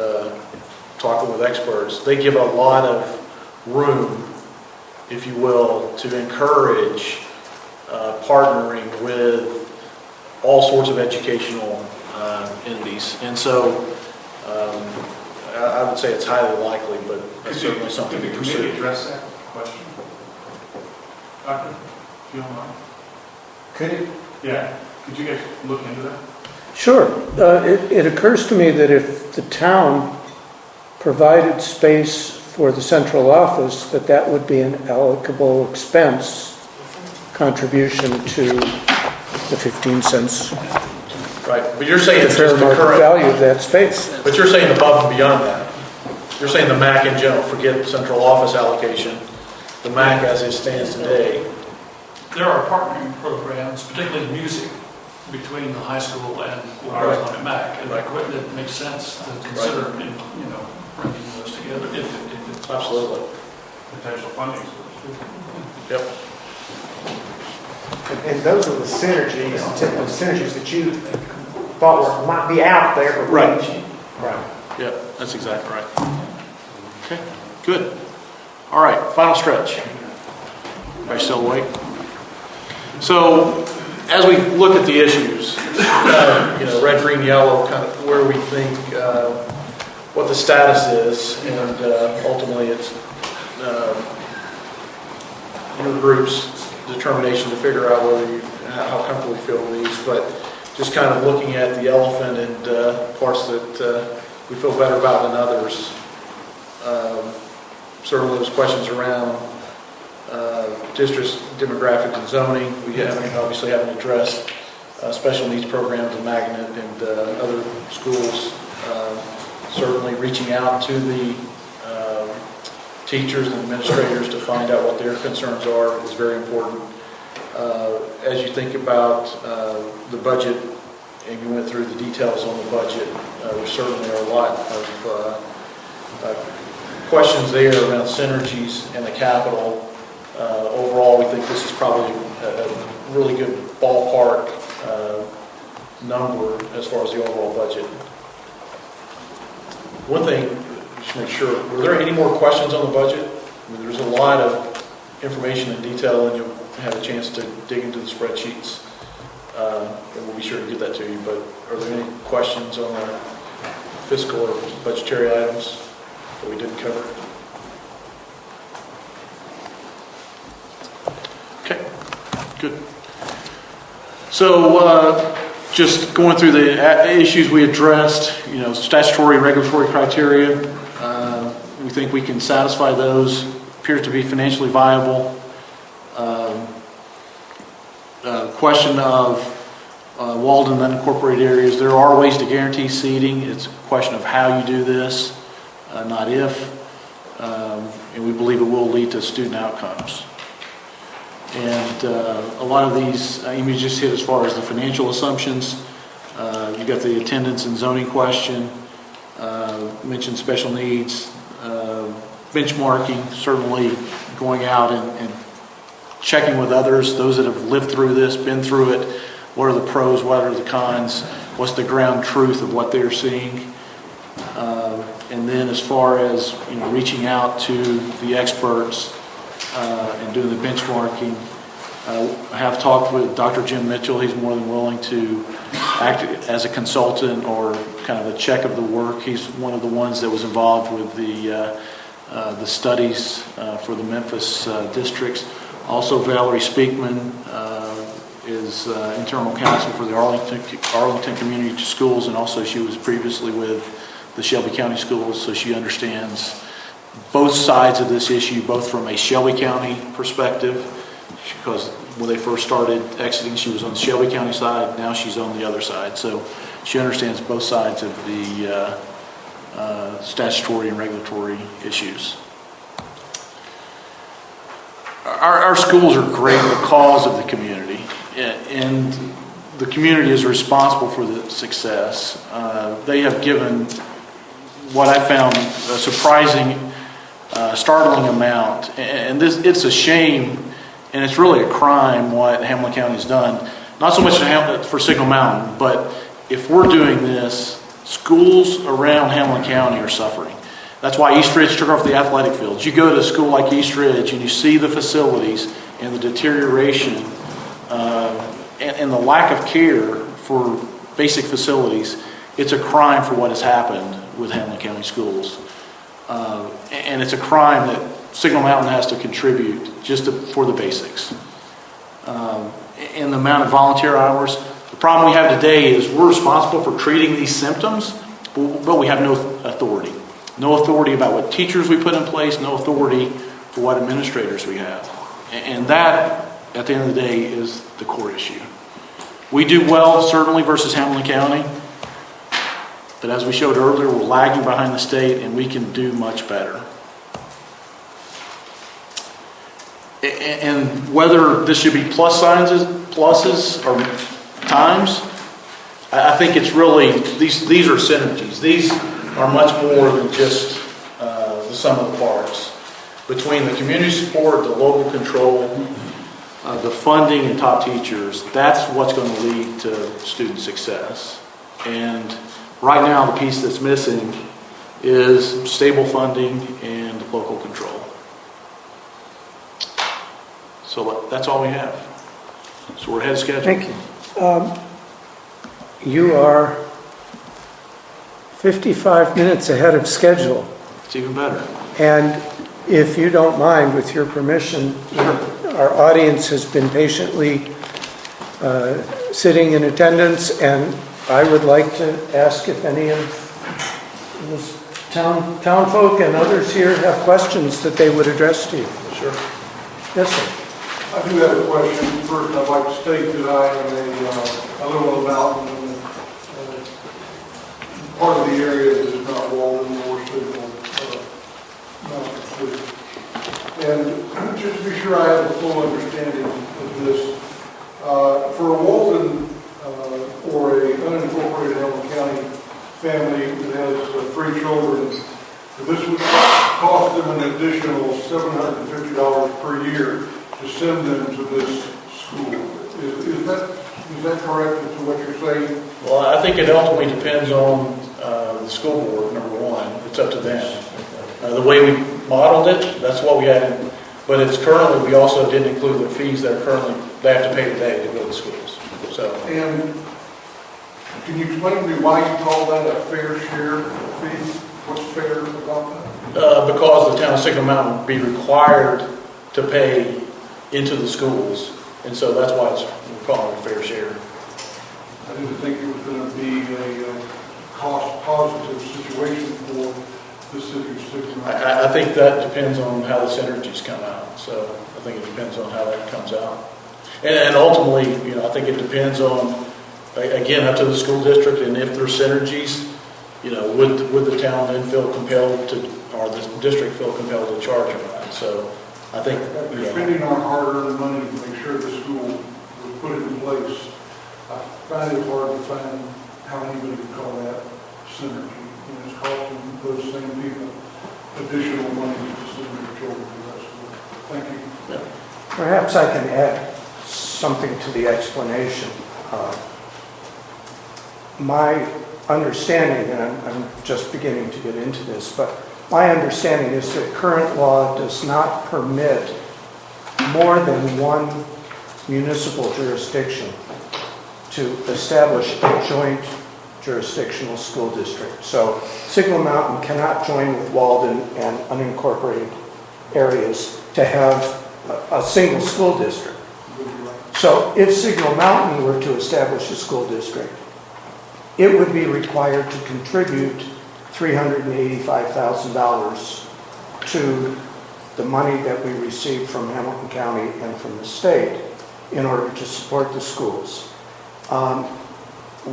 talking with experts, they give a lot of room, if you will, to encourage partnering with all sorts of educational entities. And so I would say it's highly likely, but that's certainly something to pursue. Could the committee address that question? Doctor, if you don't mind. Could it? Yeah. Could you guys look into that? Sure. It occurs to me that if the town provided space for the central office, that would be an allocable expense contribution to the 15 cents. Right, but you're saying it's fair just the market current value of that space. But you're saying above and beyond that. You're saying the MAC in general, forget central office allocation, the MAC as it stands today. There are partnering programs, particularly music, between the high school and Wakim and MAC, and it makes sense to consider, bringing those together if it's Absolutely. Potential funding source. Yep. And those are the synergies, the typical synergies that you thought might be out there, but Right. Right. Yep, that's exactly right. Okay, good. All right, final stretch. Are you still awake? So, as we look at the issues, red, green, yellow, kind of where we think, what the status is, and ultimately it's your group's determination to figure out how comfortable you feel with these. But just kind of looking at the elephant and parts that we feel better about than others. Certainly those questions around district demographics and zoning, we obviously haven't addressed special needs programs in Magnet and other schools. Certainly reaching out to the teachers and administrators to find out what their concerns are is very important. As you think about the budget, and you went through the details on the budget, there certainly are a lot of questions there around synergies and the capital. Overall, we think this is probably a really good ballpark number as far as the overall budget. One thing, just make sure, were there any more questions on the budget? I mean, there's a lot of information and detail, and you'll have a chance to dig into the spreadsheets. And we'll be sure to get that to you, but are there any questions on the fiscal or budgetary items that we didn't cover? Okay, good. So just going through the issues we addressed, statutory regulatory criteria, we think we can satisfy those, appears to be financially viable. Question of walled and unincorporated areas, there are ways to guarantee seating. It's a question of how you do this, not if, and we believe it will lead to student outcomes. And a lot of these, Amy just hit as far as the financial assumptions. You got the attendance and zoning question, mentioned special needs, benchmarking, certainly going out and checking with others, those that have lived through this, been through it. What are the pros, what are the cons, what's the ground truth of what they're seeing. And then as far as reaching out to the experts and doing the benchmarking, I have talked with Dr. Jim Mitchell. He's more than willing to act as a consultant or kind of a check of the work. He's one of the ones that was involved with the studies for the Memphis districts. Also, Valerie Speakman is internal counsel for the Arlington Community Schools, and also she was previously with the Shelby County Schools, so she understands both sides of this issue, both from a Shelby County perspective, because when they first started exiting, she was on the Shelby County side, now she's on the other side, so she understands both sides of the statutory and regulatory issues. Our schools are great because of the community, and the community is responsible for the success. They have given what I found a surprising, startling amount, and it's a shame, and it's really a crime what Hamilton County's done. Not so much for Signal Mountain, but if we're doing this, schools around Hamilton County are suffering. That's why East Ridge took off the athletic fields. You go to a school like East Ridge and you see the facilities and the deterioration and the lack of care for basic facilities. It's a crime for what has happened with Hamilton County schools. And it's a crime that Signal Mountain has to contribute just for the basics. And the amount of volunteer hours. The problem we have today is we're responsible for treating these symptoms, but we have no authority. No authority about what teachers we put in place, no authority for what administrators we have. And that, at the end of the day, is the core issue. We do well, certainly, versus Hamilton County. But as we showed earlier, we're lagging behind the state, and we can do much better. And whether this should be pluses or times, I think it's really, these are synergies. These are much more than just the sum of the parts. Between the community support, the local control, the funding and top teachers, that's what's going to lead to student success. And right now, the piece that's missing is stable funding and local control. So that's all we have. So we're ahead of schedule. Thank you. You are 55 minutes ahead of schedule. It's even better. And if you don't mind, with your permission, our audience has been patiently sitting in attendance, and I would like to ask if any of the town folk and others here have questions that they would address to you. Sure. Yes, sir. I do have a question. First, I'd like to state that I am I live on a mountain, and part of the area that is not Walden or Signal Mountain City. And just to be sure I have a full understanding of this, for a Walden or a unincorporated Hamilton County family that has 3 children, this would cost them an additional $750 per year to send them to this school. Is that correct as to what you're saying? Well, I think it ultimately depends on the school board, number one. It's up to them. The way we modeled it, that's what we had. But it's currently, we also didn't include the fees that are currently, they have to pay today to go to schools. So. And can you explain to me why you call that a fair share fee? What's fair about that? Because the town of Signal Mountain would be required to pay into the schools. And so that's why we're calling it a fair share. I didn't think it was going to be a cost-positive situation for the city of Signal Mountain. I think that depends on how the synergies come out. So I think it depends on how that comes out. And ultimately, I think it depends on, again, up to the school district, and if there's synergies, would the town then feel compelled to, or the district feel compelled to charge them that? So I think, After spending our hard-earned money to make sure the school was put in place, I find it hard to find how anybody would call that synergy. And it's costing those same people additional money to send their children to that school. Thank you. yeah. Perhaps I can add something to the explanation. My understanding, and I'm just beginning to get into this, but my understanding is that current law does not permit more than one municipal jurisdiction to establish a joint jurisdictional school district. So Signal Mountain cannot join with Walden and unincorporated areas to have a single school district. So if Signal Mountain were to establish a school district, it would be required to contribute $385,000 to the money that we receive from Hamilton County and from the state in order to support the schools.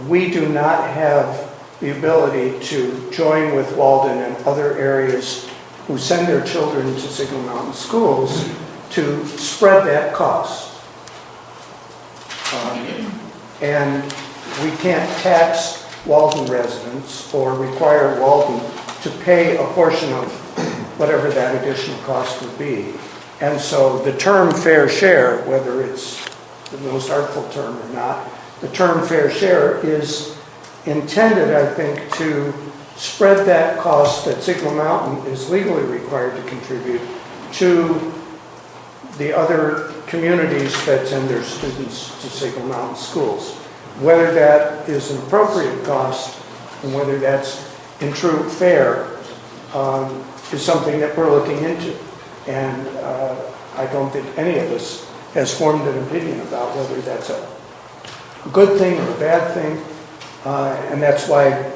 We do not have the ability to join with Walden and other areas who send their children to Signal Mountain schools to spread that cost. And we can't tax Walden residents or require Walden to pay a portion of whatever that additional cost would be. And so the term fair share, whether it's the most artful term or not, the term fair share is intended, I think, to spread that cost that Signal Mountain is legally required to contribute to the other communities that send their students to Signal Mountain schools. Whether that is an appropriate cost and whether that's in true fair is something that we're looking into. And I don't think any of us has formed an opinion about whether that's a good thing or a bad thing. And that's why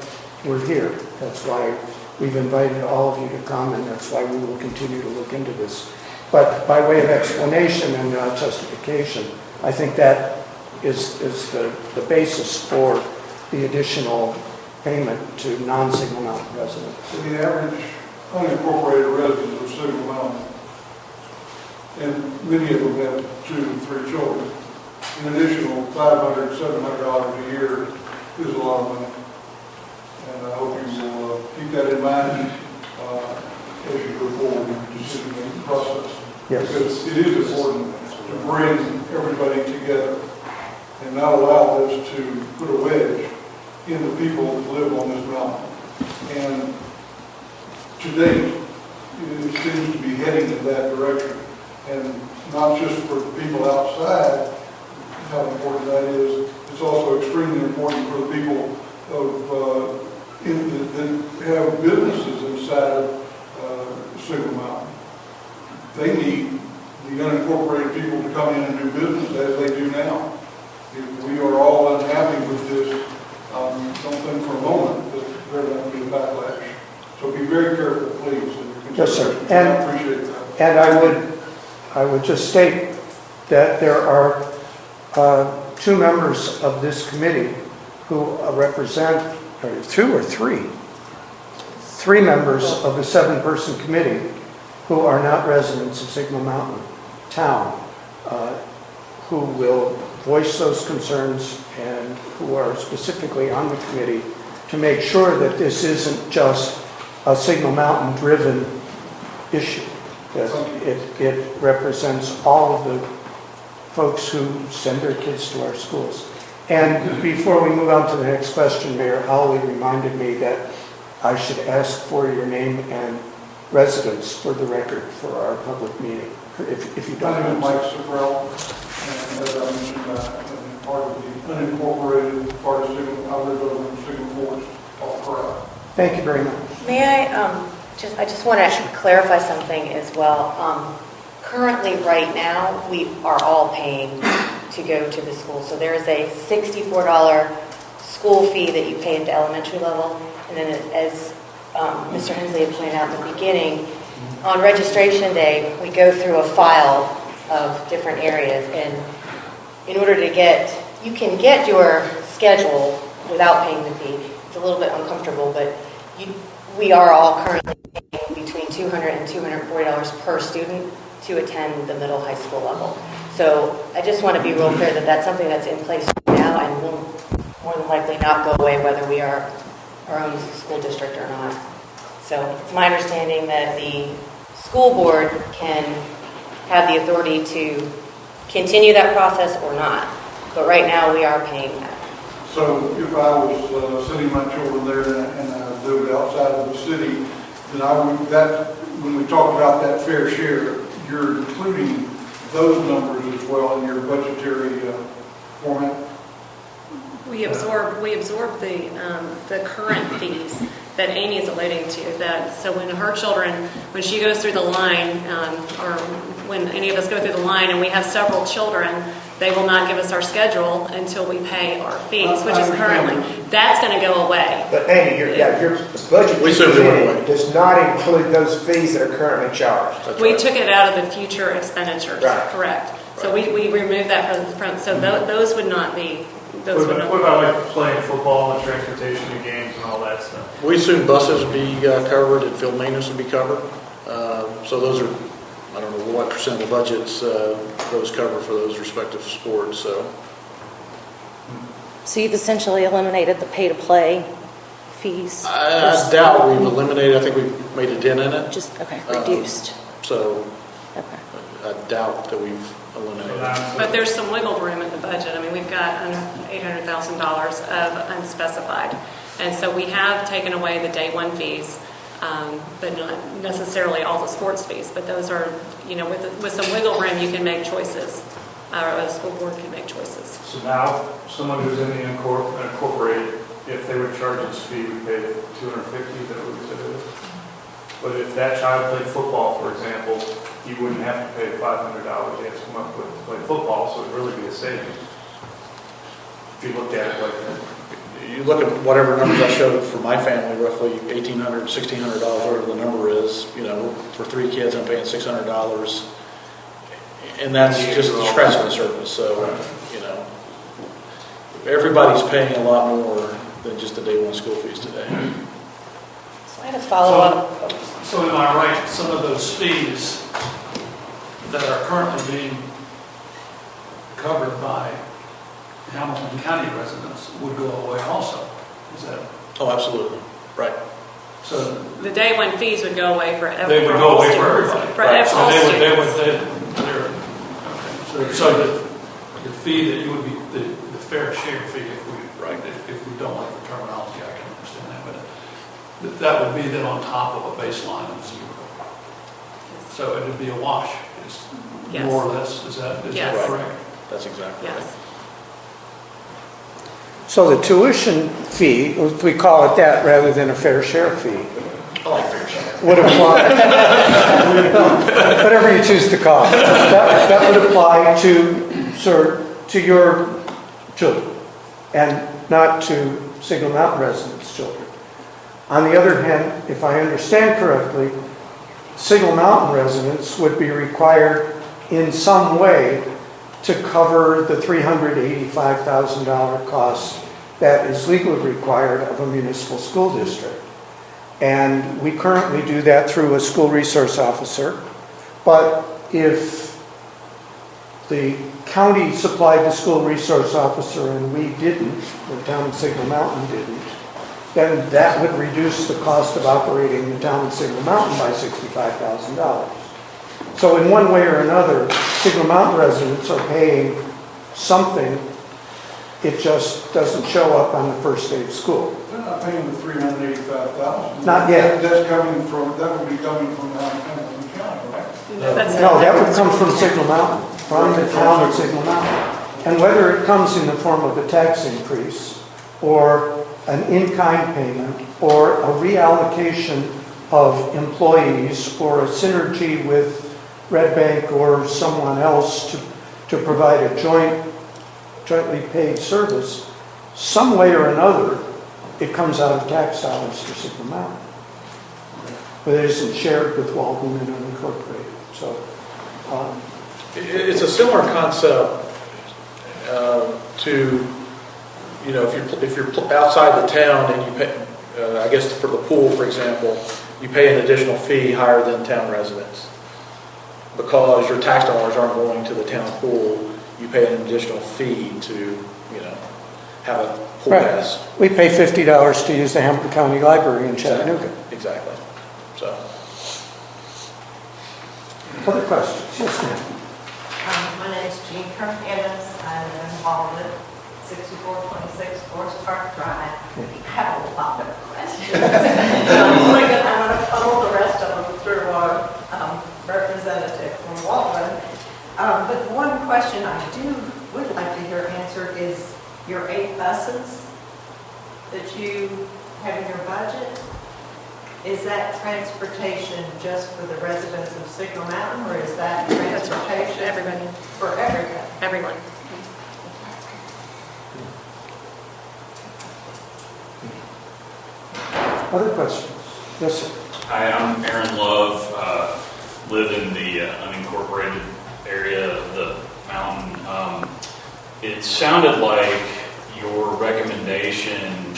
we're here. That's why we've invited all of you to come, and that's why we will continue to look into this. But by way of explanation and justification, I think that is the basis for the additional payment to non-Signal Mountain residents. So the average unincorporated resident of Signal Mountain, and many of them have 2 and 3 children, an additional $500, $700 a year is a lot of money. And I hope you will keep that in mind as you go forward in the decision-making process. Yes. Because it is important to bring everybody together and not allow this to put a wedge in the people that live on this mountain. And to date, it seems to be heading in that direction. And not just for the people outside, how important that is, it's also extremely important for the people that have businesses inside of Signal Mountain. They need the unincorporated people to come in and do business as they do now. if we are all unhappy with this, don't think for a moment that there won't be a backlash. So be very careful, please. in your Yes, sir. consideration. I appreciate that. And I would just state that there are two members of this committee who represent, or two or three members of the 7-person committee who are not residents of Signal Mountain Town, who will voice those concerns and who are specifically on the committee to make sure that this isn't just a Signal Mountain driven issue. That it represents all of the folks who send their kids to our schools. And before we move on to the next question, Mayor Howley reminded me that I should ask for your name and residence for the record for our public meeting, if you don't My name is mind. Mike Speraw, and as I mentioned, I'm part of the unincorporated part of Signal. I live over in Signal Forest, off Corral. Thank you very much. May I just want to clarify something as well. Currently, right now, we are all paying to go to the school. So there is a $64 school fee that you pay at the elementary level. And then as Mr. Hensley had pointed out at the beginning, on registration day, we go through a file of different areas. And in order to you can get your schedule without paying the fee. It's a little bit uncomfortable, but we are all currently paying between $200 and $240 per student to attend the middle high school level. So I just want to be real clear that that's something that's in place now and will more than likely not go away whether we are our own school district or not. So it's my understanding that the school board can have the authority to continue that process or not. But right now we are paying that. So if I was sending my children there and I lived outside of the city, then when we talk about that fair share, you're including those numbers as well in your budgetary format? We absorb the current fees that Amy is alluding to. So when she goes through the line, or when any of us go through the line and we have several children, they will not give us our schedule until we pay our fees, which is currently. That's going to go away. But Amy, your budget We certainly went away. does not include those fees that are currently charged. That's We right. took it out of the future expenditures, Right. correct. So we removed that from the front. So those would not be. Those would not. What about like playing football and transportation and games and all that stuff? We assume buses would be covered and field maintenance would be covered. So those are, I don't know what percent of the budgets those cover for those respective sports. So you've essentially eliminated the pay-to-play fees? I doubt we've eliminated. I think we've made a dent in it. Just, okay, reduced. So Okay. I doubt that we've eliminated. But there's some wiggle room in the budget. I mean, we've got $800,000 of unspecified. And so we have taken away the day one fees, but not necessarily all the sports fees. But those are, with some wiggle room, you can make choices. Or the school board can make choices. So now, someone who's in the incorporated, if they would charge this fee, we pay $250, that would be it is. But if that child played football, for example, you wouldn't have to pay $500. You have to come up with play football, so it'd really be a savings. If you looked at it like that. You look at whatever numbers I showed for my family, roughly $1,800, $1,600, whatever the number is. For 3 kids, I'm paying $600, and that's just scratching the surface. So, everybody's paying a lot more than just the day one school fees today. So I had a follow-up. So am I right, some of those fees that are currently being covered by Hamilton County residents would go away also? Is that? Oh, absolutely. Right. So The day one fees would go away for everyone. they would go away for everybody? For all students. So the fee that you would be, the fair share fee, if we don't like the terminology, I can understand that, but that would be then on top of a baseline of 0. So it would be a wash, Yes. more or less, is that Yes. correct? That's exactly right. Yes. So the tuition fee, if we call it that rather than a fair share fee, I like fair share. would apply, whatever you choose to call it, that would apply to your children, and not to Signal Mountain residents' children. On the other hand, if I understand correctly, Signal Mountain residents would be required in some way to cover the $385,000 cost that is legally required of a municipal school district. And we currently do that through a school resource officer. But if the county supplied the school resource officer and we didn't, the town of Signal Mountain didn't, then that would reduce the cost of operating the town of Signal Mountain by $65,000. So in one way or another, Signal Mountain residents are paying something. It just doesn't show up on the first day of school. They're not paying the $385,000. Not yet. That would be coming from Hamilton County, right? No, that would come from Signal Mountain, from the town of Signal Mountain. And whether it comes in the form of a tax increase or an in-kind payment or a reallocation of employees or a synergy with Red Bank or someone else to provide a jointly paid service, some way or another, it comes out of tax dollars for Signal Mountain. But it isn't shared with Walden and unincorporated. So It's a similar concept to, you know, if you're outside the town and you pay, I guess for the pool, for example, you pay an additional fee higher than town residents. Because your tax dollars aren't going to the town pool, you pay an additional fee to, you know, have a pool pass. we pay $50 to use the Hamilton County Library in Chattanooga. Exactly. So. Other questions? Yes, ma'am. My name is Jean Kirk-Ennis. I'm involved with 6426 Forest Park Drive. I have a lot of questions. I'm going to funnel the rest of them through our representative from Walden. But one question I would like to hear answered is your 8 buses that you have in your budget. Is that transportation just for the residents of Signal Mountain, or is that transportation Everybody. for everyone? Everyone. Other questions? Yes, sir. Hi, I'm Aaron Love. Live in the unincorporated area of the mountain. It sounded like your recommendation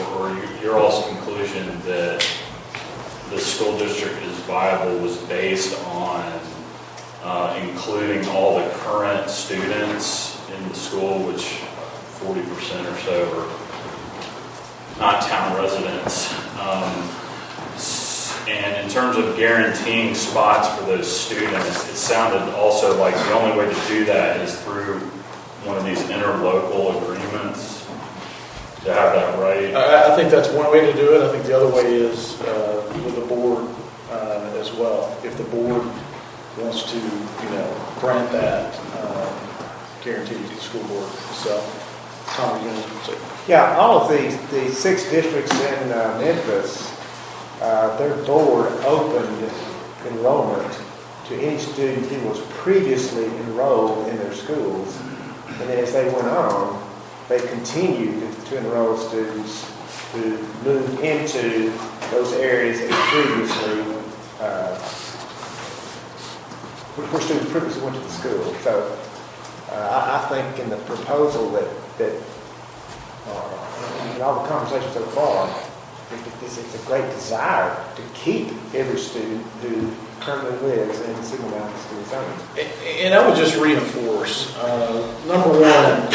or your all's conclusion that the school district is viable was based on including all the current students in the school, which 40% or so are not town residents. And in terms of guaranteeing spots for those students, it sounded also like the only way to do that is through one of these interlocal agreements. To have that right? I think that's one way to do it. I think the other way is with the board as well. If the board wants to, you know, grant that guarantee to the school board. So, Tom, you going to say? Yeah, all of the 6 districts in Memphis, their board opened enrollment to any student who was previously enrolled in their schools. And then as they went on, they continued to enroll students who moved into those areas that previously, where students previously went to the school. So I think in the proposal that in all the conversations so far, it's a great desire to keep every student who currently lives in the Signal Mountain school zone. And I would just reinforce, number one,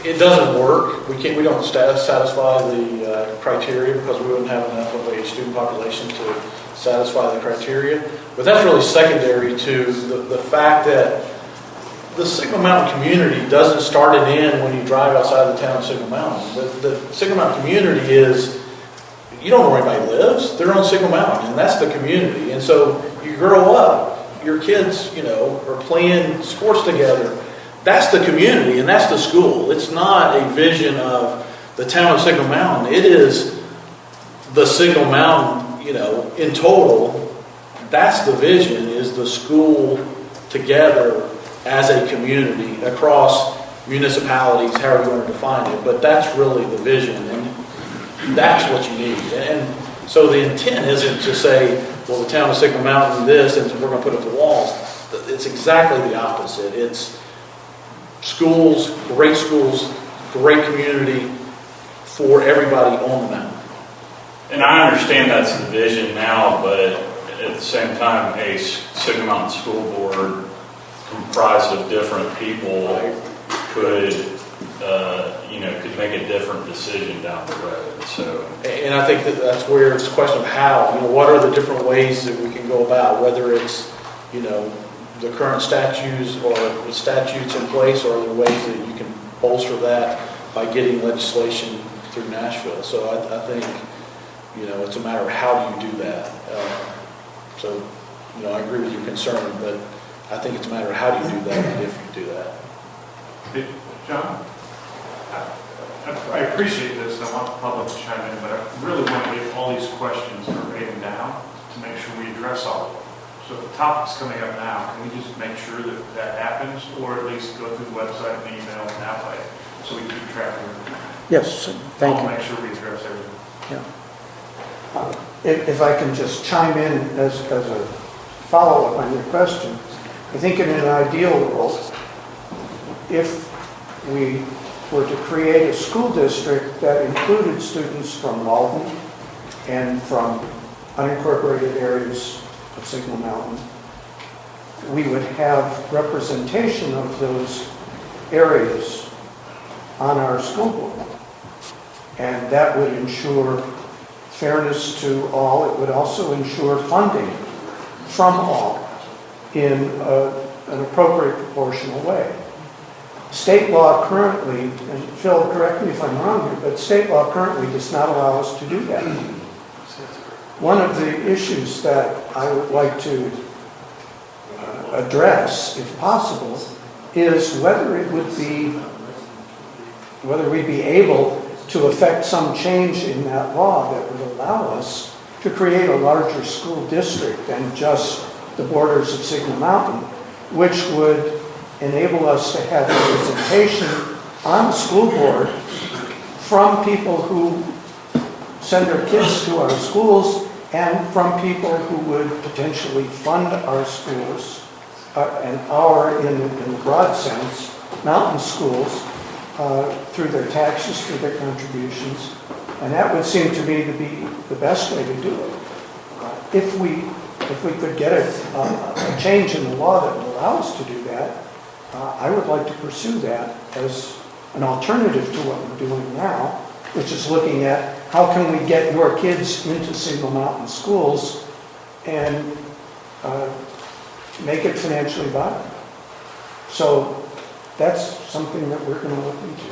it doesn't work. We don't satisfy the criteria because we wouldn't have enough of a student population to satisfy the criteria. But that's really secondary to the fact that the Signal Mountain community doesn't start and end when you drive outside the town of Signal Mountain. The Signal Mountain community is, you don't know where anybody lives. They're on Signal Mountain, and that's the community. And so you grow up, your kids, you know, are playing sports together. That's the community, and that's the school. It's not a vision of the town of Signal Mountain. It is the Signal Mountain, you know, in total. That's the vision, is the school together as a community across municipalities, however you want to define it, but that's really the vision, and that's what you need. And so the intent isn't to say, well, the town of Signal Mountain this, and we're going to put up the walls. It's exactly the opposite. It's schools, great community for everybody on the mountain. And I understand that's the vision now, but at the same time, a Signal Mountain School Board comprised of different people could make a different decision down the road. So, and I think that's where it's a question of how. What are the different ways that we can go about, whether it's the current statutes or the statutes in place, or are there ways that you can bolster that by getting legislation through Nashville? So I think it's a matter of how do you do that. So I agree with your concern, but I think it's a matter of how do you do that and if you do that. Hey, John, I appreciate this, and I want the public to chime in, but I really want to get all these questions verbatim down to make sure we address all of them. So if the topic's coming up now, can we just make sure that that happens, or at least go through the website and email and that way, so we can keep track of everything? Yes, thank you. I'll make sure we address everything. Yeah. If I can just chime in as a follow-up on your question, I think in an ideal world, if we were to create a school district that included students from Walden and from unincorporated areas of Signal Mountain, we would have representation of those areas on our school board. And that would ensure fairness to all. It would also ensure funding from all in an appropriate proportional way. State law currently, and Phil, correct me if I'm wrong here, but state law currently does not allow us to do that. One of the issues that I would like to address, if possible, is whether we'd be able to affect some change in that law that would allow us to create a larger school district than just the borders of Signal Mountain, which would enable us to have representation on the school board from people who send their kids to our schools and from people who would potentially fund our schools and in the broad sense, mountain schools, through their taxes, through their contributions. And that would seem to me to be the best way to do it. If we could get a change in the law that would allow us to do that, I would like to pursue that as an alternative to what we're doing now, which is looking at how can we get your kids into Signal Mountain schools and make it financially viable. So that's something that we're going to look into.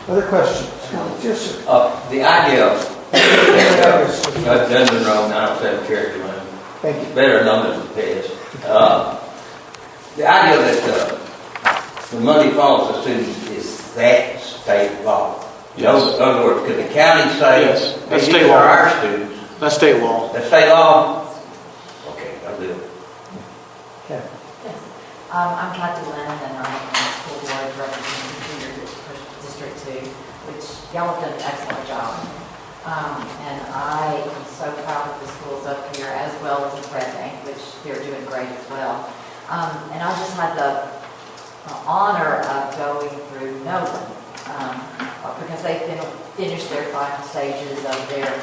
Other questions? Yes, sir. The idea of Dungeon Road, I don't say the character money. Thank you. Better numbers than this. The idea that the money follows the students is that state law. Yes. In other words, could the county say, yes, that's hey, state these law. are our students? That's state law. That's state law? Okay, I'll do it. Okay. Yes. I'm Kathy Lynn, and I'm on the school board representing Junior District 2, which y'all have done an excellent job. And I am so proud of the schools up here, as well as the Red Bank, which they're doing great as well. And I just had the honor of going through Nolan, because they've finished their final stages of their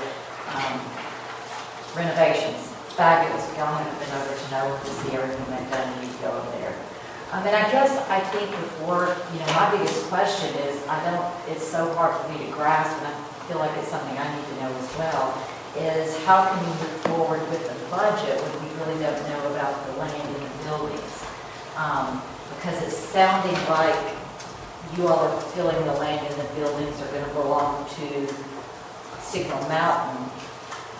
renovations. Fabulous. Y'all haven't been over to Nolan to see everything they've done. You need to go over there. And I think before, my biggest question is, it's so hard for me to grasp, and I feel like it's something I need to know as well, is how can we move forward with the budget when we really don't know about the land and the buildings? Because it's sounding like you all are feeling the land and the buildings are going to belong to Signal Mountain.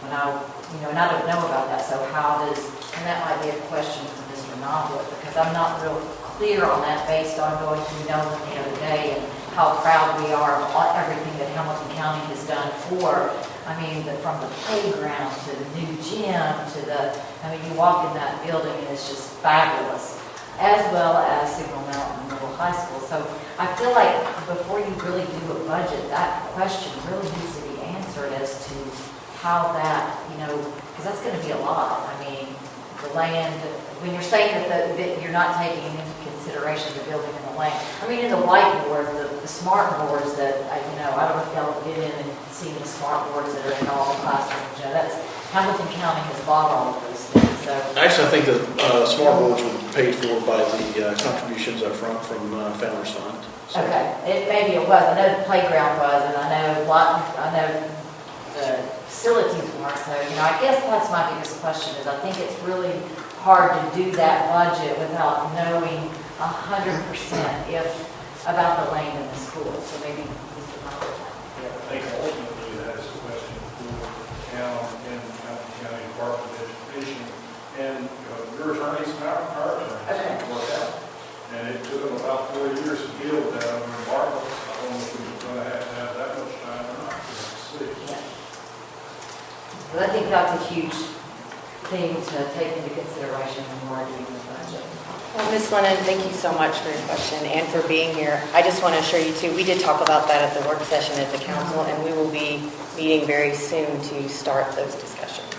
And I don't know about that, so and that might be a question for Mr. Noblett, because I'm not real clear on that based on going through Nolan the other day and how proud we are of everything that Hamilton County has done for I mean, from the playground to the new gym to you walk in that building and it's just fabulous, as well as Signal Mountain Middle High School. So I feel like before you really do a budget, that question really needs to be answered as to how that, because that's going to be a lot. I mean, the land, when you're saying that you're not taking into consideration the building and the land. I mean, in the whiteboard, the smart boards that, I don't know if y'all get in and see the smart boards that are in all the classrooms. That's, Hamilton County has bought all of those things, so. Actually, I think the smart boards were paid for by the contributions up front from Founders Fund. So. Okay, maybe it was. I know the playground was, and I know the facilities weren't. So, I guess that's my biggest question is I think it's really hard to do that budget without knowing 100% about the land in the school. So maybe Mr. Michael. I think ultimately that is a question for the town and the county Department of Education and your attorneys and our attorneys to work out. And it took them about 4 years to deal with that under embargo. I don't know if we're going to have that much time or not. We'll see. Yeah. But I think that's a huge thing to take into consideration when we're doing the budget. Well, Ms. Lennon, thank you so much for your question and for being here. I just want to assure you too, we did talk about that at the work session as a council, and we will be meeting very soon to start those discussions.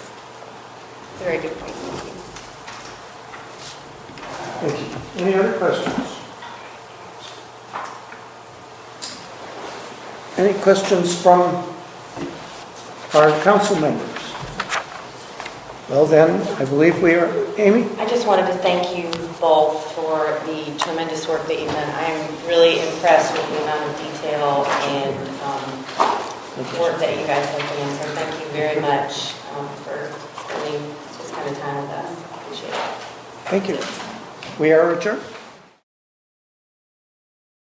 Very good point. Thank you. Any other questions? Any questions from our council members? Well then, I believe we are, Amy? I just wanted to thank you both for the tremendous work that you've done. I am really impressed with the amount of detail and work that you guys have done. So thank you very much for spending this kind of time with us. Appreciate it. Thank you. We are adjourned.